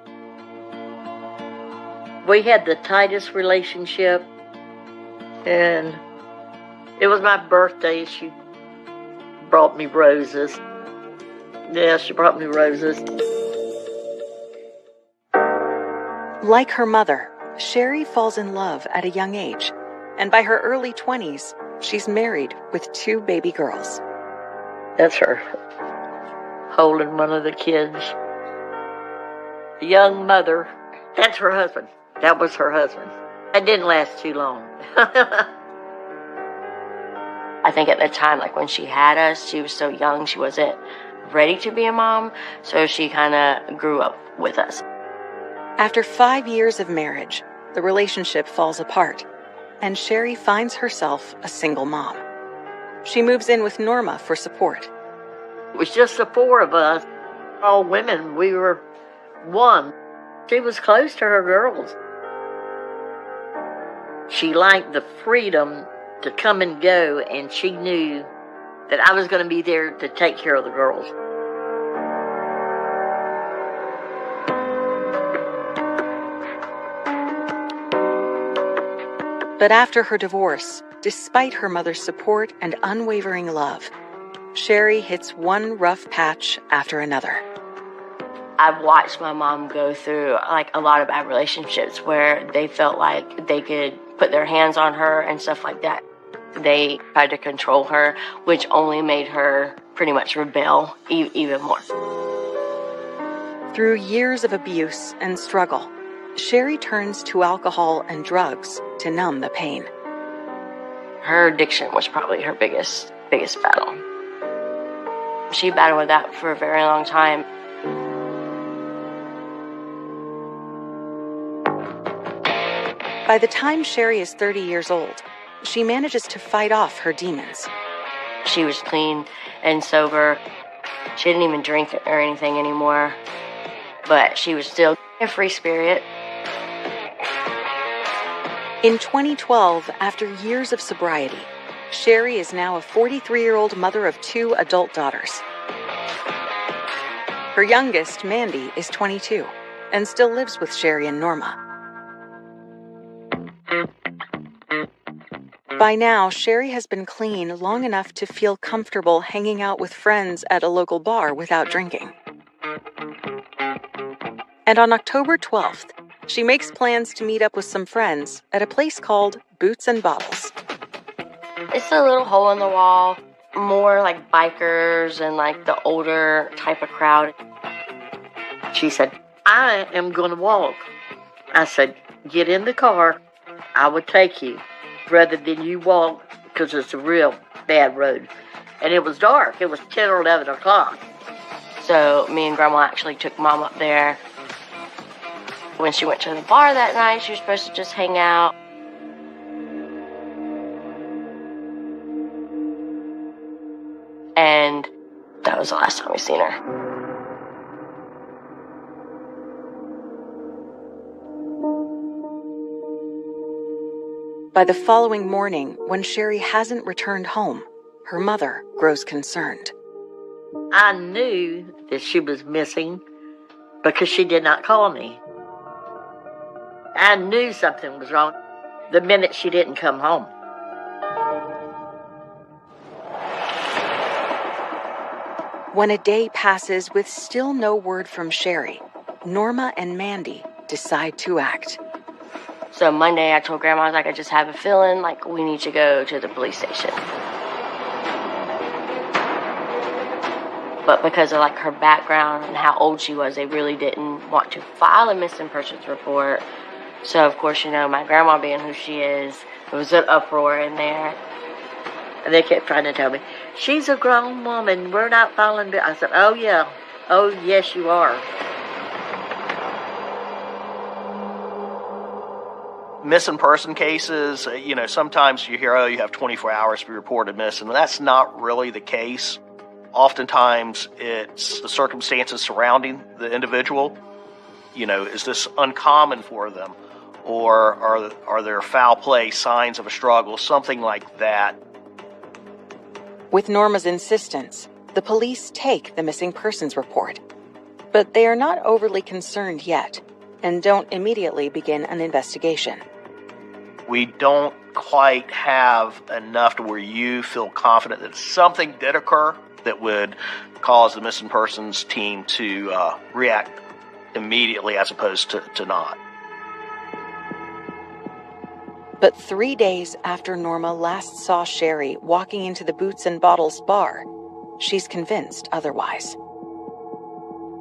We had the tightest relationship, and it was my birthday. She brought me roses. Yeah, she brought me roses. Like her mother, Sherry falls in love at a young age, and by her early 20s, she's married with 2 baby girls. That's her, holding one of the kids. The young mother, that's her husband. That was her husband. It didn't last too long. I think at the time, like when she had us, she was so young, she wasn't ready to be a mom, so she kind of grew up with us. After 5 years of marriage, the relationship falls apart, and Sherry finds herself a single mom. She moves in with Norma for support. It was just the four of us, all women. We were one. She was close to her girls. She liked the freedom to come and go, and she knew that I was going to be there to take care of the girls. But after her divorce, despite her mother's support and unwavering love, Sherry hits one rough patch after another. I've watched my mom go through like a lot of bad relationships where they felt like they could put their hands on her and stuff like that. They tried to control her, which only made her pretty much rebel even more. Through years of abuse and struggle, Sherry turns to alcohol and drugs to numb the pain. Her addiction was probably her biggest battle. She battled with that for a very long time. By the time Sherry is 30 years old, she manages to fight off her demons. She was clean and sober. She didn't even drink or anything anymore, but she was still a free spirit. In 2012, after years of sobriety, Sherry is now a 43-year-old mother of 2 adult daughters. Her youngest, Mandy, is 22 and still lives with Sherry and Norma. By now, Sherry has been clean long enough to feel comfortable hanging out with friends at a local bar without drinking. And on October 12th, she makes plans to meet up with some friends at a place called Boots and Bottles. It's a little hole in the wall, more like bikers and like the older type of crowd. She said, I am going to walk. I said, get in the car. I would take you rather than you walk because it's a real bad road. And it was dark. It was 10 or 11 o'clock. So me and Grandma actually took Mom up there. When she went to the bar that night, she was supposed to just hang out. And that was the last time we seen her. By the following morning, when Sherry hasn't returned home, her mother grows concerned. I knew that she was missing because she did not call me. I knew something was wrong the minute she didn't come home. When a day passes with still no word from Sherry, Norma and Mandy decide to act. So Monday I told Grandma, I just have a feeling like we need to go to the police station. But because of like her background and how old she was, they really didn't want to file a missing persons report. So of course, my grandma being who she is, there was an uproar in there. And they kept trying to tell me, she's a grown woman, we're not filing. I said, oh yeah, oh yes you are. Missing person cases, sometimes you hear, you have 24 hours to be reported missing. That's not really the case. Oftentimes, it's the circumstances surrounding the individual. Is this uncommon for them? Or are there foul play, signs of a struggle, something like that? With Norma's insistence, the police take the missing persons report. But they are not overly concerned yet and don't immediately begin an investigation. We don't quite have enough to where you feel confident that something did occur that would cause the missing persons team to react immediately as opposed to not. But 3 days after Norma last saw Sherry walking into the Boots and Bottles bar, she's convinced otherwise.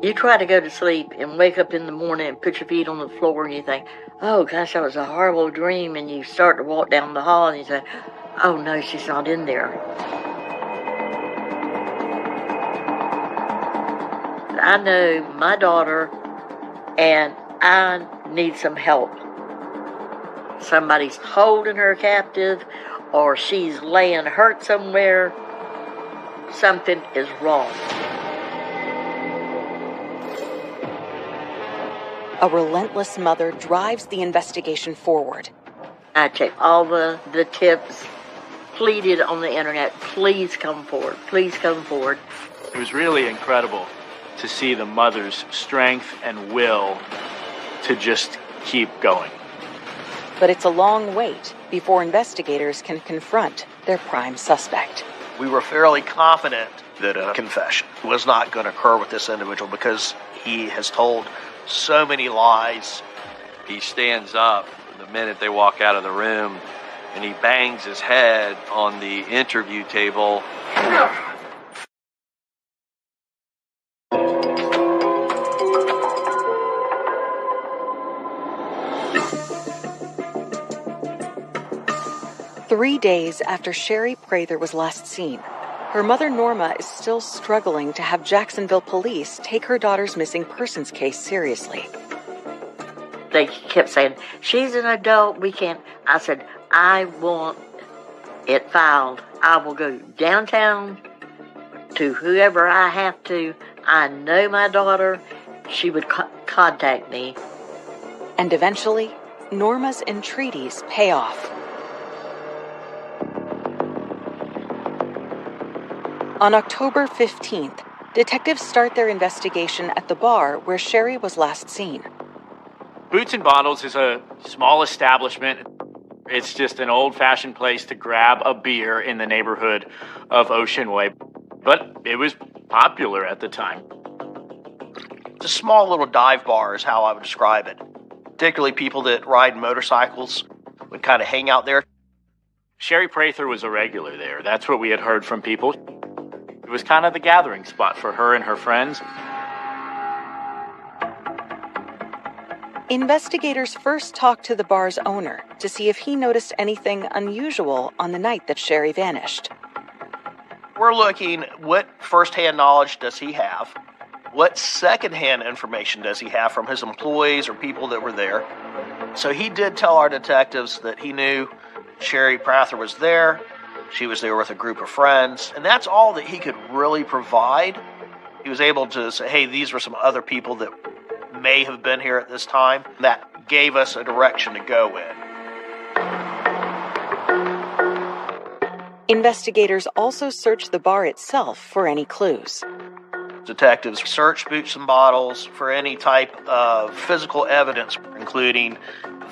You try to go to sleep and wake up in the morning and put your feet on the floor and you think, oh gosh, that was a horrible dream, and you start to walk down the hall and you say, oh no, she's not in there. I know my daughter and I need some help. Somebody's holding her captive or she's laying hurt somewhere. something is wrong. A relentless mother drives the investigation forward. I checked all the tips, pleaded on the internet, please come forward, please come forward. It was really incredible to see the mother's strength and will to just keep going. But it's a long wait before investigators can confront their prime suspect. We were fairly confident that a confession was not going to occur with this individual because he has told so many lies. He stands up the minute they walk out of the room, and he bangs his head on the interview table. Three days after Sherry Prather was last seen, her mother Norma is still struggling to have Jacksonville police take her daughter's missing persons case seriously. They kept saying, she's an adult, we can't. I said, I want it filed. I will go downtown to whoever I have to. I know my daughter. She would contact me. And eventually, Norma's entreaties pay off. On October 15th, detectives start their investigation at the bar where Sherry was last seen. Boots and Bottles is a small establishment. It's just an old-fashioned place to grab a beer in the neighborhood of Ocean Way. But it was popular at the time. It's a small little dive bar is how I would describe it. Particularly people that ride motorcycles would kind of hang out there. Sherry Prather was a regular there. That's what we had heard from people. It was kind of the gathering spot for her and her friends. Investigators first talked to the bar's owner to see if he noticed anything unusual on the night that Sherry vanished. We're looking, what firsthand knowledge does he have? What secondhand information does he have from his employees or people that were there? So he did tell our detectives that he knew Sherry Prather was there. She was there with a group of friends. And that's all that he could really provide. He was able to say, hey, these were some other people that may have been here at this time. That gave us a direction to go in. Investigators also searched the bar itself for any clues. Detectives searched Boots and Bottles for any type of physical evidence, including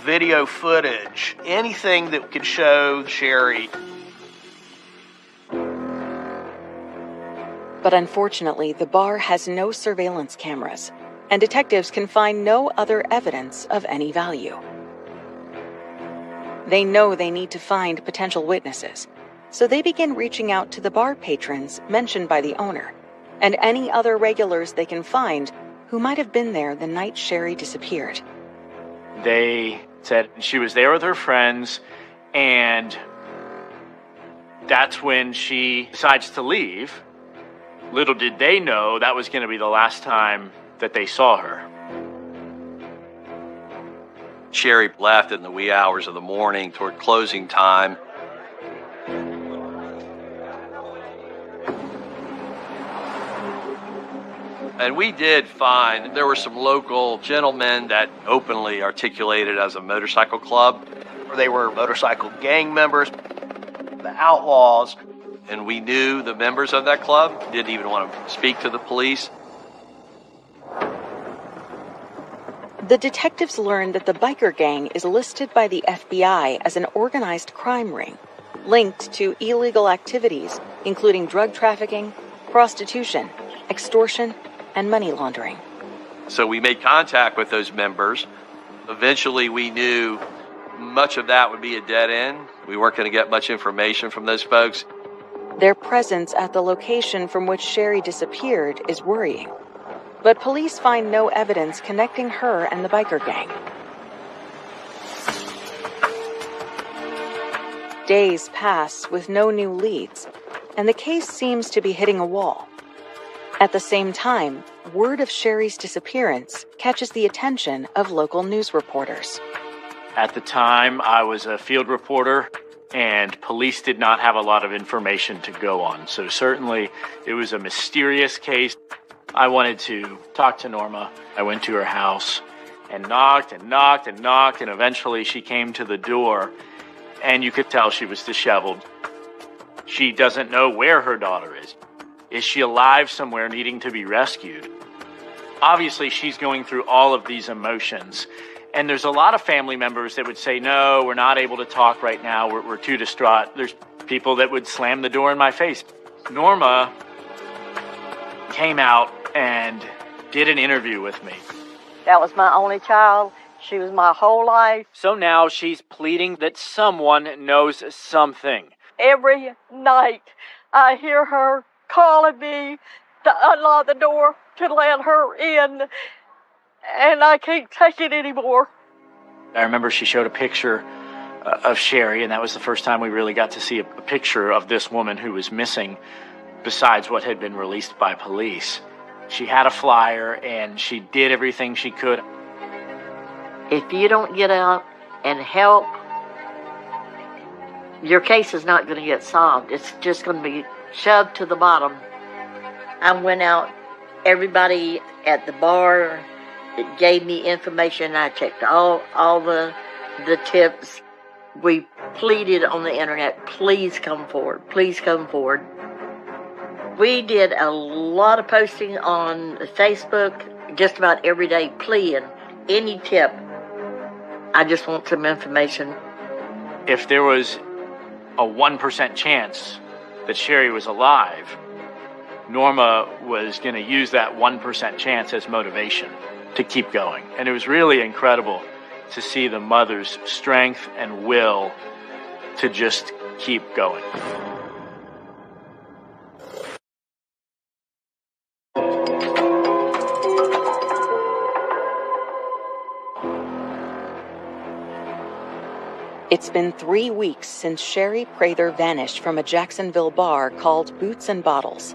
video footage, anything that could show Sherry. But unfortunately, the bar has no surveillance cameras, and detectives can find no other evidence of any value. They know they need to find potential witnesses, so they begin reaching out to the bar patrons mentioned by the owner, and any other regulars they can find who might have been there the night Sherry disappeared. They said she was there with her friends, and that's when she decides to leave. Little did they know that was going to be the last time that they saw her. Sherry left in the wee hours of the morning toward closing time. And we did find there were some local gentlemen that openly articulated as a motorcycle club. They were motorcycle gang members, the outlaws. And we knew the members of that club didn't even want to speak to the police. The detectives learned that the biker gang is listed by the FBI as an organized crime ring, linked to illegal activities, including drug trafficking, prostitution, extortion, and money laundering. So we made contact with those members. Eventually we knew much of that would be a dead end. We weren't going to get much information from those folks. Their presence at the location from which Sherry disappeared is worrying. But police find no evidence connecting her and the biker gang. Days pass with no new leads, and the case seems to be hitting a wall. At the same time, word of Sherry's disappearance catches the attention of local news reporters. At the time, I was a field reporter and police did not have a lot of information to go on. So certainly it was a mysterious case. I wanted to talk to Norma. I went to her house and knocked and knocked and knocked, and eventually she came to the door, and you could tell she was disheveled. She doesn't know where her daughter is. Is she alive somewhere needing to be rescued? Obviously, she's going through all of these emotions. And there's a lot of family members that would say, no, we're not able to talk right now. We're too distraught. There's people that would slam the door in my face. Norma came out and did an interview with me. That was my only child. She was my whole life. So now she's pleading that someone knows something. Every night I hear her calling me to unlock the door to let her in. And I can't take it anymore. I remember she showed a picture of Sherry, and that was the first time we really got to see a picture of this woman who was missing, besides what had been released by police. She had a flyer, and she did everything she could. If you don't get out and help, your case is not going to get solved. It's just going to be shoved to the bottom. I went out, everybody at the bar, it gave me information. I checked all the tips. We pleaded on the internet, please come forward, please come forward. We did a lot of posting on Facebook, just about every day, pleading, any tip. I just want some information. If there was a 1% chance that Sherry was alive, Norma was going to use that 1% chance as motivation to keep going. And it was really incredible to see the mother's strength and will to just keep going. It's been 3 weeks since Sherry Prather vanished from a Jacksonville bar called Boots and Bottles.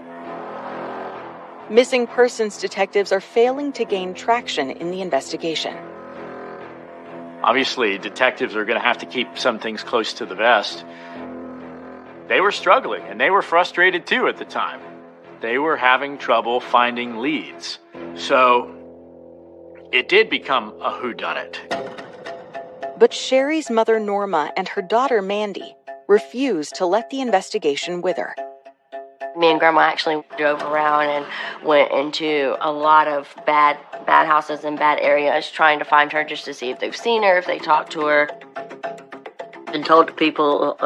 Missing persons detectives are failing to gain traction in the investigation. Obviously, detectives are going to have to keep some things close to the vest. They were struggling, and they were frustrated too at the time. They were having trouble finding leads. So it did become a whodunit. But Sherry's mother, Norma, and her daughter, Mandy, refused to let the investigation wither. Me and Grandma actually drove around and went into a lot of bad houses and bad areas trying to find her just to see if they've seen her, if they talked to her. And told people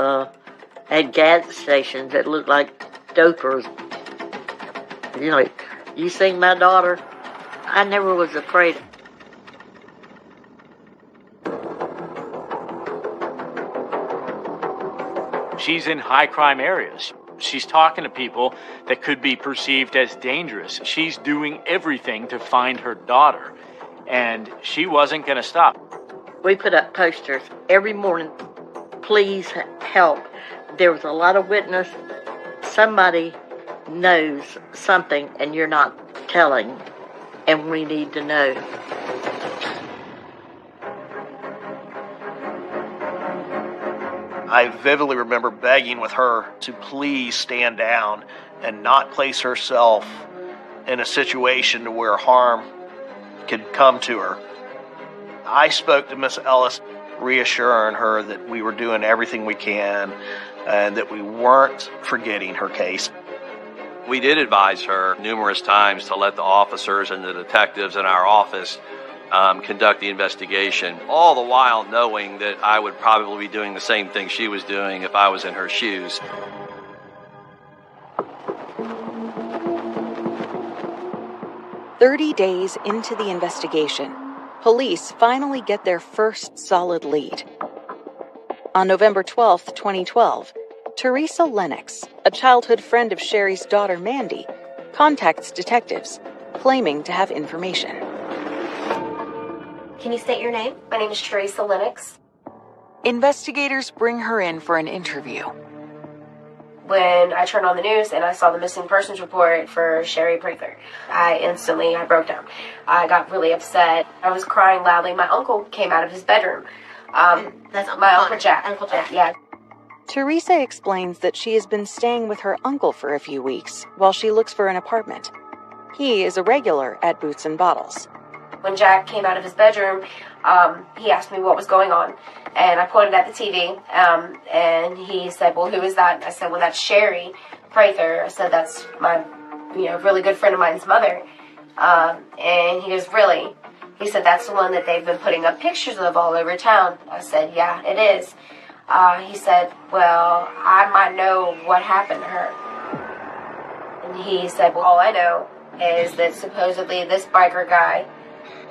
at gas stations that looked like dopers. You know, you seen my daughter? I never was afraid. She's in high crime areas. She's talking to people that could be perceived as dangerous. She's doing everything to find her daughter, and she wasn't going to stop. We put up posters every morning. Please help. There was a lot of witness. Somebody knows something and you're not telling, and we need to know. I vividly remember begging with her to please stand down and not place herself in a situation where harm could come to her. I spoke to Miss Ellis, reassuring her that we were doing everything we can and that we weren't forgetting her case. We did advise her numerous times to let the officers and the detectives in our office conduct the investigation, all the while knowing that I would probably be doing the same thing she was doing if I was in her shoes. "30 days into the investigation, police finally get their first solid lead. On November 12, 2012, Teresa Lennox, a childhood friend of Sherry's daughter Mandy, contacts detectives, claiming to have information. Can you state your name? My name is Teresa Lennox. Investigators bring her in for an interview. When I turned on the news and I saw the missing persons report for Sherry Prather, I broke down. I got really upset. I was crying loudly. My uncle came out of his bedroom. That's my Uncle Jack. Uncle Jack, yeah. Teresa explains that she has been staying with her uncle for a few weeks while she looks for an apartment. He is a regular at Boots and Bottles. When Jack came out of his bedroom, he asked me what was going on, and I pointed at the TV, and he said, well, who is that? I said, well, that's Sherry Prather. I said, that's my, really good friend of mine's mother. And he goes, really? He said, that's the one that they've been putting up pictures of all over town. I said, yeah, it is. He said, well, I might know what happened to her. And he said, well, all I know is that supposedly this biker guy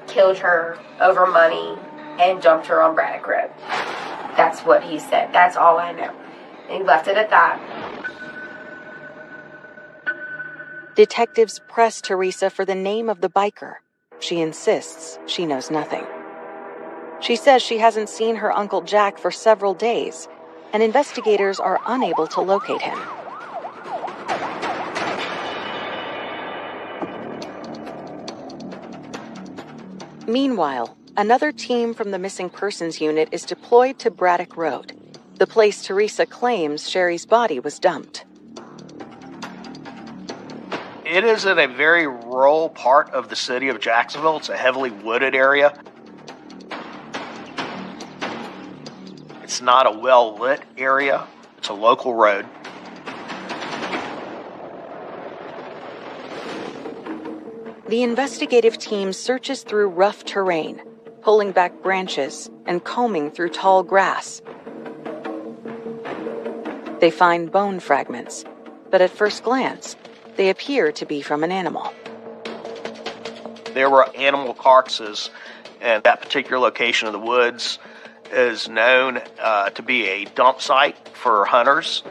killed her over money and dumped her on Braddock Road. That's what he said. That's all I know. And he left it at that. Detectives press Teresa for the name of the biker. She insists she knows nothing. She says she hasn't seen her Uncle Jack for several days, and investigators are unable to locate him. Meanwhile, another team from the Missing Persons Unit is deployed to Braddock Road, the place Teresa claims Sherry's body was dumped. It is in a very rural part of the city of Jacksonville. It's a heavily wooded area. It's not a well-lit area. It's a local road. The investigative team searches through rough terrain, pulling back branches and combing through tall grass. They find bone fragments, but at first glance, they appear to be from an animal. There were animal carcasses, and that particular location of the woods is known to be a dump site for hunters.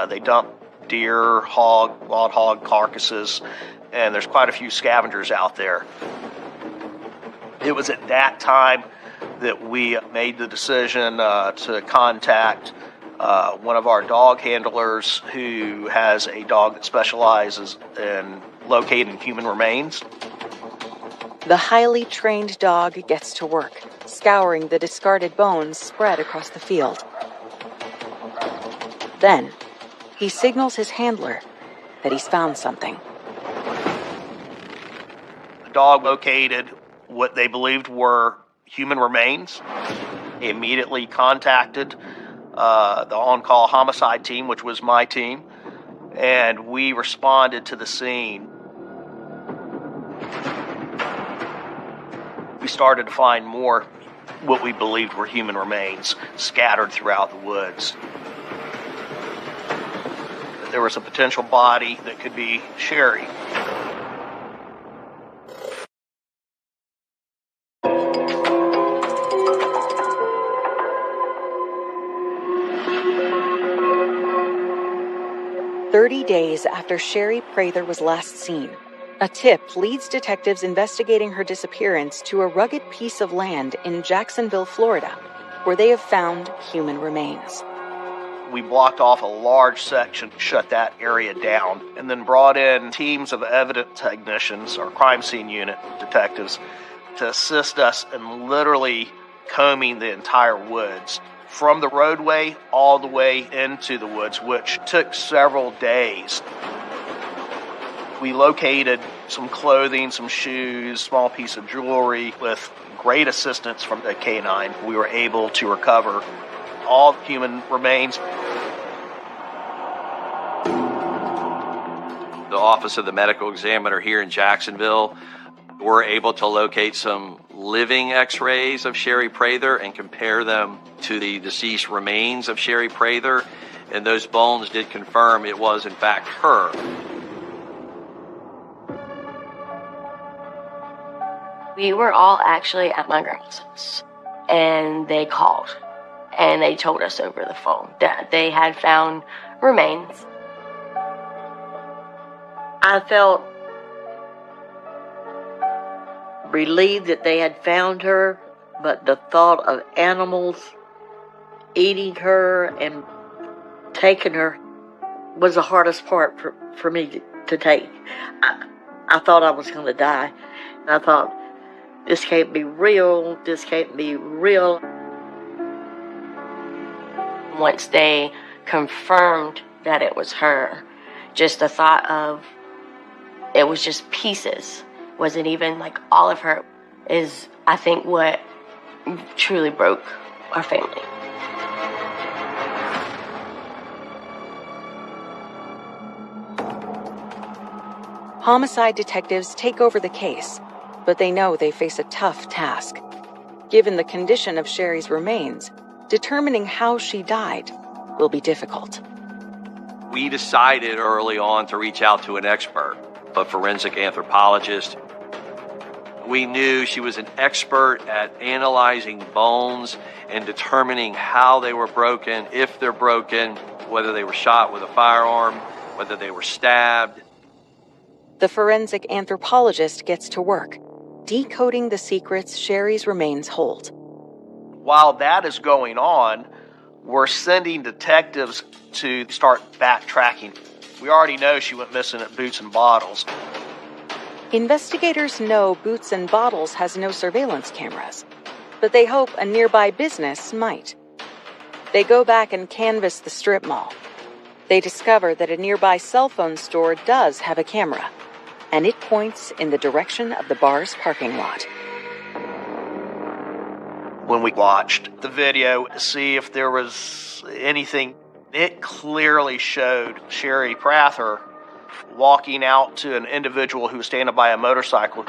They dump deer, hog, wild hog carcasses, and there's quite a few scavengers out there. It was at that time that we made the decision to contact one of our dog handlers who has a dog that specializes in locating human remains. The highly trained dog gets to work, scouring the discarded bones spread across the field. Then, he signals his handler that he's found something. The dog located what they believed were human remains. He immediately contacted the on-call homicide team, which was my team, and we responded to the scene. We started to find more what we believed were human remains scattered throughout the woods. There was a potential body that could be Sherry. Days after Sherry Prather was last seen, a tip leads detectives investigating her disappearance to a rugged piece of land in Jacksonville, Florida, where they have found human remains. We blocked off a large section, shut that area down, and then brought in teams of evidence technicians or crime scene unit detectives to assist us in literally combing the entire woods, from the roadway all the way into the woods, which took several days. We located some clothing, some shoes, small piece of jewelry. With great assistance from the canine, we were able to recover all human remains. The Office of the Medical Examiner here in Jacksonville were able to locate some living x-rays of Sherry Prather and compare them to the deceased remains of Sherry Prather, and those bones did confirm it was in fact her. We were all actually at my grandma's house, and they called, and they told us over the phone that they had found remains. I felt relieved that they had found her, but the thought of animals eating her and taking her was the hardest part for me to take. I thought I was going to die. And I thought, this can't be real. This can't be real. Once they confirmed that it was her. Just the thought of it was just pieces, wasn't even like all of her, is I think what truly broke our family. Homicide detectives take over the case, but they know they face a tough task. Given the condition of Sherry's remains, determining how she died will be difficult. We decided early on to reach out to an expert, a forensic anthropologist. We knew she was an expert at analyzing bones and determining how they were broken, if they're broken, whether they were shot with a firearm, whether they were stabbed. The forensic anthropologist gets to work, decoding the secrets Sherry's remains hold. While that is going on, we're sending detectives to start backtracking. We already know she went missing at Boots and Bottles. Investigators know Boots and Bottles has no surveillance cameras, but they hope a nearby business might. They go back and canvass the strip mall. They discover that a nearby cell phone store does have a camera, and it points in the direction of the bar's parking lot. When we watched the video to see if there was anything, it clearly showed Sherry Prather walking out to an individual who was standing by a motorcycle.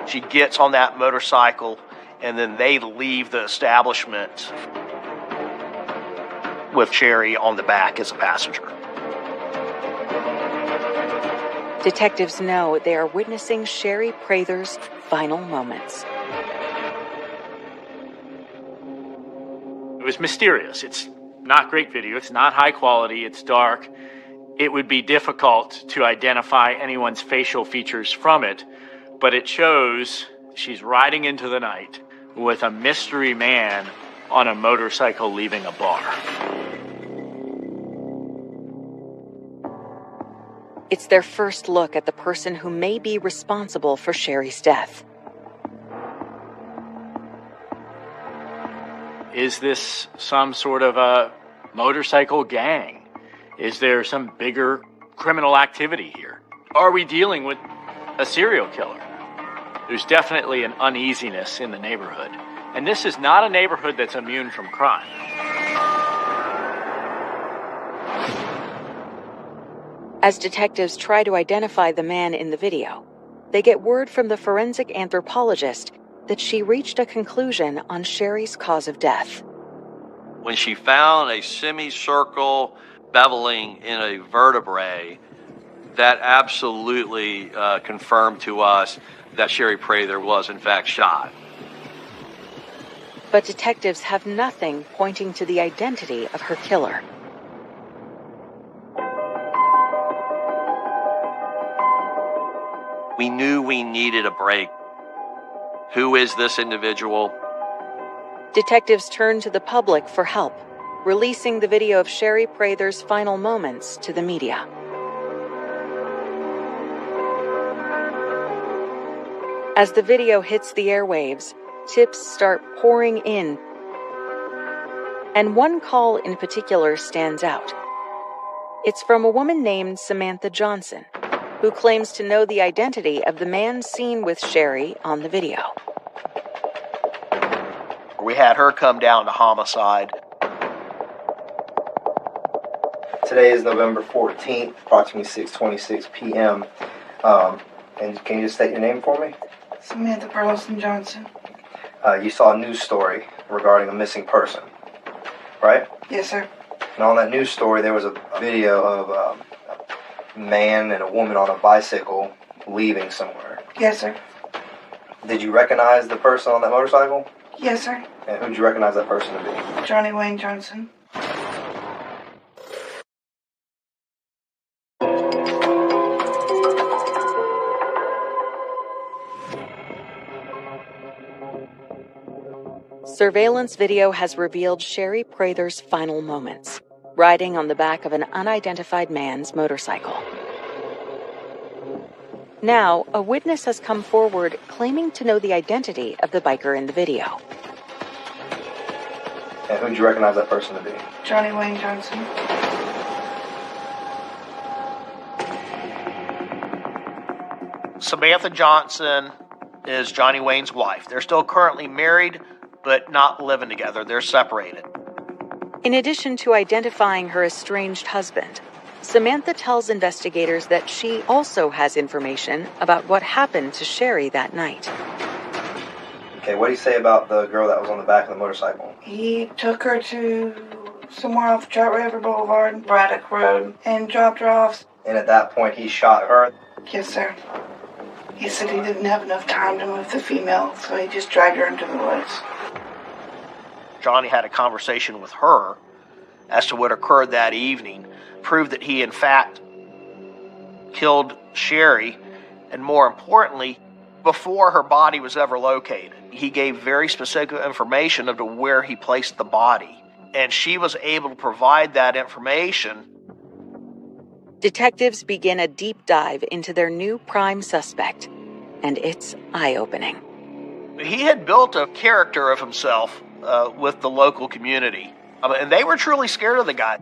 She gets on that motorcycle, and then they leave the establishment with Sherry on the back as a passenger. Detectives know they are witnessing Sherry Prather's final moments. It was mysterious. It's not great video. It's not high quality. It's dark. It would be difficult to identify anyone's facial features from it, but it shows she's riding into the night with a mystery man on a motorcycle leaving a bar. It's their first look at the person who may be responsible for Sherry's death. Is this some sort of a motorcycle gang? Is there some bigger criminal activity here? Are we dealing with a serial killer? There's definitely an uneasiness in the neighborhood. And this is not a neighborhood that's immune from crime. As detectives try to identify the man in the video, they get word from the forensic anthropologist that she reached a conclusion on Sherry's cause of death. When she found a semicircle beveling in a vertebrae, that absolutely confirmed to us that Sherry Prather was in fact shot. But detectives have nothing pointing to the identity of her killer. We knew we needed a break. Who is this individual? Detectives turn to the public for help, releasing the video of Sherry Prather's final moments to the media. As the video hits the airwaves, tips start pouring in. And one call in particular stands out. It's from a woman named Samantha Johnson, who claims to know the identity of the man seen with Sherry on the video. We had her come down to homicide. Today is November 14th, approximately 6:26 p.m. And can you just state your name for me? Samantha Burleson Johnson. You saw a news story regarding a missing person, right? Yes, sir. And on that news story, there was a video of a man and a woman on a bicycle leaving somewhere. Yes, sir. Did you recognize the person on that motorcycle? Yes, sir. And who did you recognize that person to be? Johnny Wayne Johnson. Surveillance video has revealed Sherry Prather's final moments, riding on the back of an unidentified man's motorcycle. Now, a witness has come forward claiming to know the identity of the biker in the video. And who'd you recognize that person to be? Johnny Wayne Johnson. Samantha Johnson is Johnny Wayne's wife. They're still currently married, but not living together. They're separated. In addition to identifying her estranged husband, Samantha tells investigators that she also has information about what happened to Sherry that night. Okay, what do you say about the girl that was on the back of the motorcycle? He took her to somewhere off Trout River Boulevard, Braddock Road, and dropped her off. And at that point, he shot her? Yes, sir. He said he didn't have enough time to move the female, so he just dragged her into the woods. Johnny had a conversation with her as to what occurred that evening, proved that he, in fact, killed Sherry, and more importantly, before her body was ever located. He gave very specific information of where he placed the body, and she was able to provide that information. Detectives begin a deep dive into their new prime suspect, and it's eye-opening. He had built a character of himself with the local community, and they were truly scared of the guy.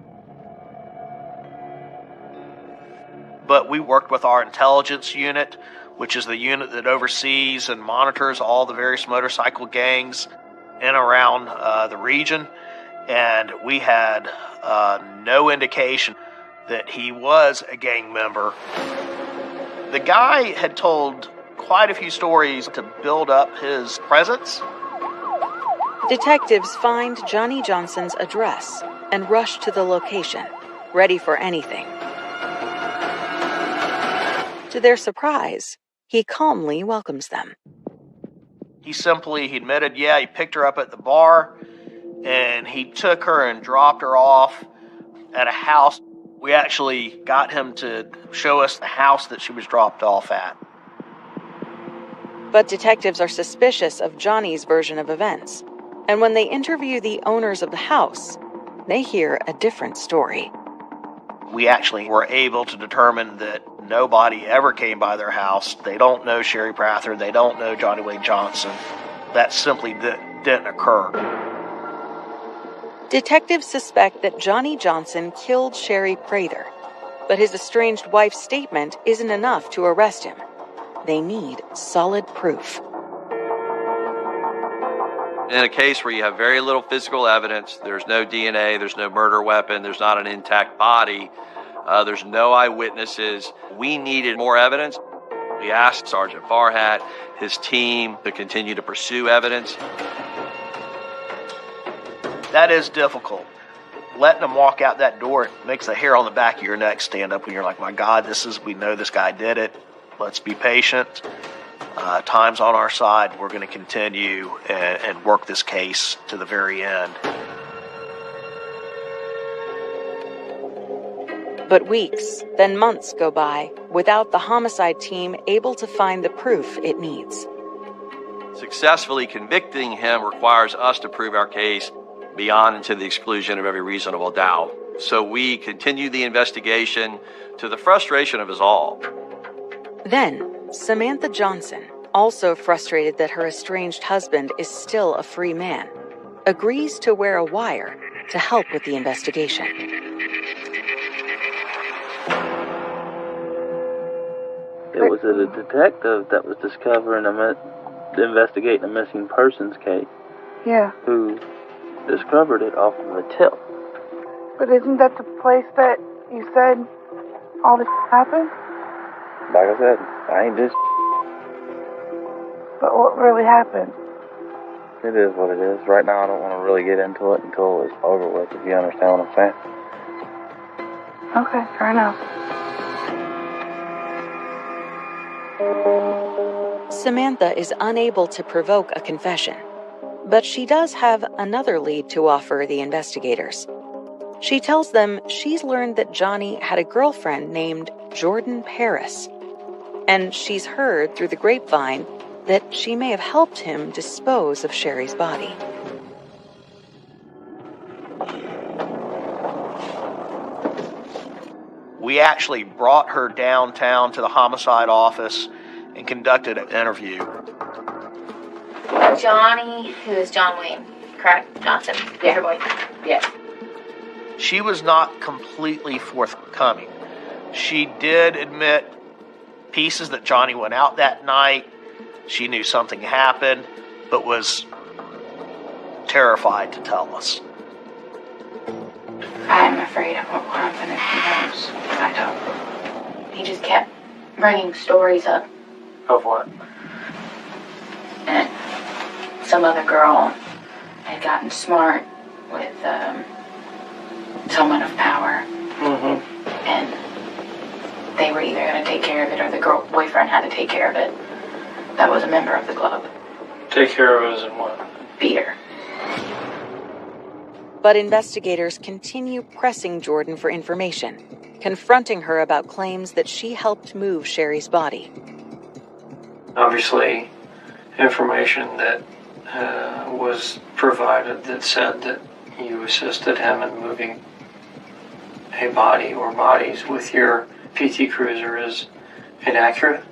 But we worked with our intelligence unit, which is the unit that oversees and monitors all the various motorcycle gangs in and around the region, and we had no indication that he was a gang member. The guy had told quite a few stories to build up his presence. Detectives find Johnny Johnson's address and rush to the location, ready for anything. To their surprise, he calmly welcomes them. He admitted, he picked her up at the bar, and he took her and dropped her off at a house. We actually got him to show us the house that she was dropped off at. But detectives are suspicious of Johnny's version of events. And when they interview the owners of the house, they hear a different story. We actually were able to determine that nobody ever came by their house. They don't know Sherry Prather. They don't know Johnny Wayne Johnson. That simply didn't occur. Detectives suspect that Johnny Johnson killed Sherry Prather, but his estranged wife's statement isn't enough to arrest him. They need solid proof. In a case where you have very little physical evidence, there's no DNA, there's no murder weapon, there's not an intact body, there's no eyewitnesses, we needed more evidence. We asked Sergeant Farhat, his team, to continue to pursue evidence. That is difficult. Letting them walk out that door makes the hair on the back of your neck stand up when you're like, my God, we know this guy did it. Let's be patient. Time's on our side. We're going to continue and work this case to the very end. But weeks, then months go by without the homicide team able to find the proof it needs. Successfully convicting him requires us to prove our case beyond and to the exclusion of every reasonable doubt. So we continue the investigation to the frustration of us all. Then, Samantha Johnson, also frustrated that her estranged husband is still a free man, agrees to wear a wire to help with the investigation. It was a detective that was investigating a missing persons case. Yeah. Who discovered it off of a tip. But isn't that the place that you said all this happened? Like I said, I ain't just... But what really happened? It is what it is. Right now I don't want to really get into it until it's over with, if you understand what I'm saying. Okay, fair enough. Samantha is unable to provoke a confession, but she does have another lead to offer the investigators. She tells them she's learned that Johnny had a girlfriend named Jordan Paris, and she's heard through the grapevine that she may have helped him dispose of Sherry's body. We actually brought her downtown to the homicide office and conducted an interview. Johnny, who is John Wayne, Correct. Johnson. Yeah, her boy. Yeah. She was not completely forthcoming. She did admit pieces that Johnny went out that night. She knew something happened, but was terrified to tell us. I'm afraid of what will happen if he knows. I don't. He just kept bringing stories up. Of what? And some other girl had gotten smart with someone of power. Mm-hmm. And they were either going to take care of it or the boyfriend had to take care of it. That was a member of the club. Take care of it as in what? Beat her. But investigators continue pressing Jordan for information, confronting her about claims that she helped move Sherry's body. Obviously, information that was provided that said that you assisted him in moving a body or bodies with your PT Cruiser is inaccurate?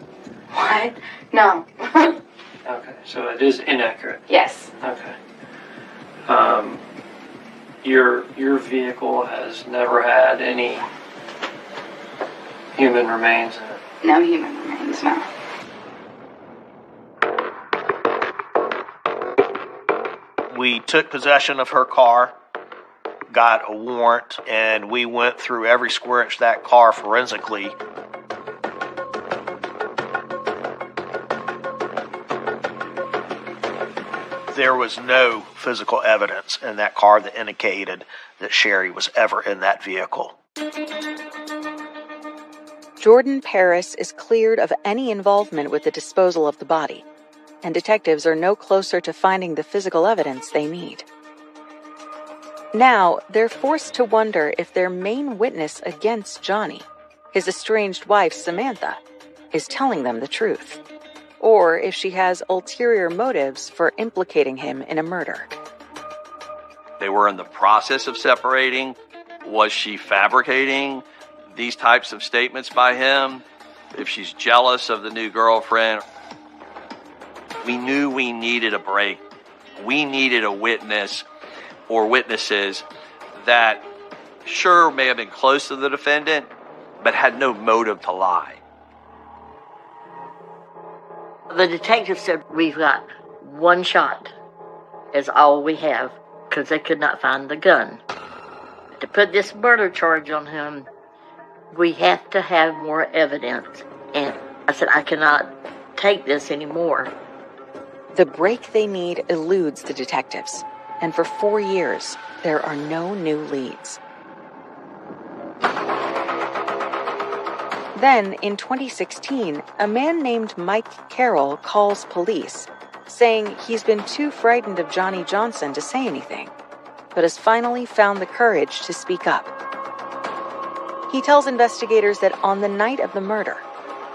What? No. Okay, so it is inaccurate. Yes. Okay. Your vehicle has never had any human remains in it? No human remains, no. We took possession of her car, got a warrant, and we went through every square inch of that car forensically. There was no physical evidence in that car that indicated that Sherry was ever in that vehicle. Jordan Paris is cleared of any involvement with the disposal of the body, and detectives are no closer to finding the physical evidence they need. Now, they're forced to wonder if their main witness against Johnny, his estranged wife Samantha, is telling them the truth, or if she has ulterior motives for implicating him in a murder. They were in the process of separating. Was she fabricating these types of statements by him? If she's jealous of the new girlfriend? We knew we needed a break. We needed a witness or witnesses that sure may have been close to the defendant, but had no motive to lie. The detective said, we've got one shot is all we have, because they could not find the gun. To put this murder charge on him, we have to have more evidence. And I said, I cannot take this anymore. The break they need eludes the detectives, and for 4 years, there are no new leads. Then, in 2016, a man named Mike Carroll calls police, saying he's been too frightened of Johnny Johnson to say anything, but has finally found the courage to speak up. He tells investigators that on the night of the murder,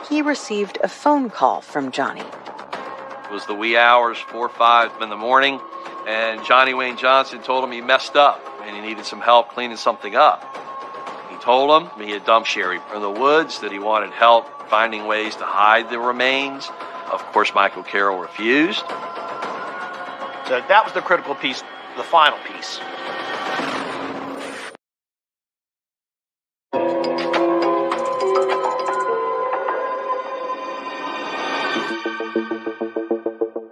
he received a phone call from Johnny. It was the wee hours, 4 or 5 in the morning, and Johnny Wayne Johnson told him he messed up and he needed some help cleaning something up. He told him he had dumped Sherry in the woods, that he wanted help finding ways to hide the remains. Of course, Michael Carroll refused. So that was the critical piece, the final piece.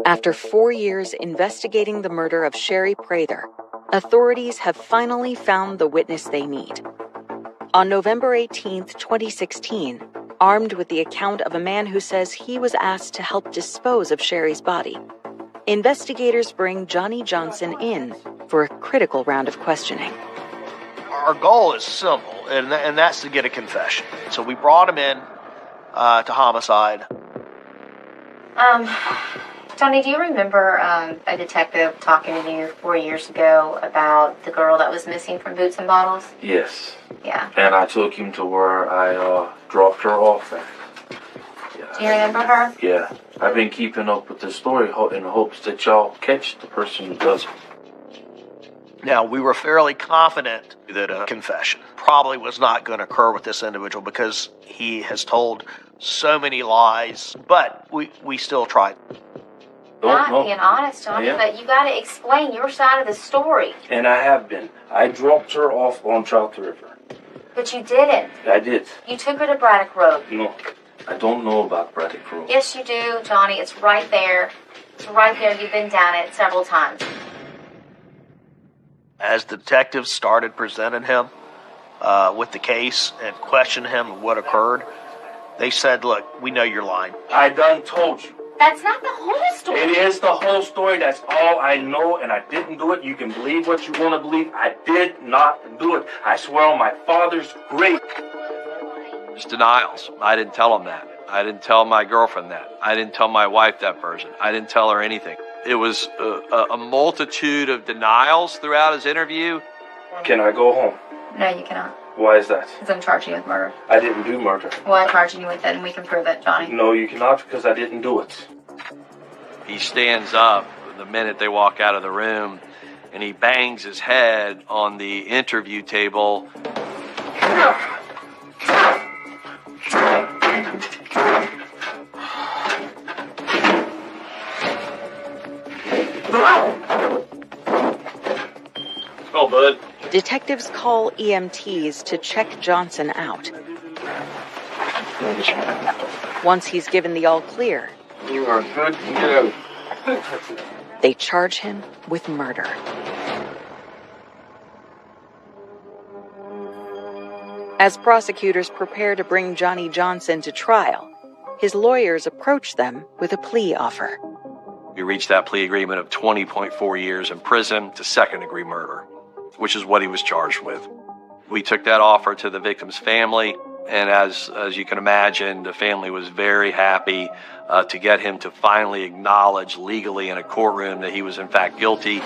After 4 years investigating the murder of Sherry Prather, authorities have finally found the witness they need. On November 18, 2016, armed with the account of a man who says he was asked to help dispose of Sherry's body, investigators bring Johnny Johnson in for a critical round of questioning. Our goal is simple, and that's to get a confession. So we brought him in to homicide. Johnny, do you remember a detective talking to you 4 years ago about the girl that was missing from Boots and Bottles? Yes. Yeah. And I took him to where I dropped her off at. Yeah. Do you remember her? Yeah. I've been keeping up with the story in hopes that y'all catch the person who does it. Now, we were fairly confident that a confession probably was not going to occur with this individual because he has told so many lies, but we still tried. Not being honest, Johnny, but you got to explain your side of the story. And I have been. I dropped her off on Trout River. But you didn't. I did. You took her to Braddock Road. No, I don't know about Braddock Road. Yes, you do, Johnny. It's right there. It's right there. You've been down it several times. As the detectives started presenting him with the case and questioning him what occurred, they said, look, we know you're lying. I done told you. That's not the whole story. It is the whole story. That's all I know, and I didn't do it. You can believe what you want to believe. I did not do it. I swear on my father's grave. It's denials. I didn't tell him that. I didn't tell my girlfriend that. I didn't tell my wife that version. I didn't tell her anything. It was a multitude of denials throughout his interview. Can I go home? No, you cannot. Why is that? Because I'm charging you with murder. I didn't do murder. Well, I'm charging you with it, and we can prove it, Johnny. No, you cannot, because I didn't do it. He stands up the minute they walk out of the room, and he bangs his head on the interview table. Oh, bud. Detectives call EMTs to check Johnson out. Once he's given the all clear, You are good to get out. they charge him with murder. As prosecutors prepare to bring Johnny Johnson to trial, his lawyers approach them with a plea offer. We reached that plea agreement of 20.4 years in prison to second-degree murder, which is what he was charged with. We took that offer to the victim's family, and as you can imagine, the family was very happy to get him to finally acknowledge legally in a courtroom that he was in fact guilty.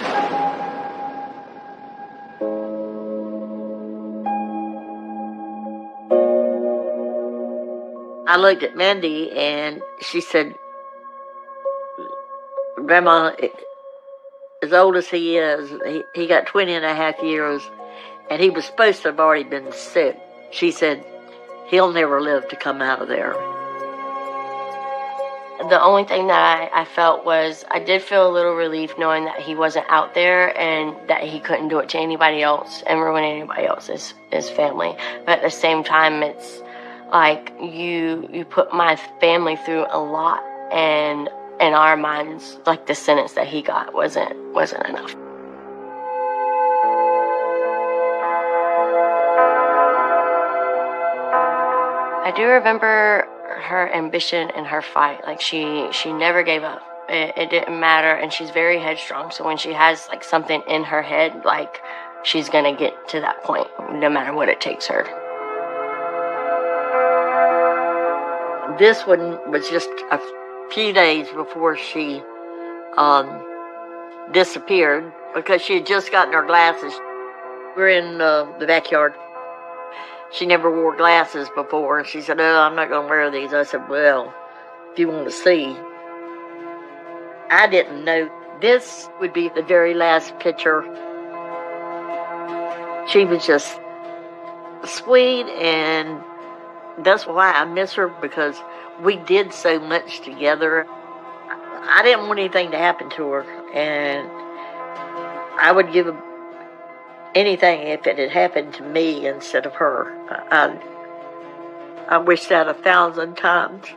I looked at Mandy and she said, Grandma, as old as he is, he got 20 and a half years, and he was supposed to have already been sick. She said, he'll never live to come out of there. The only thing that I felt was I did feel a little relief knowing that he wasn't out there and that he couldn't do it to anybody else and ruin anybody else's family. But at the same time, it's like you put my family through a lot, and in our minds, like the sentence that he got wasn't enough. I do remember her ambition and her fight. Like she never gave up. It didn't matter, and she's very headstrong. So when she has like something in her head, like she's gonna get to that point, no matter what it takes her. This one was just a few days before she disappeared, because she had just gotten her glasses. We're in the backyard. She never wore glasses before, and she said, "Oh, I'm not going to wear these." I said, "Well, if you want to see." I didn't know this would be the very last picture. She was just sweet, and that's why I miss her, because we did so much together. I didn't want anything to happen to her, and I would give anything if it had happened to me instead of her. I wish that 1,000 times.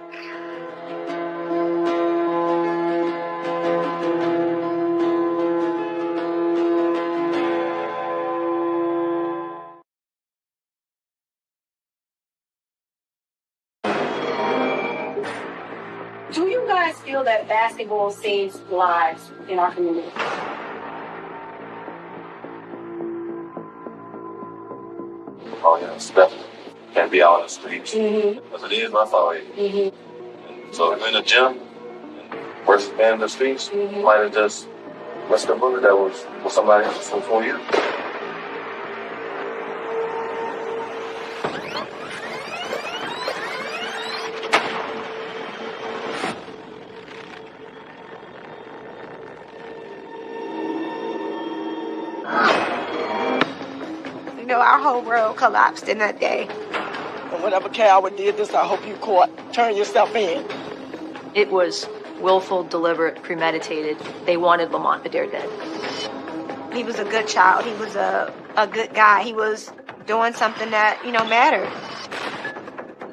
Do you guys feel that basketball saves lives in our community? Oh, yeah, it's definitely. Can't be out on the streets. As it is, my fault. So if you're in the gym, versus being in the streets, you might have just messed a bullet that was with somebody else for you. Our whole world collapsed in that day. And whatever coward did this, I hope you caught. Turn yourself in. It was willful, deliberate, premeditated. They wanted Lamont Adair dead. He was a good child. He was a good guy. He was doing something that, mattered.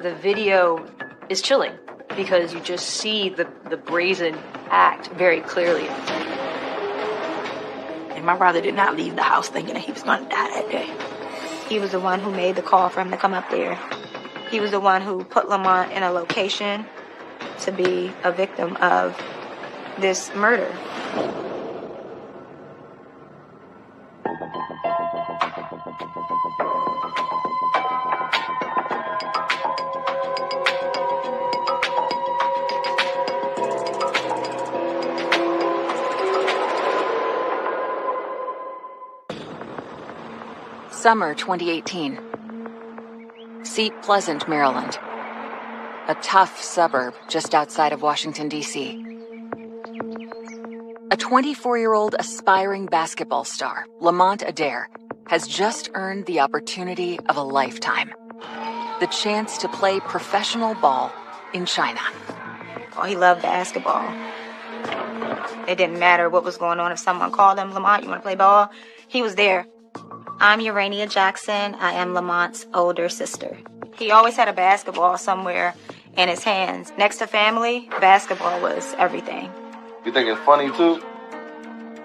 The video is chilling because you just see the brazen act very clearly. And my brother did not leave the house thinking that he was going to die that day. He was the one who made the call for him to come up there. He was the one who put Lamont in a location to be a victim of this murder. Summer 2018. Seat Pleasant, Maryland. A tough suburb just outside of Washington, D.C. A 24-year-old aspiring basketball star, Lamont Adair, has just earned the opportunity of a lifetime. The chance to play professional ball in China. Oh, he loved basketball. It didn't matter what was going on. If someone called him, Lamont, you want to play ball? He was there. I'm Urania Jackson. I am Lamont's older sister. He always had a basketball somewhere in his hands. Next to family, basketball was everything. You think it's funny, too?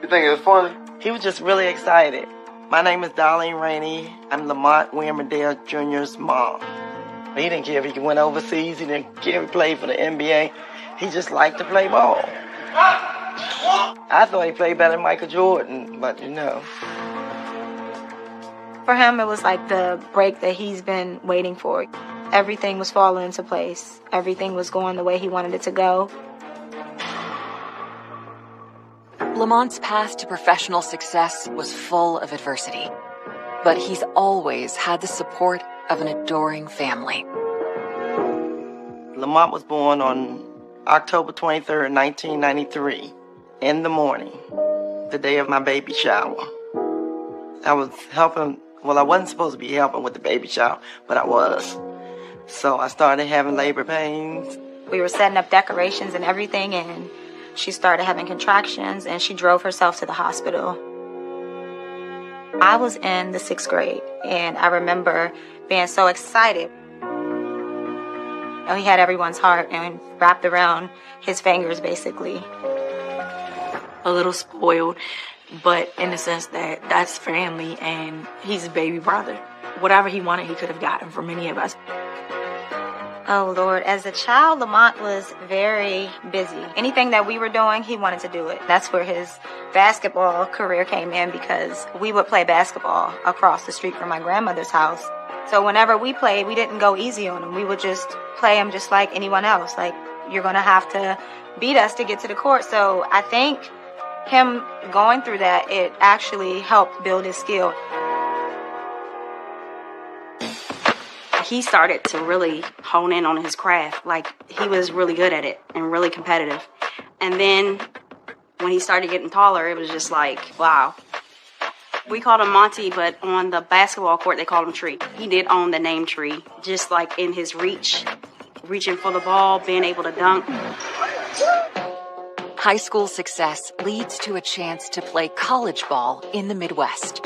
You think it's funny? He was just really excited. My name is Darlene Rainey. I'm Lamont William Adair Jr.'s mom. He didn't care if he went overseas. He didn't care if he played for the NBA. He just liked to play ball. I thought he played better than Michael Jordan, but For him, it was like the break that he's been waiting for. Everything was falling into place. Everything was going the way he wanted it to go. Lamont's path to professional success was full of adversity, but he's always had the support of an adoring family. Lamont was born on October 23rd, 1993, in the morning, the day of my baby shower. I was helping. Well, I wasn't supposed to be helping with the baby shower, but I was. So I started having labor pains. We were setting up decorations and everything, and she started having contractions, and she drove herself to the hospital. I was in the 6th grade, and I remember being so excited. He had everyone's heart and wrapped around his fingers, basically. A little spoiled, but in the sense that that's family and he's a baby brother. Whatever he wanted, he could have gotten from many of us. Oh, Lord. As a child, Lamont was very busy. Anything that we were doing, he wanted to do it. That's where his basketball career came in, because we would play basketball across the street from my grandmother's house. So whenever we played, we didn't go easy on him. We would just play him just like anyone else. Like, you're going to have to beat us to get to the court. So I think him going through that, it actually helped build his skill. He started to really hone in on his craft. Like, he was really good at it and really competitive. And then when he started getting taller, it was just like, wow. We called him Monty, but on the basketball court, they called him Tree. He did own the name Tree, just like in his reach, reaching for the ball, being able to dunk. High school success leads to a chance to play college ball in the Midwest.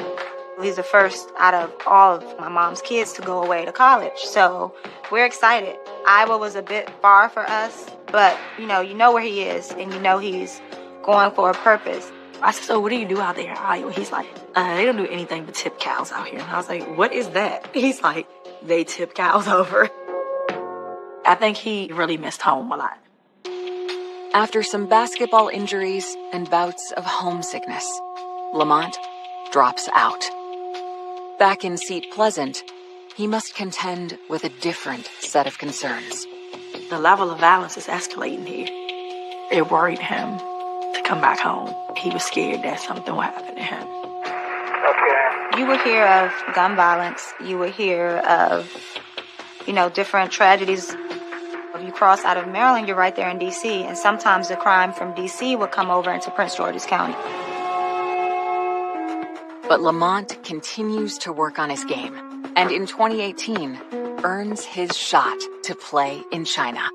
He's the first out of all of my mom's kids to go away to college, so we're excited. Iowa was a bit far for us, but you know where he is, and you know he's going for a purpose. I said, so what do you do out there in Iowa? He's like, they don't do anything but tip cows out here. And I was like, what is that? He's like, they tip cows over. I think he really missed home a lot. After some basketball injuries and bouts of homesickness, Lamont drops out. Back in Seat Pleasant, he must contend with a different set of concerns. The level of violence is escalating here. It worried him to come back home. He was scared that something would happen to him. You would hear of gun violence. You would hear of, different tragedies. If you cross out of Maryland, you're right there in D.C., and sometimes the crime from D.C. would come over into Prince George's County. But Lamont continues to work on his game, and in 2018, earns his shot to play in China.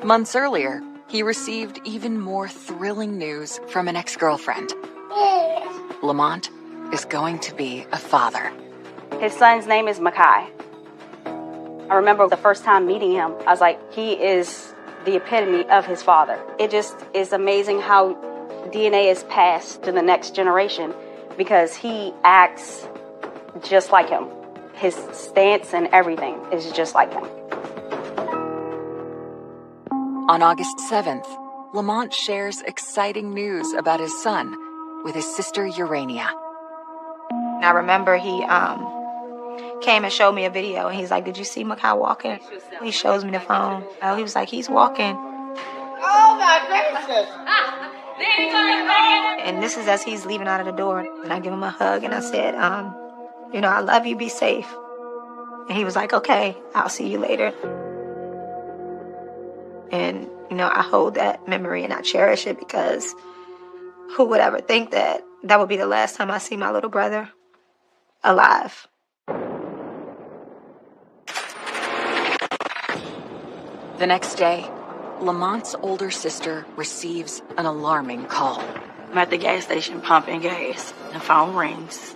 Months earlier, he received even more thrilling news from an ex-girlfriend. Lamont is going to be a father. His son's name is Makai. I remember the first time meeting him, I was like, he is the epitome of his father. It just is amazing how DNA is passed to the next generation because he acts just like him. His stance and everything is just like him. On August 7th, Lamont shares exciting news about his son with his sister Urania. I remember he came and showed me a video, and he's like, "Did you see Makai walking?" He shows me the phone. He was like, "He's walking." Oh my gracious! And this is as he's leaving out of the door, and I give him a hug, and I said, "I love you. Be safe." And he was like, "Okay, I'll see you later." And I hold that memory and I cherish it because who would ever think that that would be the last time I see my little brother alive? The next day, Lamont's older sister receives an alarming call. I'm at the gas station pumping gas. The phone rings.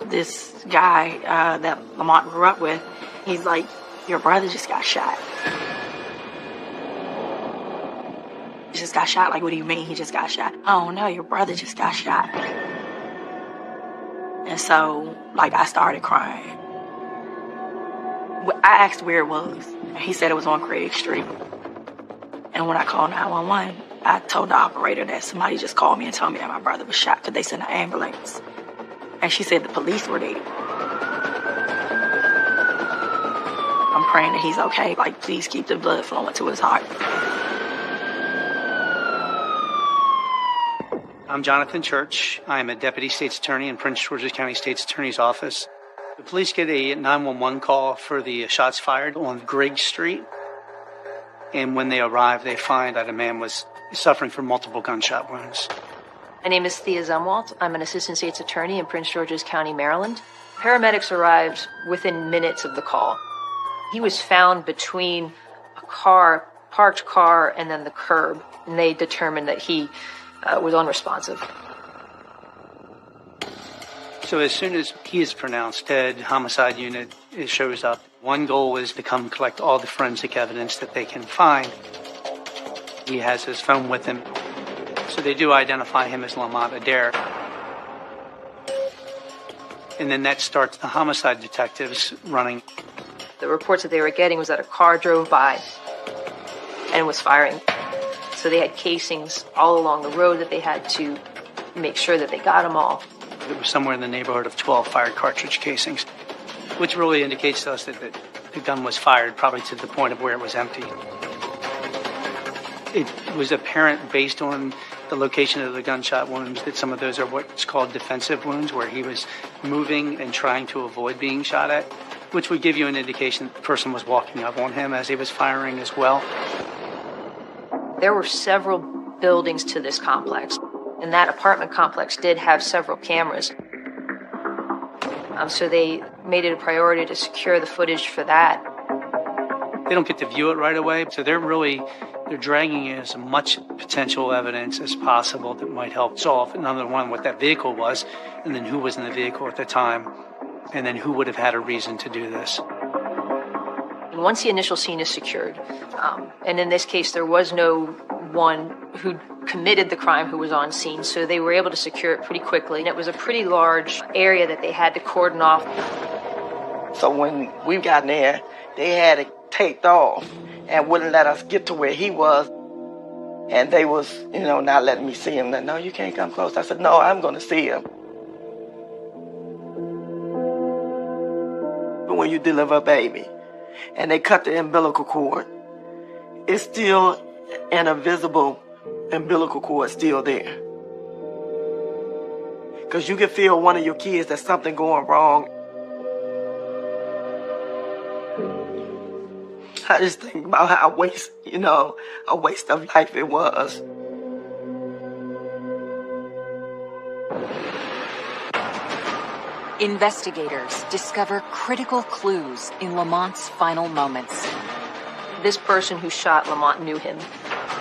This guy that Lamont grew up with, he's like, "Your brother just got shot." He just got shot? Like, what do you mean he just got shot? "Oh no, your brother just got shot." And so, I started crying. I asked where it was, and he said it was on Craig Street. And when I called 911, I told the operator that somebody just called me and told me that my brother was shot because they sent an ambulance. And she said the police were there. I'm praying that he's okay. Please keep the blood flowing to his heart. I'm Jonathan Church. I'm a Deputy State's Attorney in Prince George's County State's Attorney's Office. The police get a 911 call for the shots fired on Griggs Street. And when they arrive, they find that a man was suffering from multiple gunshot wounds. My name is Thea Zumwalt. I'm an Assistant State's Attorney in Prince George's County, Maryland. Paramedics arrived within minutes of the call. He was found between a parked car, and then the curb, and they determined that he was unresponsive. So as soon as he is pronounced dead, homicide unit shows up. One goal is to come collect all the forensic evidence that they can find. He has his phone with him. So they do identify him as Lamont Adair. And then that starts the homicide detectives running. The reports that they were getting was that a car drove by and was firing. So they had casings all along the road that they had to make sure that they got them all. It was somewhere in the neighborhood of 12 fired cartridge casings, which really indicates to us that the gun was fired probably to the point of where it was empty. It was apparent based on the location of the gunshot wounds that some of those are what's called defensive wounds, where he was moving and trying to avoid being shot at, which would give you an indication that the person was walking up on him as he was firing as well. There were several buildings to this complex, and that apartment complex did have several cameras. So they made it a priority to secure the footage for that. They don't get to view it right away, so they're dragging in as much potential evidence as possible that might help solve, number one, what that vehicle was, and then who was in the vehicle at the time, and then who would have had a reason to do this. And once the initial scene is secured, and in this case there was no one who committed the crime who was on scene, so they were able to secure it pretty quickly. And it was a pretty large area that they had to cordon off. So when we got in there, they had it taped off and wouldn't let us get to where he was. And they was, not letting me see him. No, you can't come close. I said, no, I'm going to see him. But when you deliver a baby and they cut the umbilical cord, it's still an invisible umbilical cord still there. Because you can feel one of your kids, there's something going wrong. I just think about how a waste of life it was. Investigators discover critical clues in Lamont's final moments. This person who shot Lamont knew him.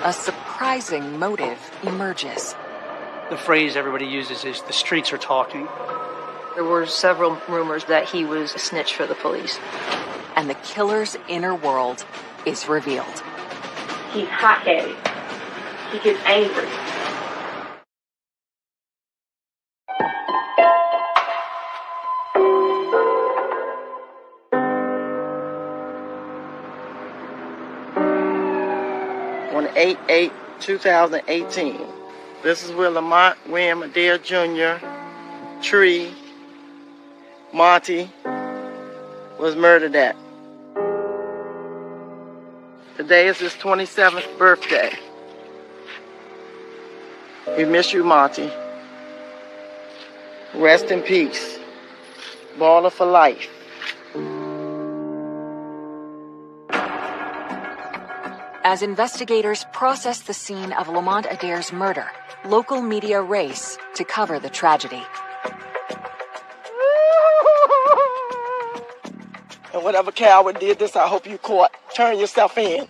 A surprising motive emerges. The phrase everybody uses is the streets are talking. There were several rumors that he was a snitch for the police. And the killer's inner world is revealed. He's hot-headed. He gets angry. On 8/8/2018, this is where Lamont William Adair Jr., Tree, Monty was murdered at. Today is his 27th birthday. We miss you, Monty. Rest in peace. Baller for life. As investigators process the scene of Lamont Adair's murder, local media race to cover the tragedy. And whatever coward did this, I hope you caught. Turn yourself in.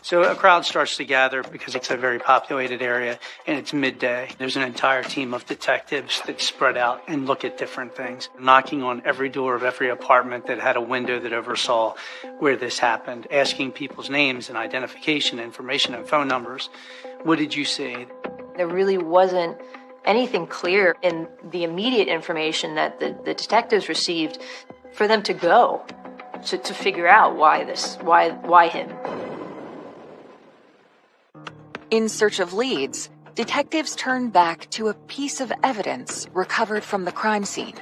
So a crowd starts to gather because it's a very populated area and it's midday. There's an entire team of detectives that spread out and look at different things, knocking on every door of every apartment that had a window that oversaw where this happened, asking people's names and identification information and phone numbers. What did you see? There really wasn't anything clear in the immediate information that the detectives received for them to go to figure out why him. In search of leads, detectives turn back to a piece of evidence recovered from the crime scene.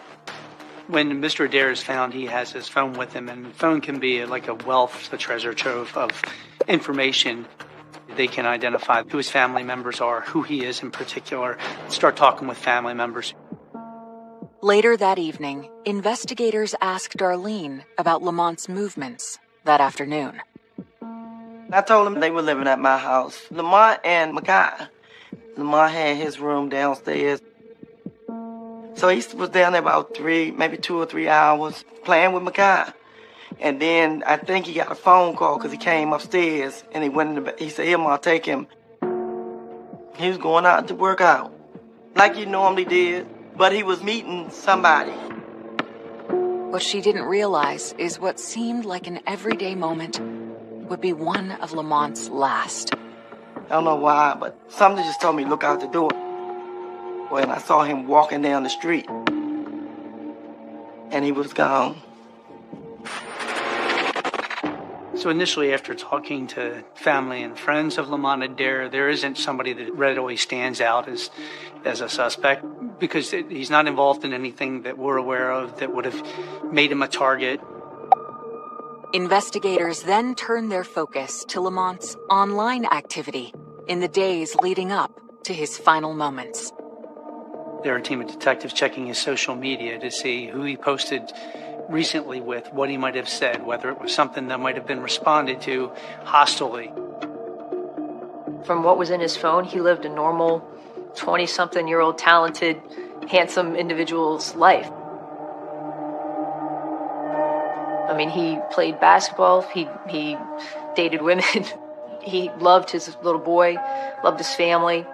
When Mr. Adair is found, he has his phone with him, and the phone can be like a wealth, a treasure trove of information. They can identify who his family members are, who he is in particular, start talking with family members. Later that evening, investigators asked Darlene about Lamont's movements that afternoon. I told them they were living at my house. Lamont and Makai. Lamont had his room downstairs. So he was down there about 2 or 3 hours playing with Makai. And then I think he got a phone call because he came upstairs and he went in he said, "Here, Ma, take him." He was going out to work out like he normally did, but he was meeting somebody. What she didn't realize is what seemed like an everyday moment would be one of Lamont's last. I don't know why, but something just told me look out the door. When I saw him walking down the street, and he was gone. So initially, after talking to family and friends of Lamont Adair, there isn't somebody that readily stands out as a suspect because he's not involved in anything that we're aware of that would have made him a target. Investigators then turn their focus to Lamont's online activity in the days leading up to his final moments. There are a team of detectives checking his social media to see who he posted recently with, what he might have said, whether it was something that might have been responded to hostilely. From what was in his phone, he lived a normal 20-something-year-old talented, handsome individual's life. I mean, he played basketball, he dated women, he loved his little boy, loved his family.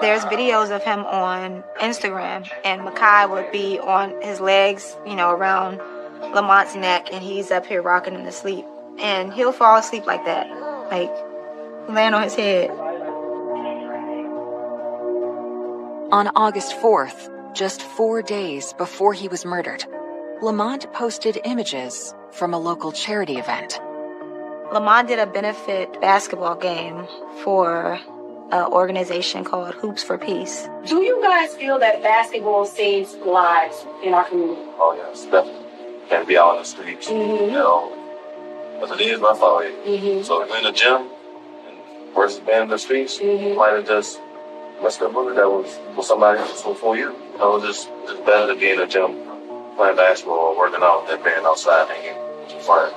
There's videos of him on Instagram, and Makai would be on his legs, around Lamont's neck, and he's up here rocking him to sleep. And he'll fall asleep like that, like laying on his head. On August 4th, just 4 days before he was murdered, Lamont posted images from a local charity event. Lamont did a benefit basketball game for an organization called Hoops for Peace. Do you guys feel that basketball saves lives in our community? Oh, yes, definitely. Can't be out in the streets, As it is my fault. So if we're in the gym and versus being in the streets, you might have just messed up bullet that was for somebody else before you. It was just better to be in the gym playing basketball or working out than being outside hanging with your friends.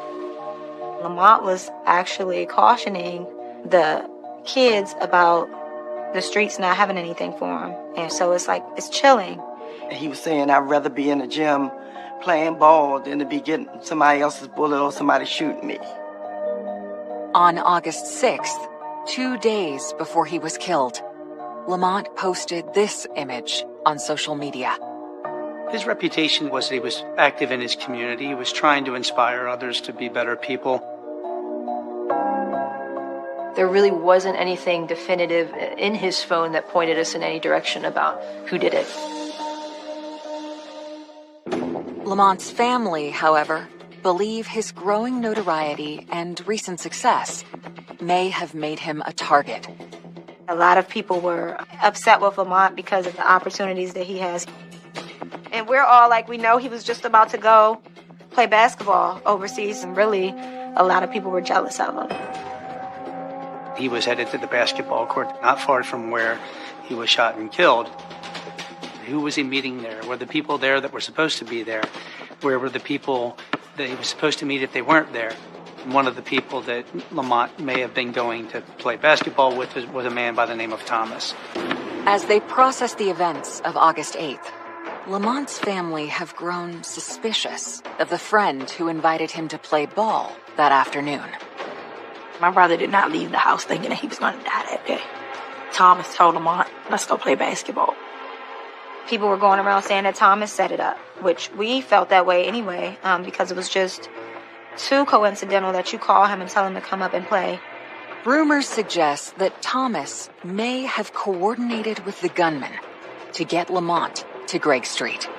Lamont was actually cautioning the kids about the streets not having anything for him. And so it's chilling. He was saying, I'd rather be in the gym playing ball than to be getting somebody else's bullet or somebody shooting me. On August 6th, 2 days before he was killed, Lamont posted this image on social media. His reputation was that he was active in his community. He was trying to inspire others to be better people. There really wasn't anything definitive in his phone that pointed us in any direction about who did it. Lamont's family, however, believe his growing notoriety and recent success may have made him a target. A lot of people were upset with Lamont because of the opportunities that he has. And we're all like, we know he was just about to go play basketball overseas, and really, a lot of people were jealous of him. He was headed to the basketball court not far from where he was shot and killed. Who was he meeting there? Were the people there that were supposed to be there? Where were the people that he was supposed to meet if they weren't there? One of the people that Lamont may have been going to play basketball with was a man by the name of Thomas. As they process the events of August 8th, Lamont's family have grown suspicious of the friend who invited him to play ball that afternoon. My brother did not leave the house thinking that he was going to die that day. Thomas told Lamont, let's go play basketball. People were going around saying that Thomas set it up, which we felt that way anyway, because it was just too coincidental that you call him and tell him to come up and play. Rumors suggest that Thomas may have coordinated with the gunman to get Lamont to Gregg Street.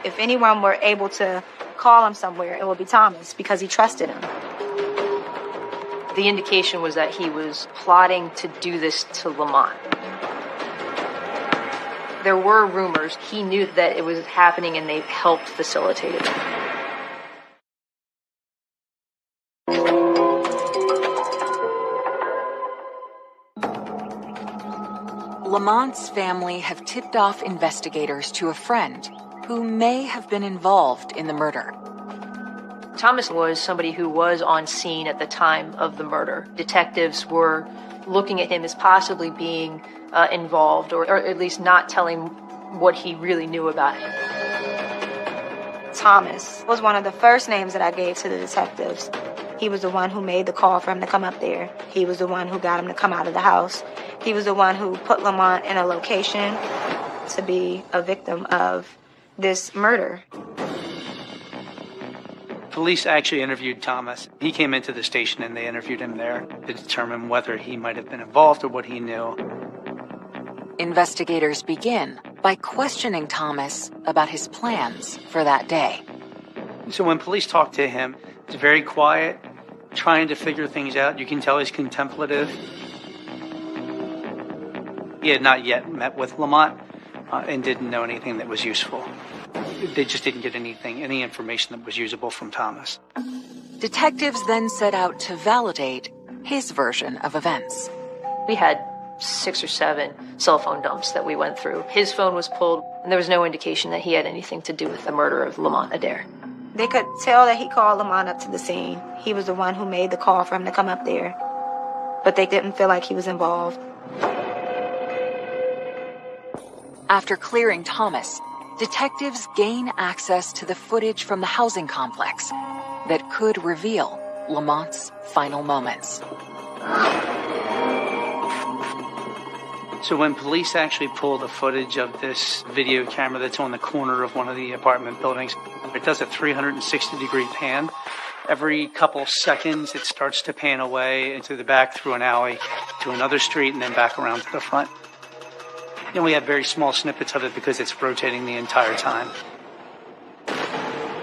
If anyone were able to call him somewhere, it would be Thomas, because he trusted him. The indication was that he was plotting to do this to Lamont. There were rumors. He knew that it was happening and they helped facilitate it. Lamont's family have tipped off investigators to a friend who may have been involved in the murder. Thomas was somebody who was on scene at the time of the murder. Detectives were looking at him as possibly being involved, or at least not telling what he really knew about him. Thomas was one of the first names that I gave to the detectives. He was the one who made the call for him to come up there. He was the one who got him to come out of the house. He was the one who put Lamont in a location to be a victim of this murder. Police actually interviewed Thomas. He came into the station and they interviewed him there to determine whether he might have been involved or what he knew. Investigators begin by questioning Thomas about his plans for that day. So when police talk to him, he's very quiet, trying to figure things out. You can tell he's contemplative. He had not yet met with Lamont and didn't know anything that was useful. They just didn't get any information that was usable from Thomas. Detectives then set out to validate his version of events. We had 6 or 7 cell phone dumps that we went through. His phone was pulled, and there was no indication that he had anything to do with the murder of Lamont Adair. They could tell that he called Lamont up to the scene. He was the one who made the call for him to come up there. But they didn't feel like he was involved. After clearing Thomas, detectives gain access to the footage from the housing complex that could reveal Lamont's final moments. So when police actually pull the footage of this video camera that's on the corner of one of the apartment buildings, it does a 360-degree pan. Every couple seconds, it starts to pan away into the back through an alley to another street and then back around to the front. And we have very small snippets of it because it's rotating the entire time.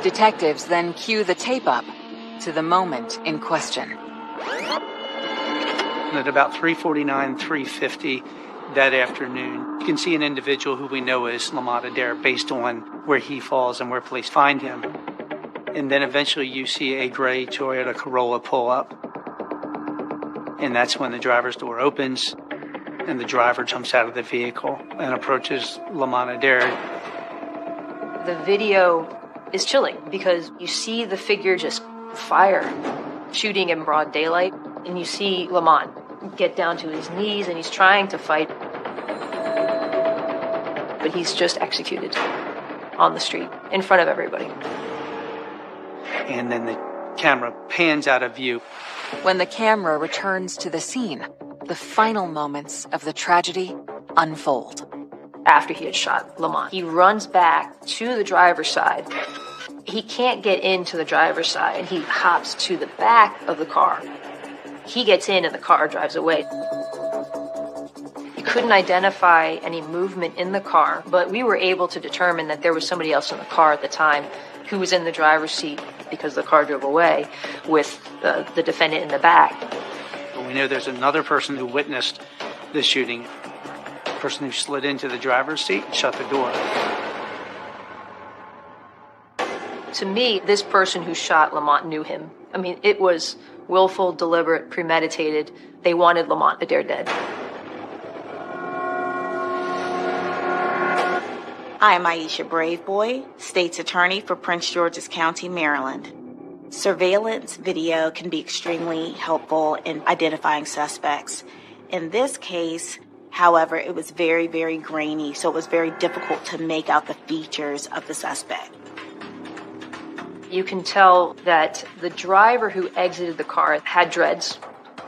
Detectives then cue the tape up to the moment in question. And at about 3:49, 3:50 that afternoon, you can see an individual who we know is Lamont Adair based on where he falls and where police find him. And then eventually you see a gray Toyota Corolla pull up. And that's when the driver's door opens and the driver jumps out of the vehicle and approaches Lamont Adair. The video is chilling because you see the figure just fire, shooting in broad daylight, and you see Lamont get down to his knees and he's trying to fight, but he's just executed. on the street in front of everybody. And then the camera pans out of view. When the camera returns to the scene, the final moments of the tragedy unfold. After he had shot Lamont, he runs back to the driver's side. He can't get into the driver's side, and he hops to the back of the car. He gets in, and the car drives away. He couldn't identify any movement in the car, but we were able to determine that there was somebody else in the car at the time who was in the driver's seat because the car drove away with the defendant in the back. But we know there's another person who witnessed the shooting, the person who slid into the driver's seat and shut the door. To me, this person who shot Lamont knew him. I mean, it was willful, deliberate, premeditated. They wanted Lamont Adair dead. I am Aisha Braveboy, State's Attorney for Prince George's County, Maryland. Surveillance video can be extremely helpful in identifying suspects. In this case, however, it was very, very grainy, so it was very difficult to make out the features of the suspect. You can tell that the driver who exited the car had dreads,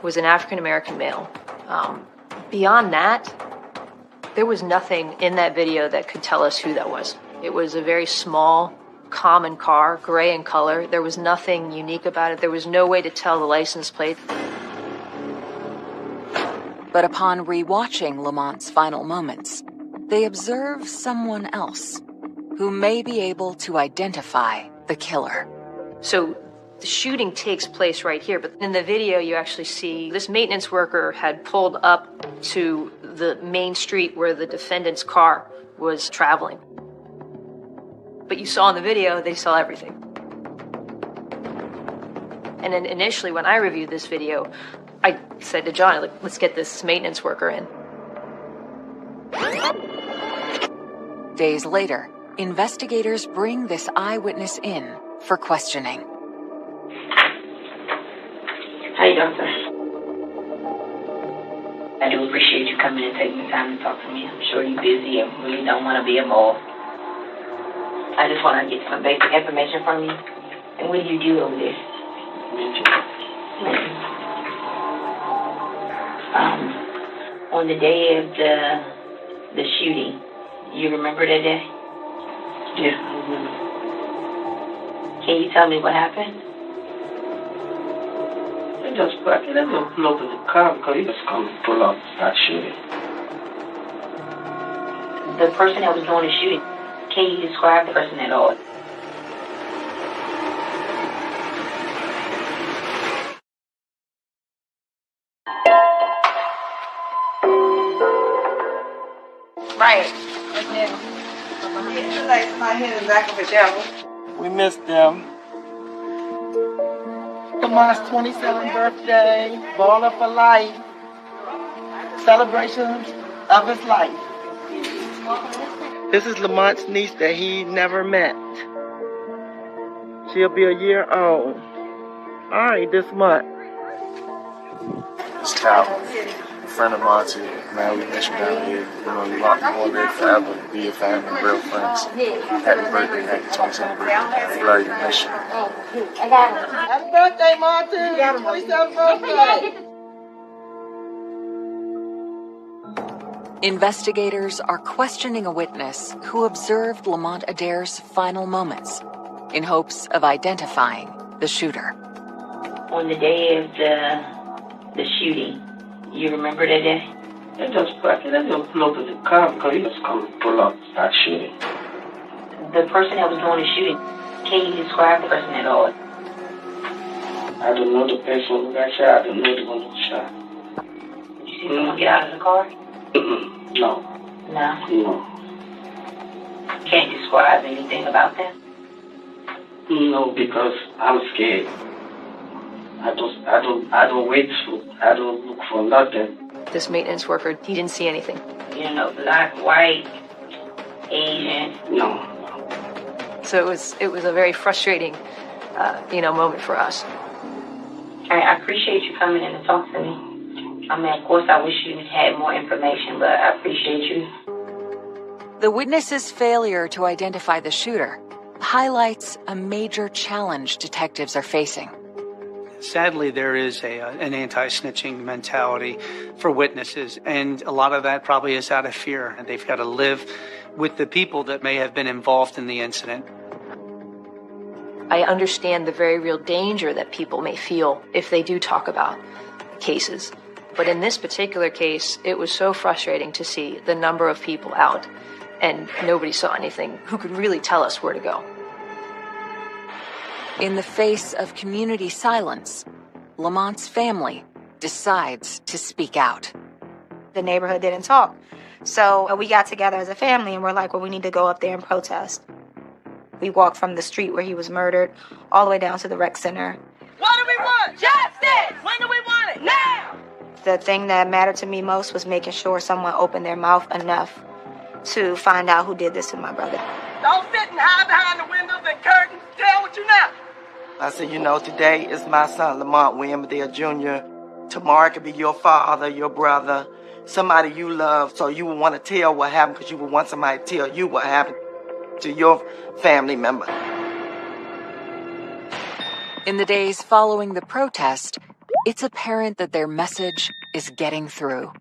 was an African-American male. Beyond that, there was nothing in that video that could tell us who that was. It was a very small, common car, gray in color. There was nothing unique about it. There was no way to tell the license plate. But upon rewatching Lamont's final moments, they observe someone else who may be able to identify the killer. So the shooting takes place right here, but in the video you actually see this maintenance worker had pulled up to the main street where the defendant's car was traveling. But you saw in the video, they saw everything. And then initially when I reviewed this video, I said to John, let's get this maintenance worker in. Days later, investigators bring this eyewitness in for questioning. How you doing, sir? I do appreciate you coming and taking the time to talk to me. I'm sure you're busy and really don't want to be involved. I just want to get some basic information from you. And what do you do over there? On the day of the shooting, you remember that day? Yeah, I remember. Can you tell me what happened? I just let them pull up in the car because he just come pull up and start shooting. The person that was doing the shooting, can you describe the person at all? Right. Like my head is back of a devil. We missed them. Lamont's 27th birthday, baller for life. Celebrations of his life. This is Lamont's niece that he never met. She'll be a year old. Alright, this month. It's Calvin. Friend of mine too, man, we miss you down here. You know, you want to live forever, be your family, real friends. Happy birthday, happy 27th birthday. We love you, miss you. Happy birthday, Martin! Happy 27th birthday! Investigators are questioning a witness who observed Lamont Adair's final moments in hopes of identifying the shooter. On the day of the shooting, you remember that day? I just let them pull up in the car because he just come pull up and start shooting. The person that was doing the shooting, can you describe the person at all? I don't know the person who got shot. I don't know the one who shot. Did you see someone get out of the car? No. No? No. Can't describe anything about them? No, because I'm scared. I don't wait for, I don't look for nothing. This maintenance worker, he didn't see anything. You know, black, white, Asian. No. So it was a very frustrating, moment for us. I appreciate you coming in to talk to me. I mean, of course, I wish you had more information, but I appreciate you. The witnesses' failure to identify the shooter highlights a major challenge detectives are facing. Sadly, there is an anti-snitching mentality for witnesses, and a lot of that probably is out of fear. And they've got to live with the people that may have been involved in the incident. I understand the very real danger that people may feel if they do talk about cases. But in this particular case, it was so frustrating to see the number of people out, and nobody saw anything who could really tell us where to go. In the face of community silence, Lamont's family decides to speak out. The neighborhood didn't talk. So we got together as a family and we're like, well, we need to go up there and protest. We walked from the street where he was murdered all the way down to the rec center. What do we want? Justice! When do we want it? Now! The thing that mattered to me most was making sure someone opened their mouth enough to find out who did this to my brother. Don't sit and hide behind the windows and curtains. Tell what you know. I said, today is my son, Lamont William Jr. Tomorrow could be your father, your brother, somebody you love, so you would want to tell what happened because you would want somebody to tell you what happened to your family member. In the days following the protest, it's apparent that their message is getting through.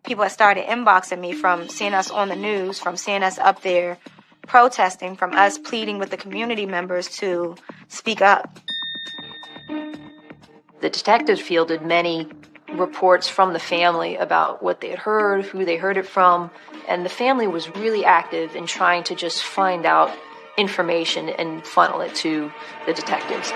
People have started inboxing me from seeing us on the news, from seeing us up there protesting, from us pleading with the community members to speak up. The detectives fielded many reports from the family about what they had heard, who they heard it from, and the family was really active in trying to just find out information and funnel it to the detectives.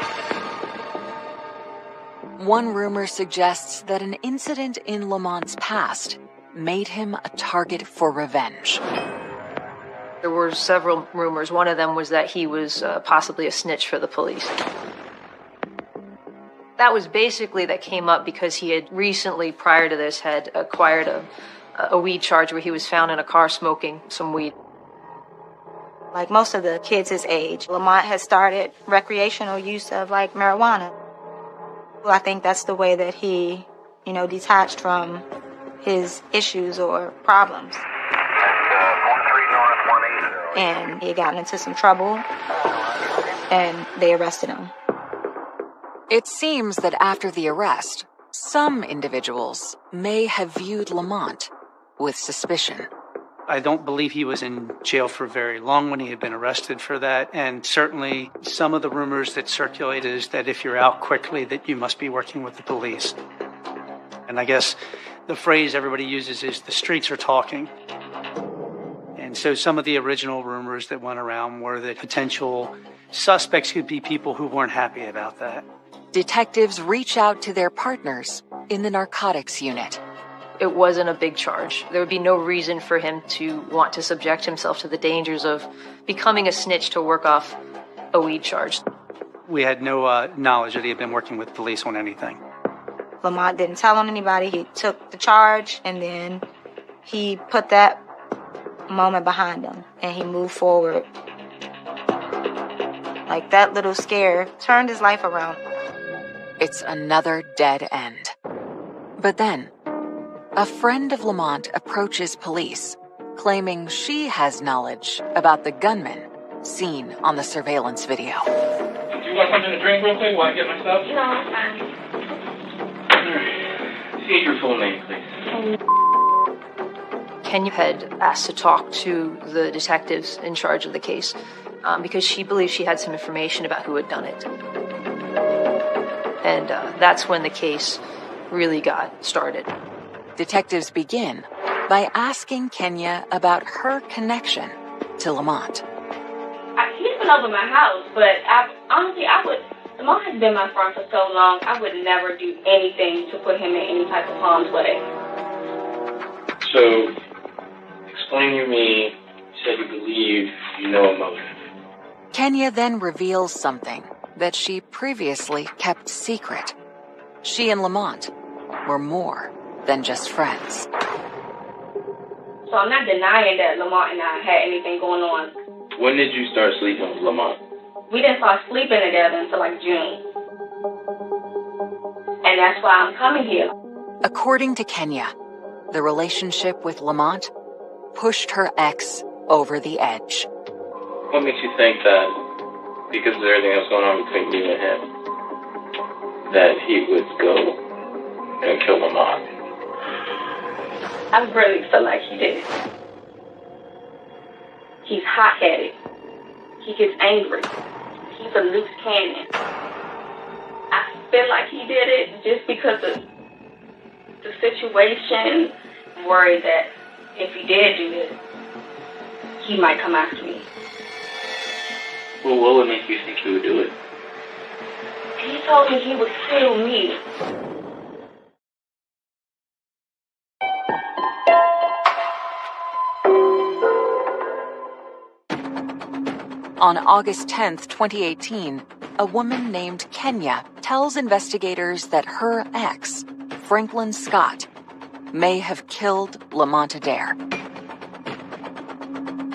One rumor suggests that an incident in Lamont's past made him a target for revenge. There were several rumors. One of them was that he was possibly a snitch for the police. That was basically that came up because he had recently, prior to this, had acquired a weed charge where he was found in a car smoking some weed. Like most of the kids his age, Lamont has started recreational use of marijuana. Well, I think that's the way that he, detached from his issues or problems. And he had gotten into some trouble, and they arrested him. It seems that after the arrest, some individuals may have viewed Lamont with suspicion. I don't believe he was in jail for very long when he had been arrested for that, and certainly some of the rumors that circulate is that if you're out quickly that you must be working with the police. And I guess the phrase everybody uses is the streets are talking. And so some of the original rumors that went around were that potential suspects could be people who weren't happy about that. Detectives reach out to their partners in the narcotics unit. It wasn't a big charge. There would be no reason for him to want to subject himself to the dangers of becoming a snitch to work off a weed charge. We had no knowledge that he had been working with police on anything. Lamont didn't tell on anybody. He took the charge, and then he put that moment behind him, and he moved forward. Like that little scare turned his life around. It's another dead end. But then, a friend of Lamont approaches police, claiming she has knowledge about the gunman seen on the surveillance video. Do you want something to drink real quick while I get my stuff? No, I'm fine. Alright. State your full name, please. Kenya had asked to talk to the detectives in charge of the case because she believed she had some information about who had done it. And that's when the case really got started. Detectives begin by asking Kenya about her connection to Lamont. He's been over my house, but Lamont has been my friend for so long, I would never do anything to put him in any type of harm's way. So, explain to me, you said you believe you know a motive. Kenya then reveals something that she previously kept secret. She and Lamont were more than just friends. So I'm not denying that Lamont and I had anything going on. When did you start sleeping with Lamont? We didn't start sleeping together until June. And that's why I'm coming here. According to Kenya, the relationship with Lamont pushed her ex over the edge. What makes you think that, because of everything else going on between you and him, that he would go and kill Lamont? I really feel like he did. He's hot-headed. He gets angry. He's a loose cannon. I feel like he did it just because of the situation. I'm worried that if he did do it, he might come after me. Well, what would make you think he would do it? He told me he would kill me. On August 10th, 2018, a woman named Kenya tells investigators that her ex, Franklin Scott, may have killed Lamont Adair.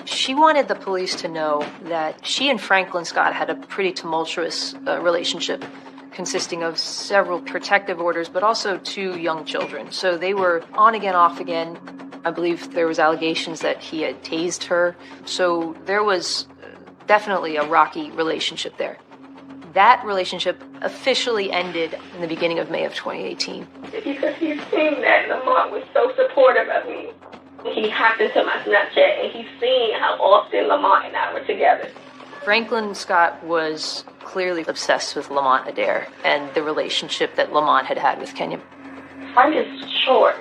She wanted the police to know that she and Franklin Scott had a pretty tumultuous relationship consisting of several protective orders, but also 2 young children. So they were on again, off again. I believe there was allegations that he had tased her. So there was definitely a rocky relationship there. That relationship officially ended in the beginning of May of 2018. Because he's seen that Lamont was so supportive of me. He hacked into my Snapchat and he's seen how often Lamont and I were together. Franklin Scott was clearly obsessed with Lamont Adair and the relationship that Lamont had had with Kenya. Frank is short.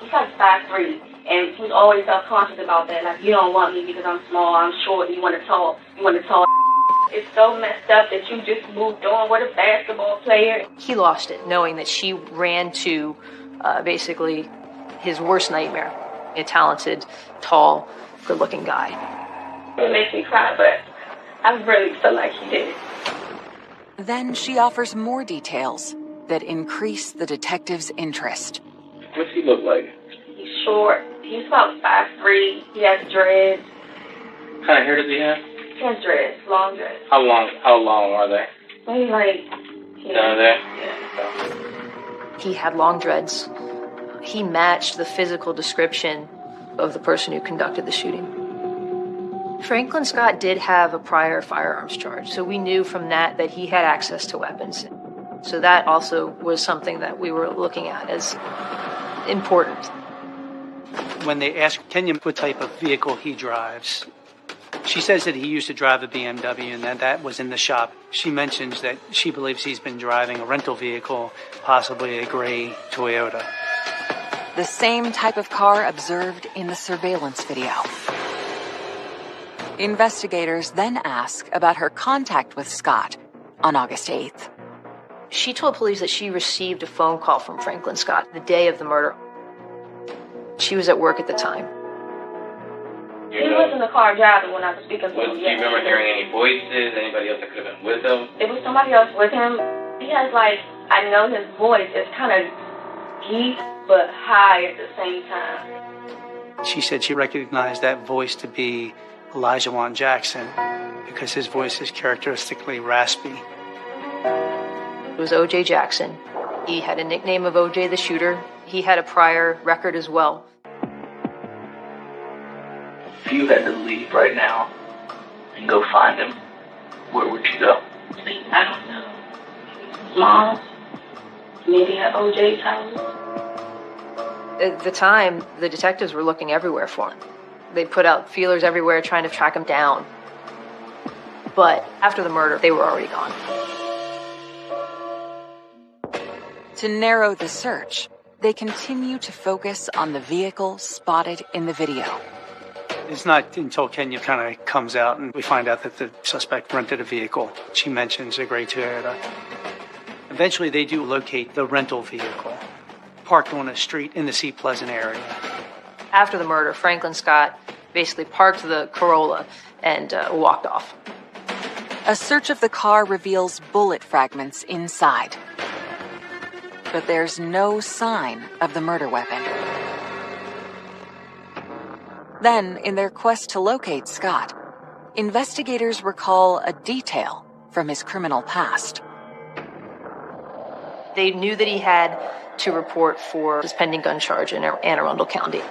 He's like 5'3", and he's always self-conscious about that. Like, you don't want me because I'm small, I'm short, you want to tall. It's so messed up that you just moved on with a basketball player. He lost it, knowing that she ran to basically his worst nightmare, a talented, tall, good-looking guy. It makes me cry, but I really feel like he did it. Then she offers more details that increase the detective's interest. What's he look like? He's short. He's about 5'3". He has dreads. What kind of hair does he have? He has dreads, long dreads. How long are they? Maybe like... Down there? Yeah. He had long dreads. He matched the physical description of the person who conducted the shooting. Franklin Scott did have a prior firearms charge, so we knew from that he had access to weapons. So that also was something that we were looking at as important. When they asked Kenya what type of vehicle he drives, she says that he used to drive a BMW and that was in the shop. She mentions that she believes he's been driving a rental vehicle, possibly a gray Toyota. The same type of car observed in the surveillance video. Investigators then ask about her contact with Scott on August 8th. She told police that she received a phone call from Franklin Scott the day of the murder. She was at work at the time. He was in the car driving when I was speaking to him. Do you remember hearing any voices? Anybody else that could have been with him? It was somebody else with him. He has I know his voice is kind of deep but high at the same time. She said she recognized that voice to be Elijah Wan Jackson because his voice is characteristically raspy. It was O.J. Jackson. He had a nickname of O.J. the Shooter. He had a prior record as well. If you had to leave right now and go find him, where would you go? I don't know. Mom, maybe at OJ's house. At the time, the detectives were looking everywhere for him. They put out feelers everywhere trying to track him down. But after the murder, they were already gone. To narrow the search, they continue to focus on the vehicle spotted in the video. It's not until Kenya kind of comes out and we find out that the suspect rented a vehicle. She mentions a gray Toyota. Eventually, they do locate the rental vehicle, parked on a street in the Sea Pleasant area. After the murder, Franklin Scott basically parked the Corolla and walked off. A search of the car reveals bullet fragments inside. But there's no sign of the murder weapon. Then, in their quest to locate Scott, investigators recall a detail from his criminal past. They knew that he had to report for his pending gun charge in Anne Arundel County.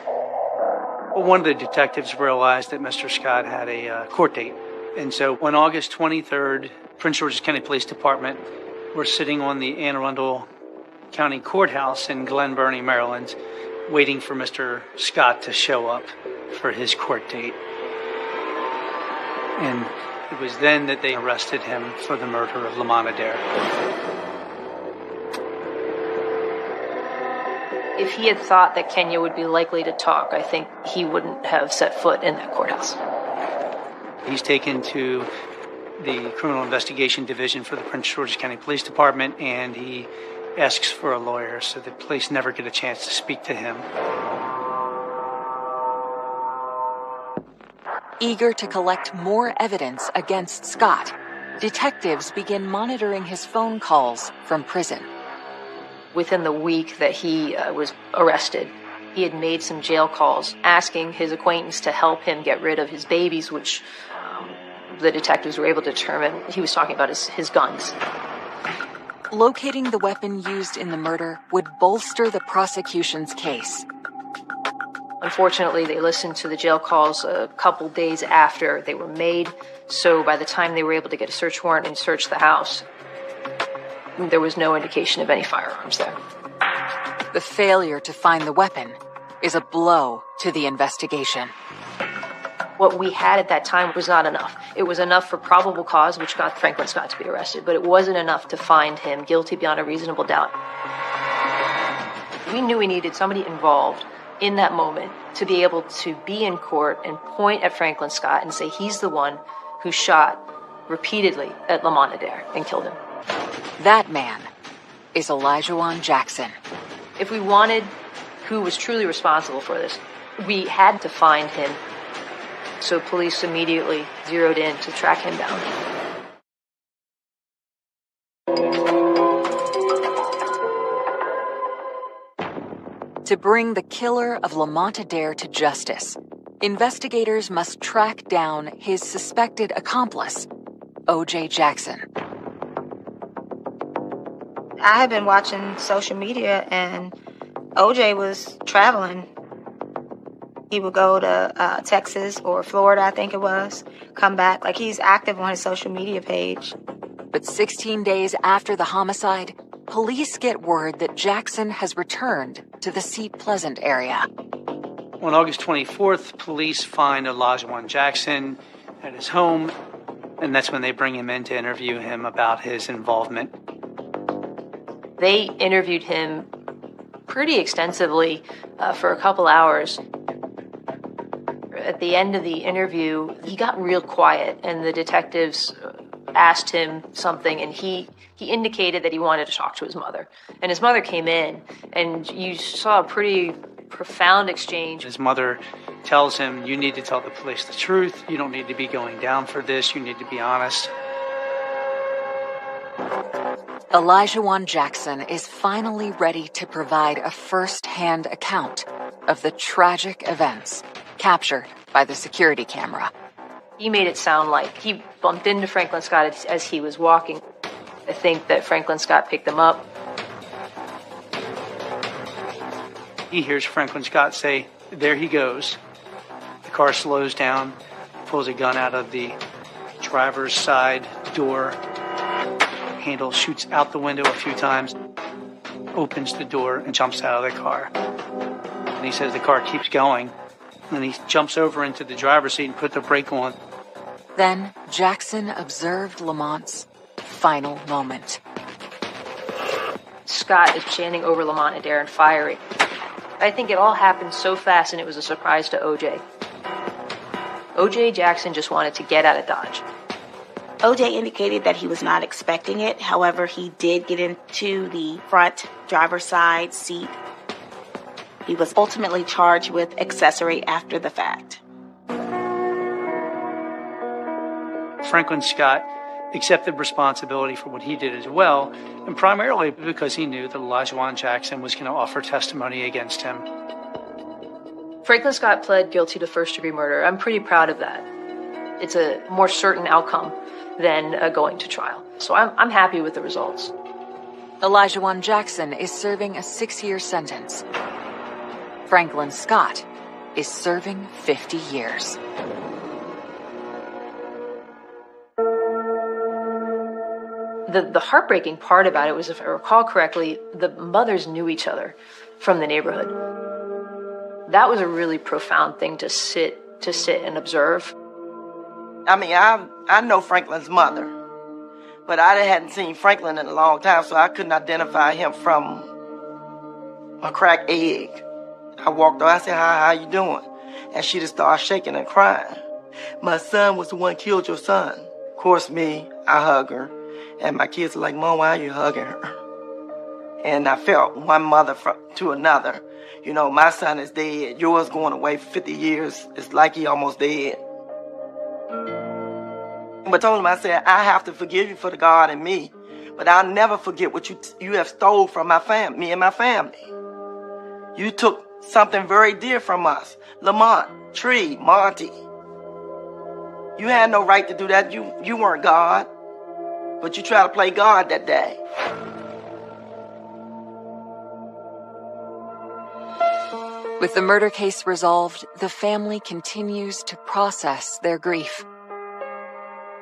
Well, one of the detectives realized that Mr. Scott had a court date. And so on August 23rd, Prince George's County Police Department were sitting on the Anne Arundel County Courthouse in Glen Burnie, Maryland, waiting for Mr. Scott to show up for his court date. And it was then that they arrested him for the murder of Lamont Adair. If he had thought that Kenya would be likely to talk, I think he wouldn't have set foot in that courthouse. He's taken to the Criminal Investigation Division for the Prince George's County Police Department, and he asks for a lawyer, so the police never get a chance to speak to him. Eager to collect more evidence against Scott, detectives begin monitoring his phone calls from prison. Within the week that he was arrested, he had made some jail calls asking his acquaintance to help him get rid of his babies, which the detectives were able to determine he was talking about his guns. Locating the weapon used in the murder would bolster the prosecution's case. Unfortunately, they listened to the jail calls a couple days after they were made, so by the time they were able to get a search warrant and search the house, there was no indication of any firearms there. The failure to find the weapon is a blow to the investigation. What we had at that time was not enough. It was enough for probable cause, which got Franklin Scott to be arrested, but it wasn't enough to find him guilty beyond a reasonable doubt. We knew we needed somebody involved in that moment to be able to be in court and point at Franklin Scott and say he's the one who shot repeatedly at Lamont Adair and killed him. That man is Elijah Jackson. If we wanted who was truly responsible for this, we had to find him. So police immediately zeroed in to track him down. To bring the killer of Lamont Adair to justice, investigators must track down his suspected accomplice, O.J. Jackson. I had been watching social media, and OJ was traveling. He would go to Texas or Florida, I think it was, come back. Like, he's active on his social media page. But 16 days after the homicide, police get word that Jackson has returned to the Seat Pleasant area. On August 24th, police find Elijah Jackson at his home, and that's when they bring him in to interview him about his involvement. They interviewed him pretty extensively for a couple hours. At the end of the interview, he got real quiet, and the detectives asked him something, and he indicated that he wanted to talk to his mother. And his mother came in, and you saw a pretty profound exchange. His mother tells him, you need to tell the police the truth. You don't need to be going down for this. You need to be honest. Elijah Jackson is finally ready to provide a first-hand account of the tragic events captured by the security camera. He made it sound like he bumped into Franklin Scott as he was walking. I think that Franklin Scott picked him up. He hears Franklin Scott say, there he goes. The car slows down, pulls a gun out of the driver's side door. Handle shoots out the window a few times, opens the door, and jumps out of the car. And he says the car keeps going. And he jumps over into the driver's seat and put the brake on. Then Jackson observed Lamont's final moment. Scott is standing over Lamont Adair and firing. I think it all happened so fast, and it was a surprise to OJ. OJ Jackson just wanted to get out of Dodge. OJ indicated that he was not expecting it. However, he did get into the front driver's side seat. He was ultimately charged with accessory after the fact. Franklin Scott accepted responsibility for what he did as well, and primarily because he knew that Elijah Jackson was going to offer testimony against him. Franklin Scott pled guilty to first-degree murder. I'm pretty proud of that. It's a more certain outcome than going to trial. So I'm happy with the results. Elijah Jackson is serving a 6-year sentence. Franklin Scott is serving 50 years. The heartbreaking part about it was, if I recall correctly, the mothers knew each other from the neighborhood. That was a really profound thing to sit and observe. I mean, I know Franklin's mother, but I hadn't seen Franklin in a long time, so I couldn't identify him from a cracked egg. I walked over, I said, how you doing? And she just started shaking and crying. My son was the one who killed your son. Of course, me, I hug her. And my kids are like, Mom, why are you hugging her? And I felt one mother to another. You know, my son is dead. Yours going away for 50 years. It's like he almost dead. But I told him, I said, I have to forgive you for the God in me, but I'll never forget what you have stole from my family, me and my family. You took something very dear from us. Lamont, Tree, Monty. You had no right to do that. You weren't God, but you tried to play God that day. With the murder case resolved, the family continues to process their grief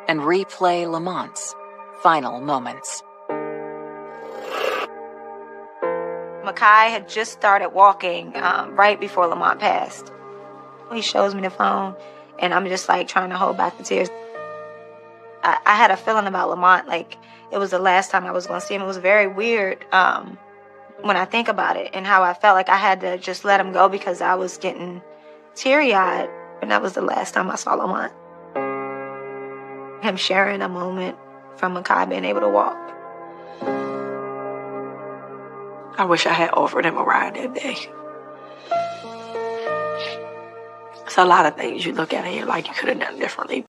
and replay Lamont's final moments. Makai had just started walking right before Lamont passed. He shows me the phone, and I'm just like trying to hold back the tears. I had a feeling about Lamont, like it was the last time I was going to see him. It was very weird when I think about it, and how I felt like I had to just let him go because I was getting teary-eyed, and that was the last time I saw Lamont. Him sharing a moment from Makai being able to walk. I wish I had offered him a ride that day. It's a lot of things you look at and you're like, you could have done differently.